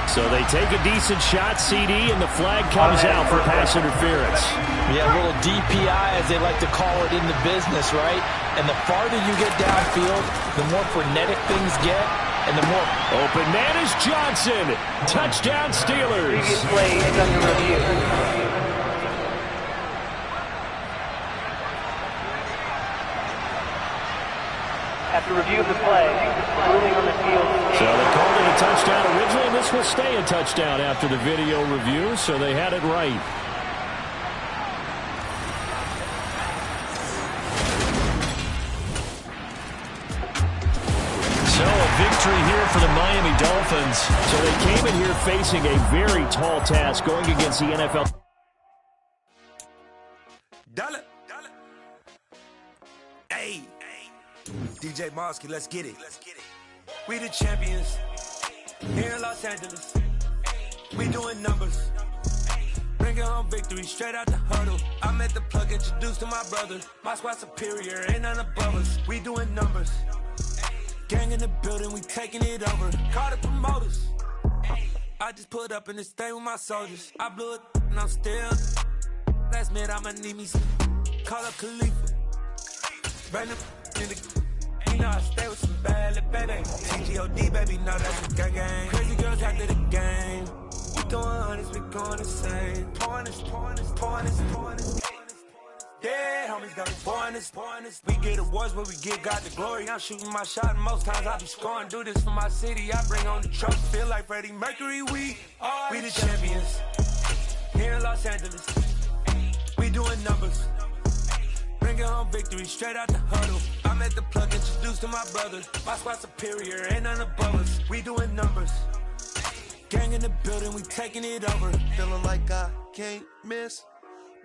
So they take a decent shot, CD, and the flag comes out for pass interference. Yeah, a little DPI, as they like to call it in the business, right? And the farther you get downfield, the more frenetic things get. And the more open man is Johnson. Touchdown Steelers. Previous play is under review. After review of the play, ruling on the field. So they called it a touchdown originally, and this will stay a touchdown after the video review, so they had it right. Victory here for the Miami Dolphins. So they came in here facing a very tall task going against the NFL. Dollar. Hey, DJ Mosky, let's get it. We the champions here in Los Angeles. We doing numbers. Bringing home victory straight out the huddle. I'm at the plug, introduced to my brother. My squad superior, ain't none above us. We doing numbers. Gang in the building, we taking it over. Call the promoters. I just put up in this thing with my soldiers. I blew it and I'm still. Last minute I'ma need me some. Call up Khalifa. Random in the. You know I stay with some bad little baby. CGOD baby, know that's a gang. Crazy girls after the game. We doing hundreds, we going insane. Pouring this. Yeah, homies got me pouring this. We get awards where we get God the glory. I'm shooting my shot and most times I be scoring. Do this for my city, I bring on the trophy. Feel like Freddie Mercury, we the champions. Here in Los Angeles, we doing numbers. Bringing home victory straight out the huddle. I'm at the plug, introduced to my brothers. My squad superior, ain't none above us. We doing numbers. Gang in the building, we taking it over. Feeling like I can't miss.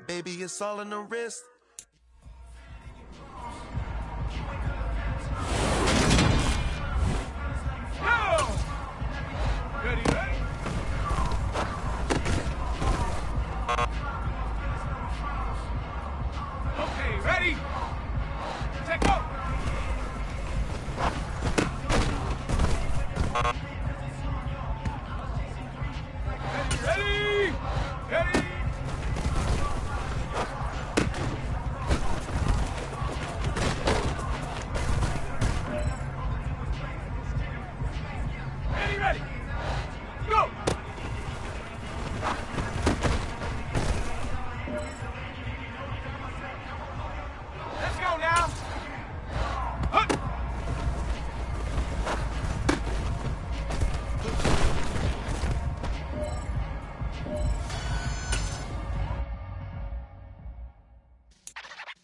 Baby, it's all in the wrist. Ready? Okay, ready? Check out. Ready? Ready? Go! Let's go now. Hup.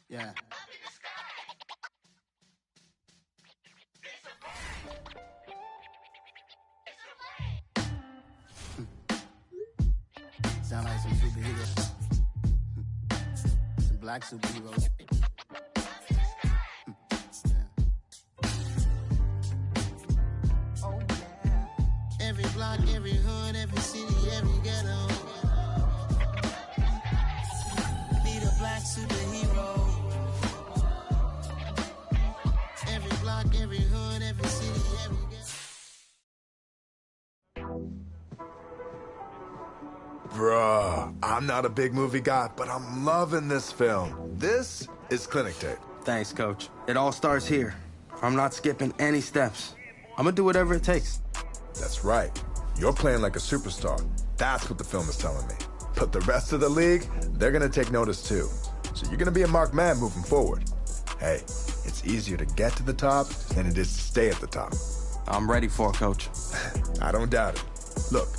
Yeah. Sound like some superheroes. Some black superheroes. Oh, yeah. Every block, every hood, every city, every ghetto. Need a black superhero. Every block, every hood, every city, every ghetto. Bruh, I'm not a big movie guy, but I'm loving this film. This is Clinic Tape. Thanks, Coach. It all starts here. I'm not skipping any steps. I'm gonna do whatever it takes. That's right. You're playing like a superstar. That's what the film is telling me. But the rest of the league, they're gonna take notice too. So you're gonna be a marked man moving forward. Hey, it's easier to get to the top than it is to stay at the top. I'm ready for it, Coach. I don't doubt it. Look,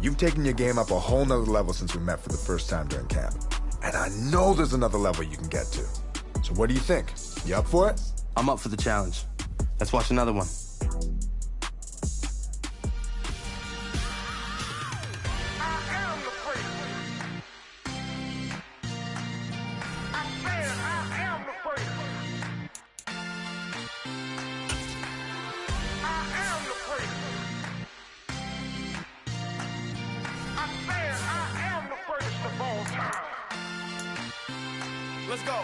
you've taken your game up a whole nother level since we met for the first time during camp. And I know there's another level you can get to. So what do you think? You up for it? I'm up for the challenge. Let's watch another one. Let's go.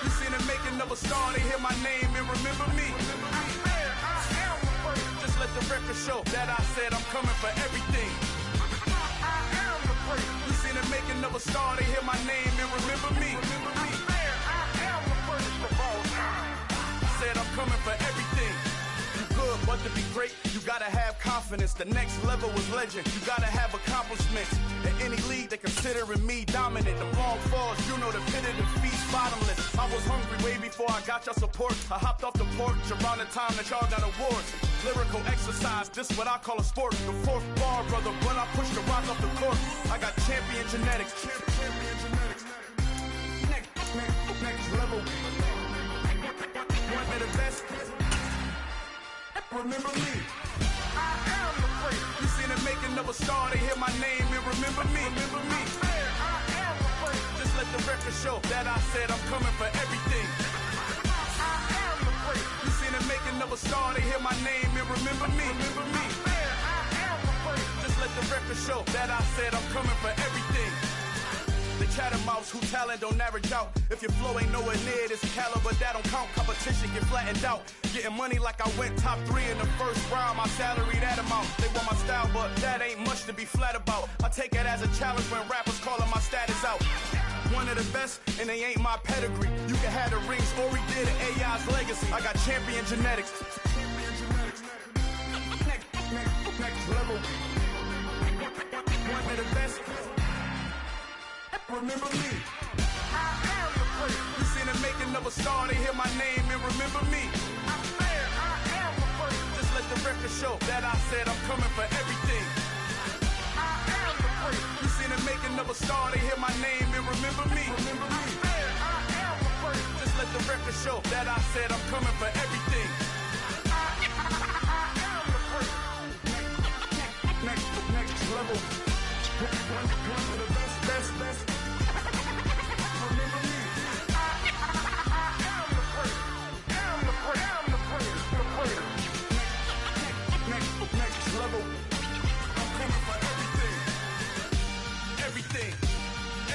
You seen the making of a star, they hear my name and remember me. Just let the record show that I said I'm coming for everything. You seen the making of a star, they hear my name and remember me. Said I'm coming for everything. You good, but to be great, you gotta have confidence. The next level was legend. You gotta have accomplishments. In any league, they considering me dominant. The long falls, you know the pit of defeat's bottomless. I was hungry way before I got your support. I hopped off the porch around the time that y'all got awards. Lyrical exercise, this what I call a sport. The fourth bar, brother, when I push the rock off the court. I got champion genetics. Next level. One of the best. Remember me. I am the great. You seen the making of a star, they hear my name and remember me. Remember me. I am the great. Just let the record show that I said I'm coming for everything. I am the great. You seen the making of a star, they hear my name and remember me. Remember me. I am the great. Just let the record show that I said I'm coming for everything. The catamounts who talent don't average out. If your flow ain't nowhere near this caliber, that don't count. Competition get flattened out. Getting money like I went top 3 in the first round. My salary that amount. They want my style, but that ain't much to be flat about. I take it as a challenge when rappers calling my status out. One of the best, and they ain't my pedigree. You can have the rings, or we did it, AI's legacy. I got champion genetics. Next level. One of the best. Remember me. I am the first. You seen the making of a star, they hear my name and remember me. I swear I am the first. Just let the record show that I said I'm coming for everything. I am the first. You seen the making of a star, they hear my name and remember me. Remember me. I swear I am the first. Just let the record show that I said I'm coming for everything. I am the first. Next level. One of the best. Remember me. I am the first. I'm the first. Next level. I'm coming for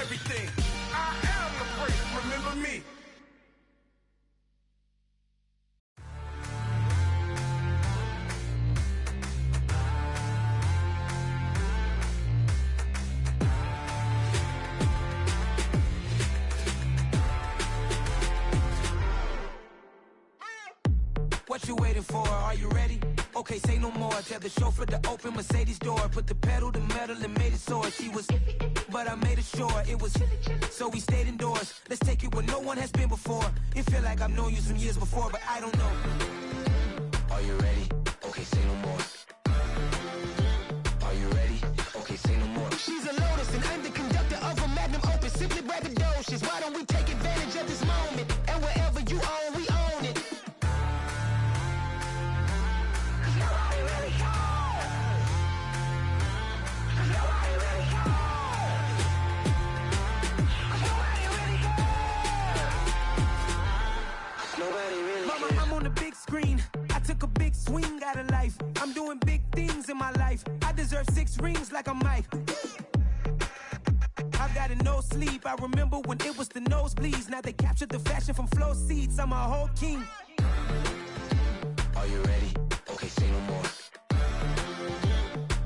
everything. I am the first. Remember me. What you waiting for? Are you ready? Okay, say no more. Tell the chauffeur to open Mercedes door. Put the pedal to metal and made it soar. She was, but I made it sure it was. So we stayed indoors. Let's take it where no one has been before. It feel like I've known you some years before, but I don't know. Are you ready? Okay, say no more. Are you ready? Okay, say no more. She's a Lotus and I'm the conductor of a Magnum Opus. Simply braggadocious. Why don't we take advantage of this moment? And wherever you own, we own it. Mama, I'm on the big screen. I took a big swing out of life. I'm doing big things in my life. I deserve 6 rings like a Mike. I've got no sleep. I remember when it was the nosebleeds. Now they captured the fashion from flow seats. I'm a whole king. Are you ready? Okay, say no more.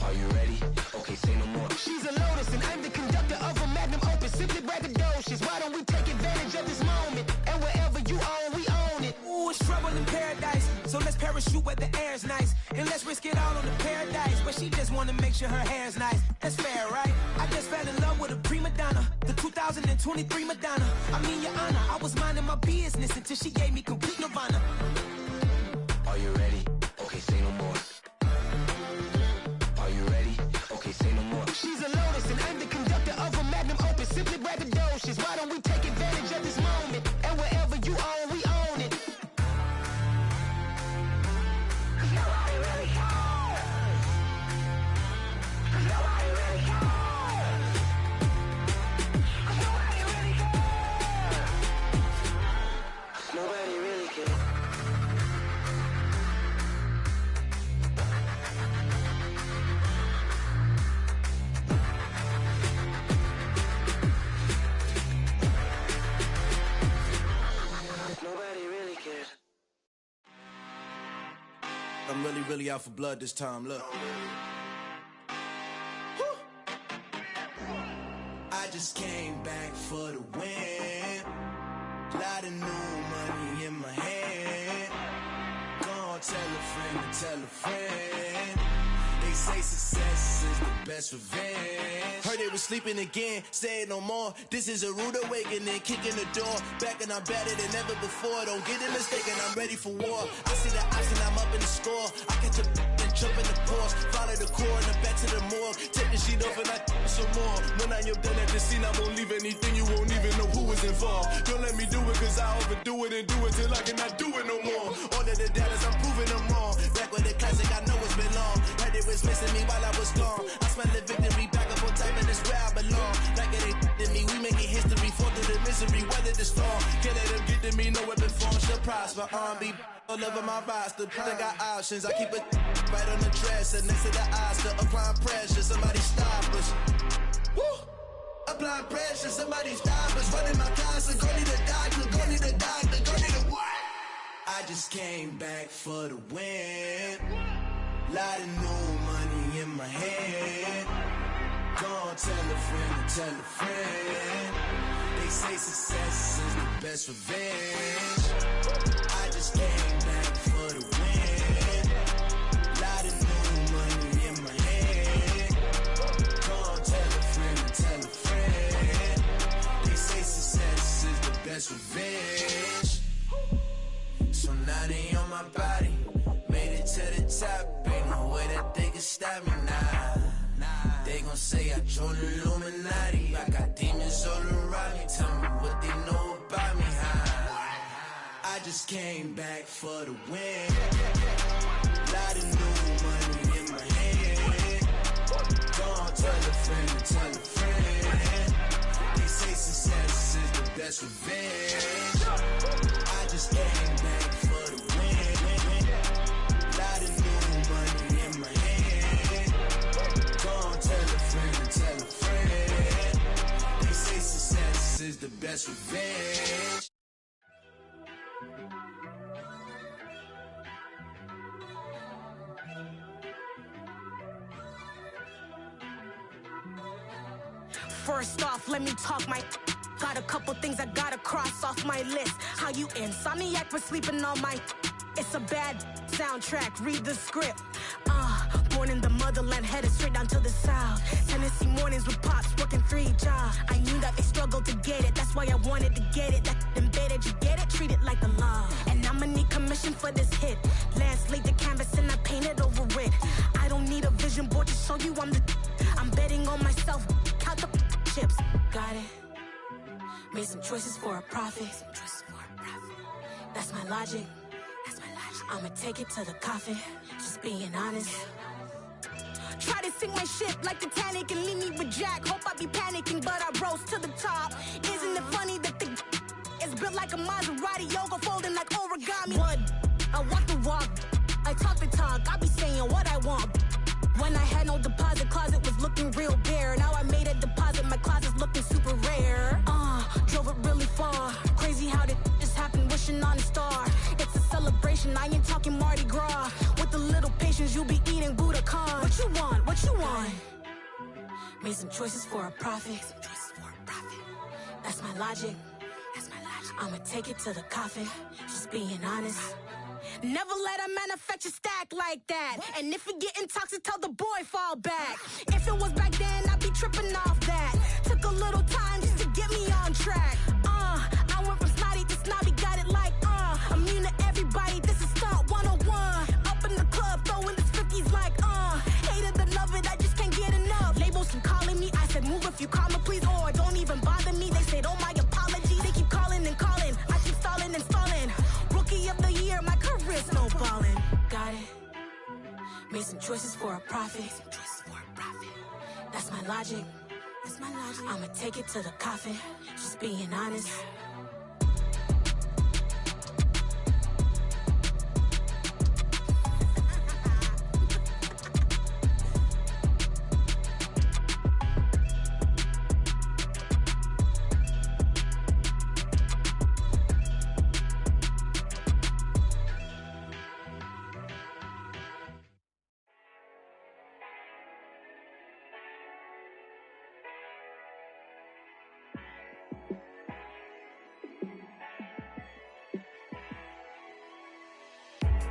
Are you ready? Okay, say no more. She's a Lotus and I'm the conductor of a Magnum Opus. Simply braggadocious. Why don't we take advantage of this moment? And wherever you own, we own it. Ooh, it's trouble in paradise. So let's parachute where the air's nice. And let's risk it all on the paradise. But she just wanna make sure her hair's nice. That's fair, right? I just fell in love with a prima donna. The 2023 Madonna. I mean, your honor, I was minding my business until she gave me complete nirvana. Are you ready? Okay, say no more. Are you ready? Okay, say no more. She's a Lotus and I'm the conductor of a Magnum Opus. Simply braggadocious. Why don't we take advantage of this moment? And wherever you own, we own it. Nobody really cares. Nobody really cares. Nobody really cares. Nobody really cares. Nobody really cares. I'm really out for blood this time, look. I just came back for the win. Lot of new money in my hand. Gonna tell a friend to tell a friend. They say success is the best revenge. Heard they was sleeping again, say it no more. This is a rude awakening, kicking the door. Back and I'm better than ever before. Don't get it mistaken, I'm ready for war. I see the option, I'm up in the score. I catch a and jump in the pause. Follow the core and the back to the morgue. Take the sheet off and I some more. When I am done at the scene, I won't leave anything. You won't even know who was involved. Don't let me do it, cause I overdo it and do it till I cannot do it no more. All of the doubters, I'm proving them wrong. Back with the classic, I know it's been long. Heard it was missing me while I was gone. I smell the victory back up on top, and it's where I belong. Like it ain't to me, we making history. Fall through the misery, weather the storm. Can't let them get to me, no weapon form shall prosper. R&B all over my roster, I got options. I keep it right on the dresser, next to the Oscar. Applying pressure, somebody stop us. Woo! blood pressure. Somebody stop us, running my closet. Go need a doctor, go need a doctor, go need a what? I just came back for the win. Lot of new money in my head. Go tell a friend, tell a friend. They say success is the best revenge. I just came back for the win. Lot of new money in my head. Go tell a friend, tell a friend. They say success is the best revenge. So now they on my body. Made it to the top. Ain't no way that they can stop me now. They gon' say I joined the Illuminati. I got demons all around me. Tell me what they know about me, huh? I just came back for the win. Lot of new money in my head. Don't tell a friend, tell a friend. They say success is the best revenge. I just came back for the win. Lot of new money in my head. Don't tell a friend, tell a friend. They say success is the best revenge. First off, let me talk my. Got a couple things I gotta cross off my list. How you insomniac for sleeping on my. It's a bad soundtrack, read the script. Born in the motherland, headed straight down to the south. Tennessee mornings with pops, working 3 jobs. I knew that they struggled to get it, that's why I wanted to get it. That embedded, you get it, treat it like the law. And I'ma need commission for this hit. Lance laid the canvas and I painted over it. I don't need a vision board to show you I'm betting on myself, count the chips. Got it. Made some choices for a profit. That's my logic. I'ma take it to the coffin, just being honest. Try to sink my ship like Titanic and leave me with Jack. Hope I be panicking, but I rose to the top. Isn't it funny that the is built like a Maserati, yoga folding like origami? What? I walk the walk, I talk the talk, I be saying what I want. When I had no deposit, closet was looking real bare. Now I made a deposit, my closet's looking super rare. Drove it really far. Crazy how did just happen, wishing on a star. It's a celebration, I ain't talking Mardi Gras. With a little patience, you'll be eating Budokan. What you want? What you want? Made some choices for a profit. That's my logic. I'ma take it to the coffin, just being honest. Never let a manufacture stack like that. And if it getting toxic, tell the boy fall back. If it was back then, I'd be tripping off that. Took a little time just to get me on track. I went from snotty to snobby, got it like immune to everybody, this is stunt 101. Up in the club, throwing the 50s like hate it or love it, I just can't get enough. Labels keep calling me, I said move if you call me please, or don't even bother me. They said oh my apologies, they keep calling and calling. I keep stalling and stalling. Rookie of the year, my career snowballing. Got it. Made some choices for a profit. That's my logic. I'ma take it to the coffin, just being honest.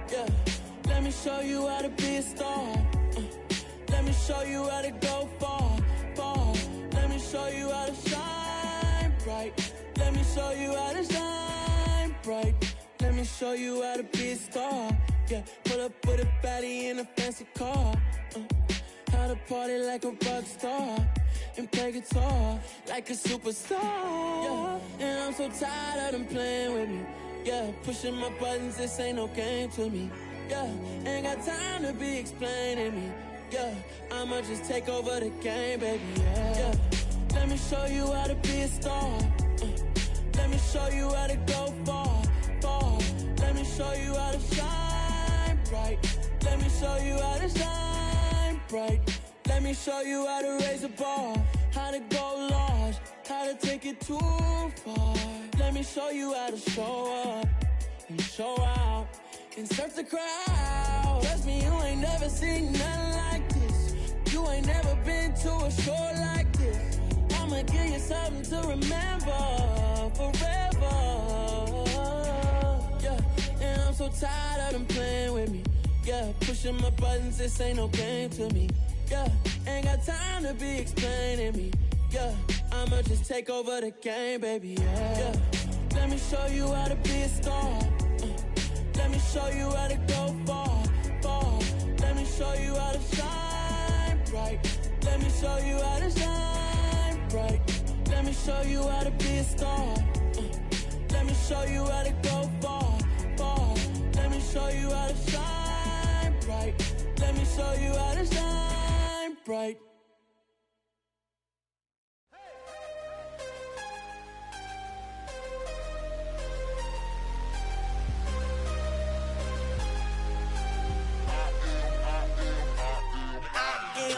Yeah, let me show you how to be a star. Let me show you how to go far, far. Let me show you how to shine bright. Let me show you how to shine bright. Let me show you how to be a star. Yeah, pull up with a baddie in a fancy car. How to party like a rock star and play guitar like a superstar. Yeah, and I'm so tired of them playing with me. Yeah, pushing my buttons, this ain't no game to me. Yeah, ain't got time to be explaining me. Yeah, I'ma just take over the game, baby. Yeah, let me show you how to be a star. Let me show you how to go far, far. Let me show you how to shine bright. Let me show you how to shine bright. Let me show you how to raise a bar, how to go large, too far. Let me show you how to show up and show out and surf the crowd. Trust me, you ain't never seen nothing like this. You ain't never been to a show like this. I'ma give you something to remember forever. Yeah, and I'm so tired of them playing with me. Yeah, pushing my buttons, this ain't no game to me. Yeah, ain't got time to be explaining me. Yeah, I'ma just take over the game, baby. Yeah, let me show you how to be a star. Let me show you how to go far, far. Let me show you how to shine bright. Let me show you how to shine bright. Let me show you how to be a star. Let me show you how to go far, far. Let me show you how to shine bright. Let me show you how to shine bright.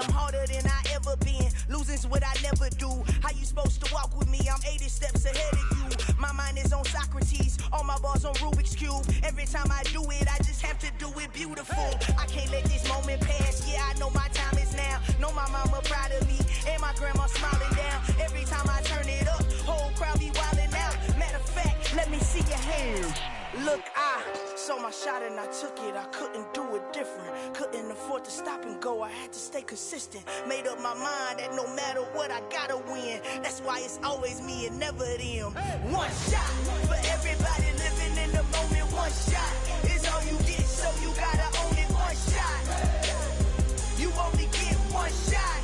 I'm harder than I ever been. Losing's what I never do. How you supposed to walk with me? I'm 80 steps ahead of you. My mind is on Socrates. All my bars on Rubik's Cube. Every time I do it, I just have to do it beautiful. I can't let this moment pass. Yeah, I know my time is now. Know my mama proud of me. And my grandma smiling down. Every time I turn it up, whole crowd be wildin' out. Matter of fact, let me see your hands. Look, I saw my shot and I took it. I couldn't do it different. Couldn't afford to stop and go. I had to stay consistent. Made up my mind that no matter what, I gotta win. That's why it's always me and never them. One shot for everybody living in the moment. One shot is all you get, so you gotta own it. One shot. You only get one shot.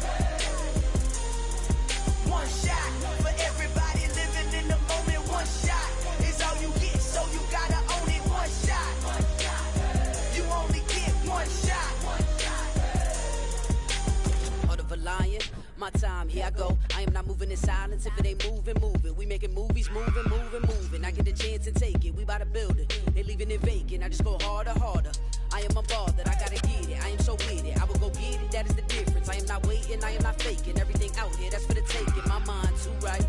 One shot for everybody living in the moment. One shot is all you get, so you gotta own it. One shot. You only get one shot. Heart of a lion, my time, here I go. I am not moving in silence. If it ain't moving, move it. We making movies, moving, moving, moving. I get a chance and take it. We bout to build it. They leaving it vacant. I just go harder, harder. I am a ball that I gotta get it. I am so with it. I will go get it. That is the difference. I am not waiting. I am not faking. Everything out here, that's for the taking. My mind too right.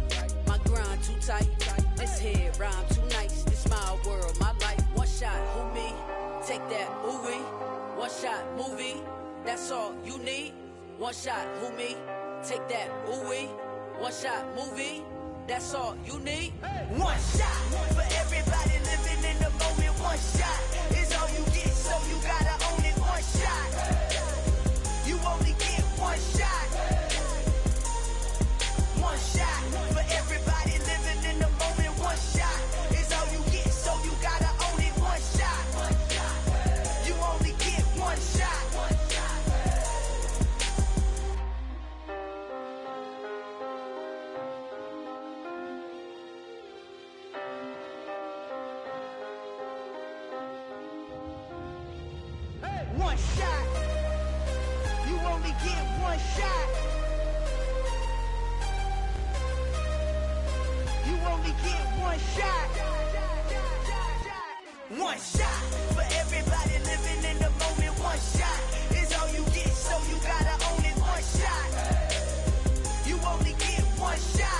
My grind too tight. This head rhyme too nice. This my world, my life. One shot, who me? Take that, ooh wee. One shot, movie. That's all you need. One shot, who me? Take that, ooh wee. One shot, movie. That's all you need. One shot for everybody living in the moment. One shot is all you get, so you gotta own it. One shot. You only get one shot. One shot for everybody living in the moment. One shot is all you get, so you gotta own it. One shot. You only get one shot. One shot. You only get one shot. You only get one shot. One shot for everybody living in the moment. One shot is all you get, so you gotta own it. One shot. You only get one shot.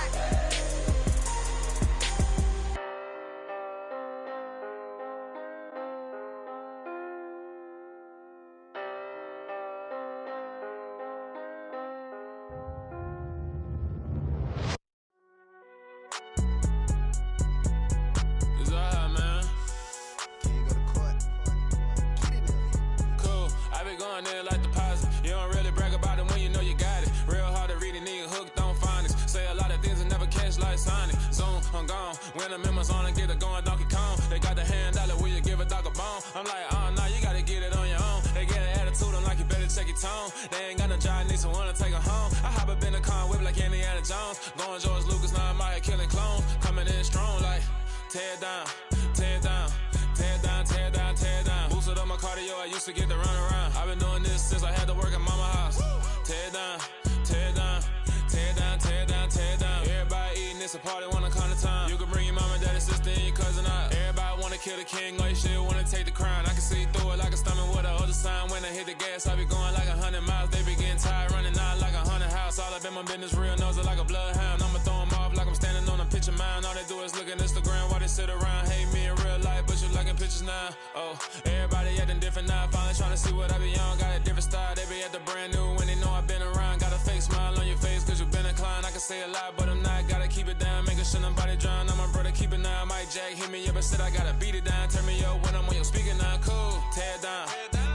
When I'm in my zone and get it going Donkey Kong. They got the hand dollar, will you give a dog a bone? I'm like, oh no, you gotta get it on your own. They get an attitude, I'm like, you better check your tone. They ain't got no job, need someone to take her home. I hop up in the car, whip like Indiana Jones. Going George Lucas, now I'm out here killing clones. Coming in strong like, tear down, tear down, tear down, tear down, tear down. Boosted up my cardio, I used to get to run around. I've been doing this since I had to work at mama house. Tear down, tear down, tear down, tear down, tear down. Everybody eating, it's a party, wanna come to time. You can bring your mama, daddy, sister, and your cousin out. Everybody wanna kill the king, or you shit wanna take the crown. I can see through it like a stomach with a other sign. When I hit the gas, I be going like 100 miles. They be getting tired, running out like 100 house. All up in my business real, nosy like a bloodhound. I'ma throw them off like I'm standing on a picture mound. All they do is look at Instagram while they sit around. Hate me in real life, but you liking pictures now. Oh, everybody acting different now. Finally trying to see what I be on. Got a different style, they be at the brand new when they know I've been around. Got a fake smile on your face cause you been inclined. I can say a lot, but I'm not. Gotta keep it down, making sure nobody drown. I'm my brother, keep it now. Mike Jack hit me up and said I gotta beat it down. Turn me up when I'm on your speaker now. Cool, tear it down,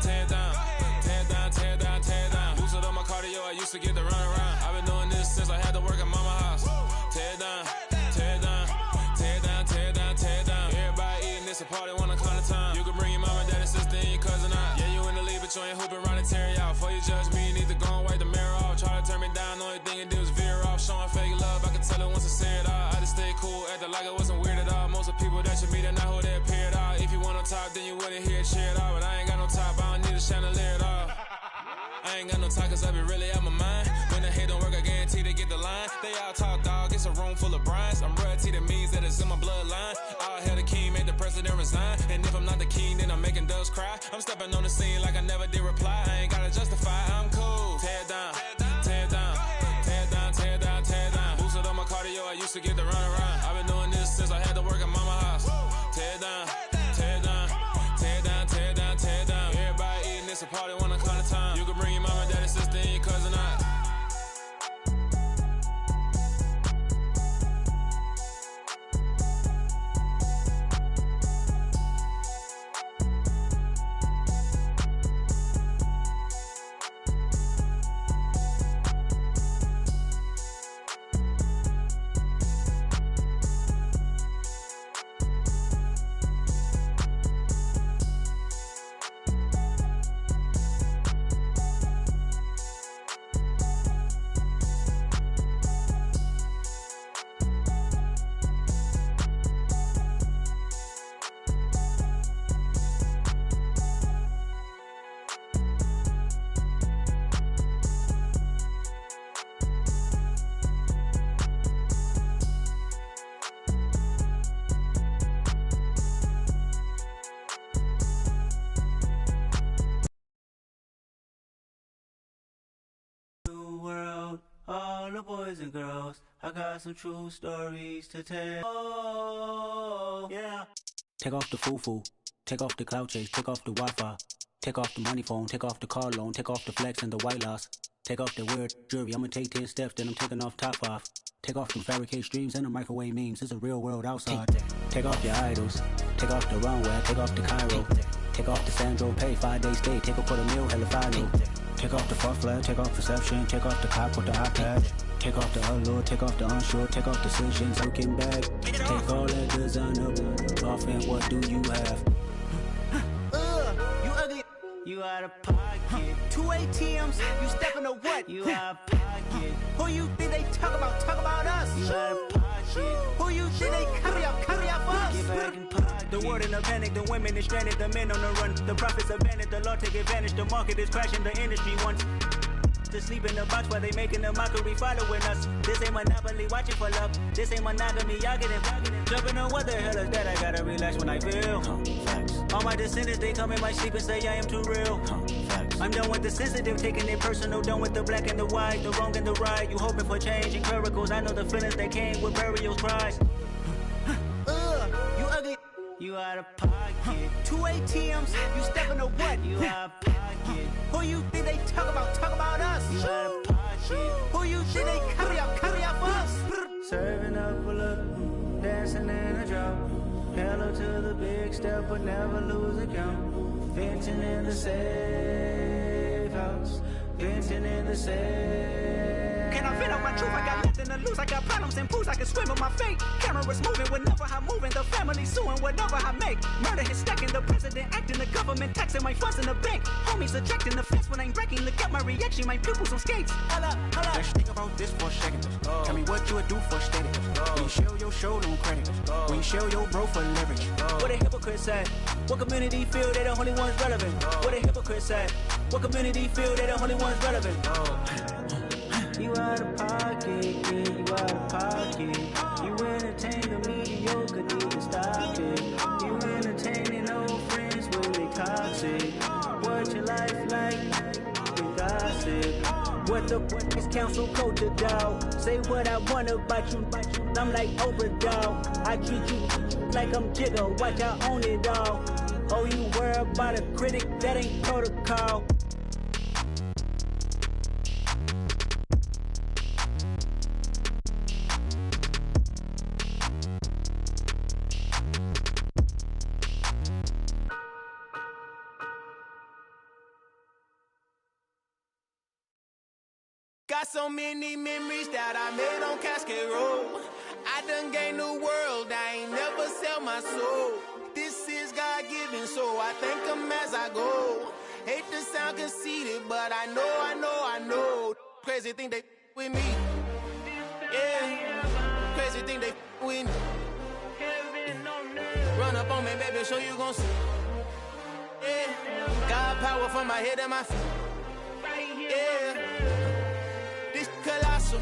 tear it down, tear it down, tear it down, tear it down. Boosted up my cardio, I used to get to run around. I've been doing this since I had to work at mama house. Tear it down, tear it down, tear it down, tear it down, tear it down. Everybody eating this a party, one o'clock of time. You can bring your mama, daddy, sister, and your cousin out. Yeah, you in the lead, but you ain't hooping around and tear it out. Before you judge me, you need to go and wipe the mirror off. Try to turn me down, the only thing it did was veer off. Showing fake love, I can tell it once I say it all. I just stay cool, acting like it wasn't weird at all. Most of the people that you meet are not who they appear at all. If you want on top, then you wouldn't hear it cheer at all. But I ain't got no top, I don't need a chandelier at all. I ain't got no talk cause I be really out my mind. When the head don't work, I guarantee they get the line. They all talk dog, it's a room full of brinds. I'm royalty, that means that it's in my bloodline. All hell the king, made the president resign. And if I'm not the king, then I'm making doves cry. I'm stepping on the scene like I never did reply. I ain't gotta justify, I'm cool. Tear it down, tear it down, tear it down, tear it down, tear it down. Boosted up my cardio, I used to get to run around. I've been doing this since I had to work at mama house. Tear it down, tear it down, tear it down, tear it down, tear it down. Everybody eating this a party, one o'clock of time. You can bring your mama, daddy, sister, and your cousin out. All the boys and girls, I got some true stories to tell. Oh, yeah. Take off the foo-foo, take off the cloud chase, take off the Wi-Fi, take off the money phone, take off the car loan, take off the flex and the white loss, take off the weird jewelry. I'ma take 10 steps, then I'm taking off top 5. Take off them fabricate streams and the microwave memes. It's a real world outside. Take off your idols, take off the runway, take off the Cairo, take off the Sandro Pay, 5-day stay, take a $250,000, hella final. Take off the far flag, take off perception, take off the cop with the iPad, take off the allure, take off the unsure, take off decisions, looking back, take all that designer off and what do you have? You ugly. You out of pocket. 2 ATMs, you stepping to what? You out of pocket. Who you think they talk about? Talk about us. You out of pocket. Who you think they carry out for us? Get back in pocket. The world in a panic, the women is stranded, the men on the run. The profits abandoned, the law take advantage. The market is crashing, the industry wants to sleep in the box while they making a mockery following us. This ain't monopoly, watching for love. This ain't monogamy, y'all getting jumping on what the hell is that? I gotta relax when I feel. All my descendants, they come in my sleep and say I am too real. I'm done with the sensitive, taking it personal. Done with the black and the white, the wrong and the right. You hoping for change and miracles. I know the feelings that came with burial cries. You ugly. You out of pocket. 2 ATMs, you stepping to what? You out of pocket. Who you think they talk about? Talk about us. You out of pocket. Who you think they carry out for us? Serving up a look, dancing in a drop. Hello to the big step, but never lose a count. Venting in the safe house. Venting in the safe. Can I vent out my truth? I got nothing to lose. I got problems and pools. I can swim with my fate. Cameras moving whenever I'm moving. The family suing whatever I make. Murder is stacking. The president acting. The government taxing my funds in the bank. Homies ejecting the fence when I'm breaking. Look at my reaction. My pupils on skates. Holla, holla. Let's think about this for a second. Tell me what you would do for status. When you show your show, no credit. When you show your bro for leverage. What a hypocrite said. What community feel they the only ones relevant? What a hypocrite said. What community feel they the only ones relevant? You out of pocket, yeah, you out of pocket. You entertain the mediocre, need to stop it. You entertaining old friends when they toxic. What your life like? You gossip. What the fuck is council culture, dog? Say what I want about you, I'm like Oprah, dog. I treat you like I'm Jigga, watch I own it, dog. Oh, you worry about a critic, that ain't protocol. Got so many memories that I made on Cascade Road. I done gained the world, I ain't never sell my soul. This is God-given, so I thank him as I go. Hate to sound conceited, but I know. Crazy thing they with me. Yeah, crazy thing they with me. Run up on me, baby, so you gon' see. Yeah, got power from my head and my feet. Yeah. Colossal,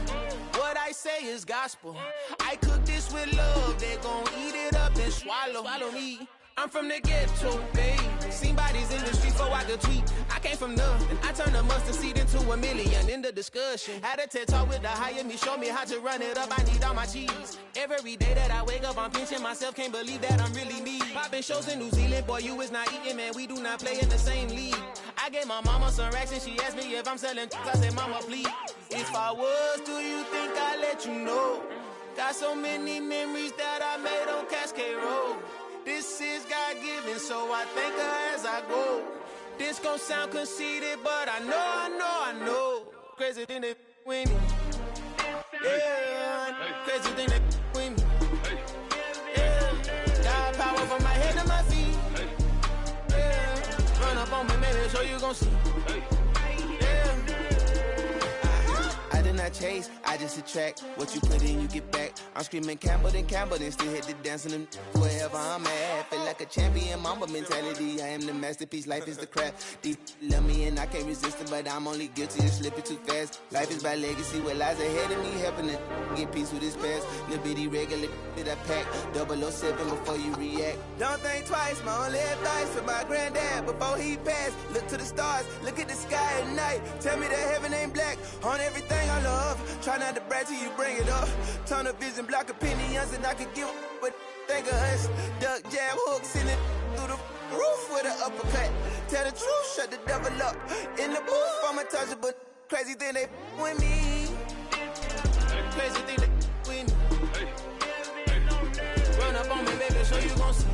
what I say is gospel. I cook this with love, they gon' eat it up and swallow me. I'm from the ghetto, babe. Seen bodies in the streets before I could tweet. I came from nothing. I turned a mustard seed into a million in the discussion. Had a TED talk with the higher me, show me how to run it up. I need all my cheese. Every day that I wake up, I'm pinching myself. Can't believe that I'm really me. Popping shows in New Zealand, boy, you is not eating, man. We do not play in the same league. I gave my mama some racks and she asked me if I'm selling. I said, mama, please. If I was, do you think I'd let you know? Got so many memories that I made on Cascade Road. This is God-given, so I thank her as I go. This gon' sound conceited, but I know. Crazy thing they with me. Yeah, crazy thing they with me. Yeah, got power from my head to my feet. Yeah, run up on me, maybe, so you gon' see. I did not chase, I just attract. What you put in, you get back. I'm screaming Campbell, then still hit the dance and them wherever I'm at. Feel like a champion, mamba mentality. I am the masterpiece, life is the crap. These love me and I can't resist it, but I'm only guilty of slipping too fast. Life is by legacy, what lies ahead of me, helping to get peace with this past. Little bitty regular that I pack, 007 before you react. Don't think twice, my only advice for my granddad before he passed. Look to the stars, look at the sky at night. Tell me that heaven ain't black on everything I love. Try not to brag till you bring it up. Tunnel vision, block opinions, and I could give what think of us. Duck jab hooks in it through the roof with an uppercut. Tell the truth, shut the devil up. In the booth, I'm untouchable. Crazy thing they with me. Crazy thing they with me. Run up on me, baby, so you gon' see.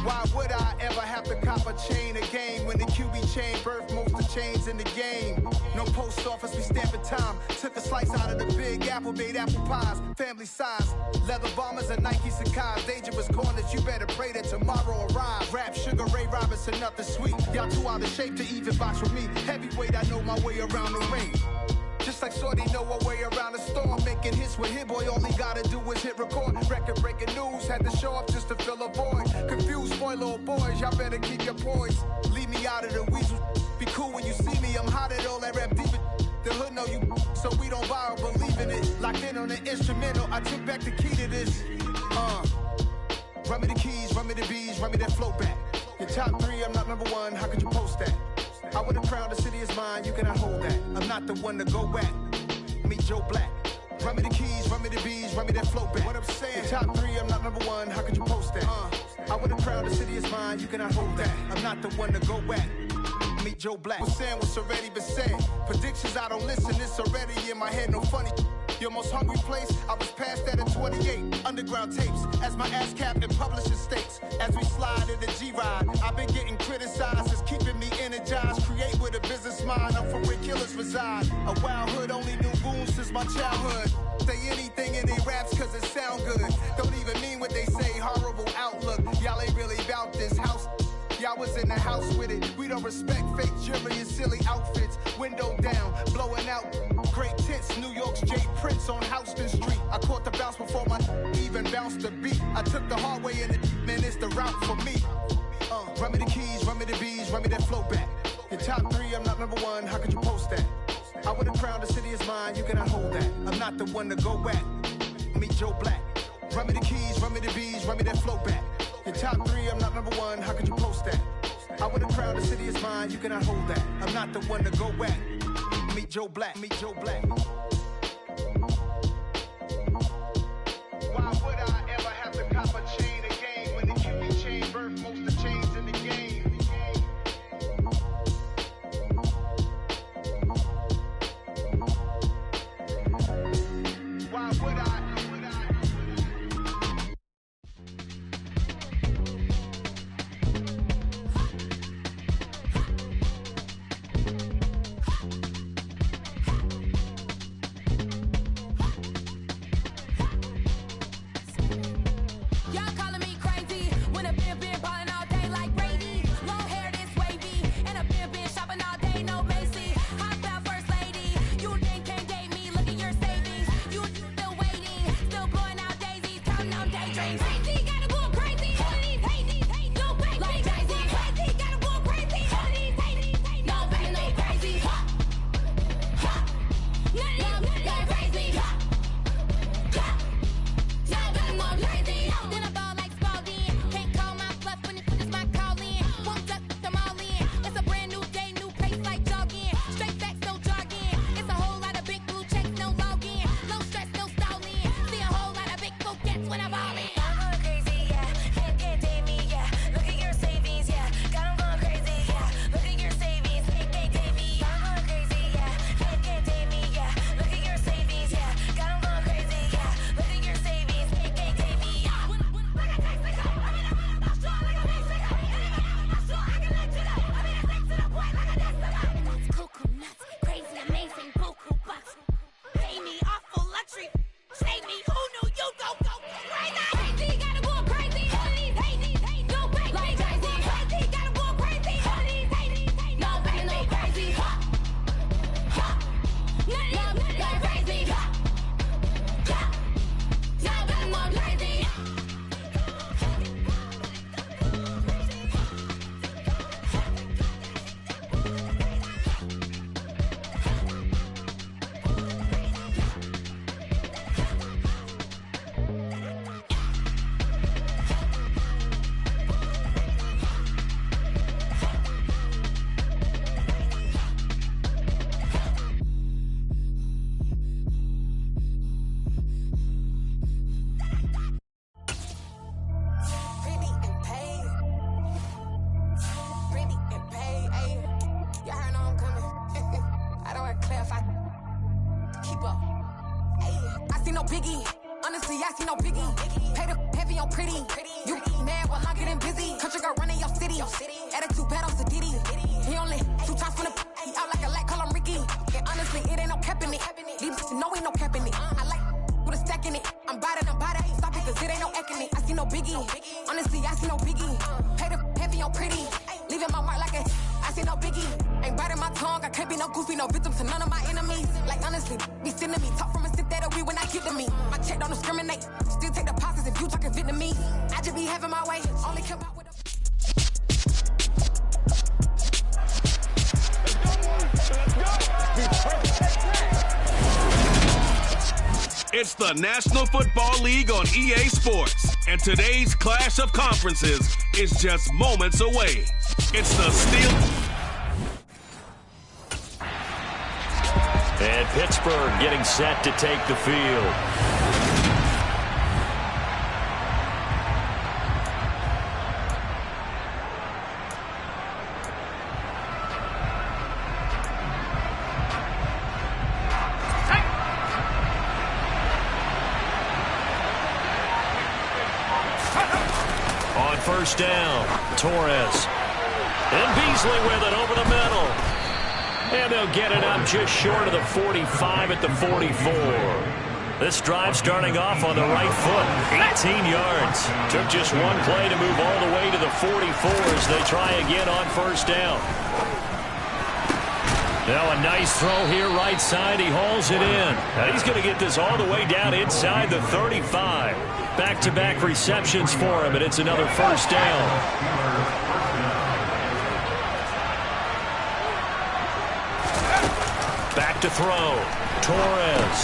Why would I ever have to cop a chain a game when the QB chain birthed most of the chains in the game? No post office, we stamping time. Took a slice out of the big apple, made apple pies, family size. Leather bombers and Nike Sacai's. Dangerous corners, you better pray that tomorrow arrives. Rap, Sugar Ray Robinson, nothing sweet. Y'all too out of shape to even box with me. Heavyweight, I know my way around the ring. Just like Shorty know her way around the storm. Making hits with Hit Boy, all he gotta do is hit record. Record breaking news, had to show up just to fill a void. Confused, spoiled boys, y'all better keep your poise. Leave me out of the weasel. Be cool when you see me, I'm hot at all that rap deep. The hood know you, so we don't borrow, believe in it. Locked in on the instrumental, I took back the key to this. Run me the keys, run me the bees, run me that flow back. Your top three, I'm not number one, how could you post that? I would have crowned the city is mine, you cannot hold that. I'm not the one to go back. Meet Joe Black. Run me the keys, run me the bees, run me that flow back. What I'm saying, your top three, I'm not number one, how could you post that? I would have crowned the city is mine, you cannot hold that. I'm not the one to go back. Meet Joe Black. What's saying what's already been said. Predictions, I don't listen, it's already in my head, no funny. Your most hungry place, I was past that at 28. Underground tapes, as my ass cap in publishing states. As we slide in the G-Ride, I've been getting criticized, it's keeping me energized. Create with a business mind, I'm from where killers reside. A wild hood, only knew goons since my childhood. Say anything in they raps cause it sound good. Don't even mean what they say, horrible outlook. Y'all ain't really about this house. Y'all was in the house with it. We don't respect fake jewelry and silly outfits. Window down, blowing out. Great tents, New York's J. Prince on Houston Street. I caught the bounce before my even bounced the beat. I took the hard way and man, it's the route for me. Run me the keys, run me the bees, run me that flow back. Your top 3, I'm not number 1, how could you post that? I would have crowned the city is mine, you cannot hold that. I'm not the one to go at. Meet Joe Black. Run me the keys, run me the bees, run me that flow back. Your top 3, I'm not number 1, how could you post that? I would have crowned the city is mine, you cannot hold that. I'm not the one to go at. Meet Joe Black, meet Joe Black. Why would I ever have to cop a chain again when the QB chain birthed most of the chains in the game? Why would I? Biggie. Honestly, I see no biggie. Pay the heavy on pretty. You mad while I'm getting busy. Country girl running your city. Attitude bad on Sadidi. He only 2 times from the he out like a light, call him Ricky. And honestly, it ain't no cap in it. These know ain't no cap in it. I like with a stack in it. I'm by that, ain't stop it, cause it ain't no acting it. I see no biggie. Honestly, I see no biggie. Pay the heavy on pretty. Leaving my mark like a I see no biggie. Ain't biting my tongue, I can't be no goofy, no victim to none of my enemies. Like honestly, be sending me talk from a sit that we when I get to me. My check don't discriminate. Still take the pauses if you talking Vietnamese. I just be having my way. Only come out with a It's the National Football League on EA Sports, and today's clash of conferences is just moments away. It's the Steel. And Pittsburgh getting set to take the field. On first down, Torres. And Beasley with it over the middle. And they'll get it up just short of the 45 at the 44. This drive starting off on the right foot. 18 yards. Took just one play to move all the way to the 44 as they try again on first down. Now a nice throw here right side. He hauls it in. And he's going to get this all the way down inside the 35. Back-to-back receptions for him, and it's another first down. Back to throw. Torres.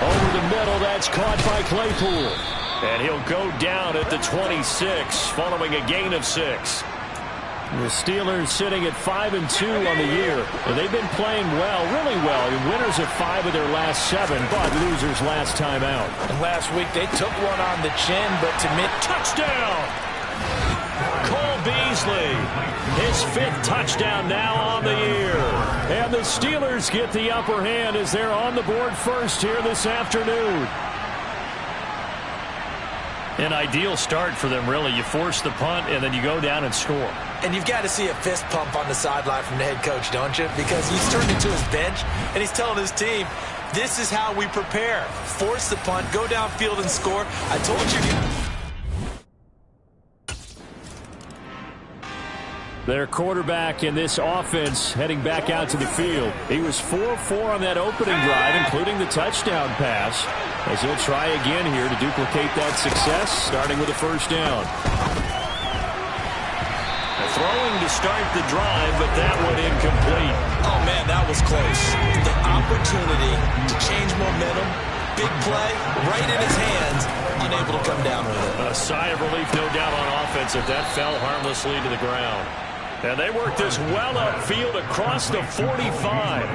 Over the middle. That's caught by Claypool. And he'll go down at the 26 following a gain of 6. The Steelers sitting at 5-2 on the year. And they've been playing well, really well. Winners of 5 of their last 7, but losers last time out. And last week they took one on the chin, but to me, touchdown! Cole Beasley, his 5th touchdown now on the year. And the Steelers get the upper hand as they're on the board first here this afternoon. An ideal start for them, really. You force the punt, and then you go down and score. And you've got to see a fist pump on the sideline from the head coach, don't you? Because he's turned into his bench, and he's telling his team, this is how we prepare. Force the punt, go downfield and score. I told you. Their quarterback in this offense heading back out to the field. He was 4-4 on that opening drive, including the touchdown pass, as he'll try again here to duplicate that success, starting with a first down. Throwing to start the drive, but that one incomplete. Oh, man, that was close. The opportunity to change momentum, big play, right in his hands, unable to come down with it. A sigh of relief, no doubt, on offense if that fell harmlessly to the ground. And they work this well upfield across the 45.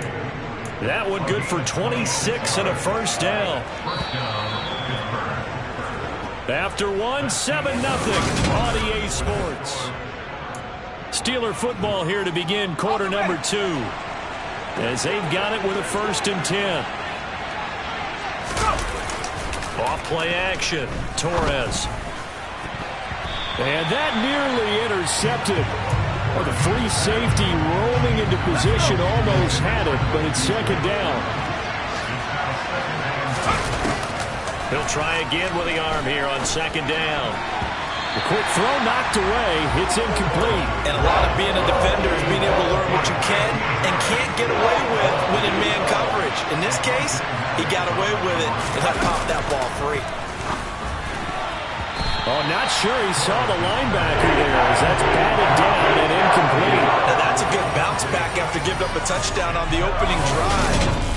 That one good for 26 and a first down. After one, 7-0 on EA Sports. Steeler football here to begin quarter number 2. As they've got it with a 1st and 10. Off play action. Torres. And that nearly intercepted. Oh, the free safety rolling into position almost had it, but it's 2nd down. He'll try again with the arm here on 2nd down. The quick throw knocked away. It's incomplete. And a lot of being a defender is being able to learn what you can and can't get away with when in man coverage. In this case, he got away with it and that popped that ball free. Oh, not sure he saw the linebacker there as that's batted down and incomplete. Now that's a good bounce back after giving up a touchdown on the opening drive.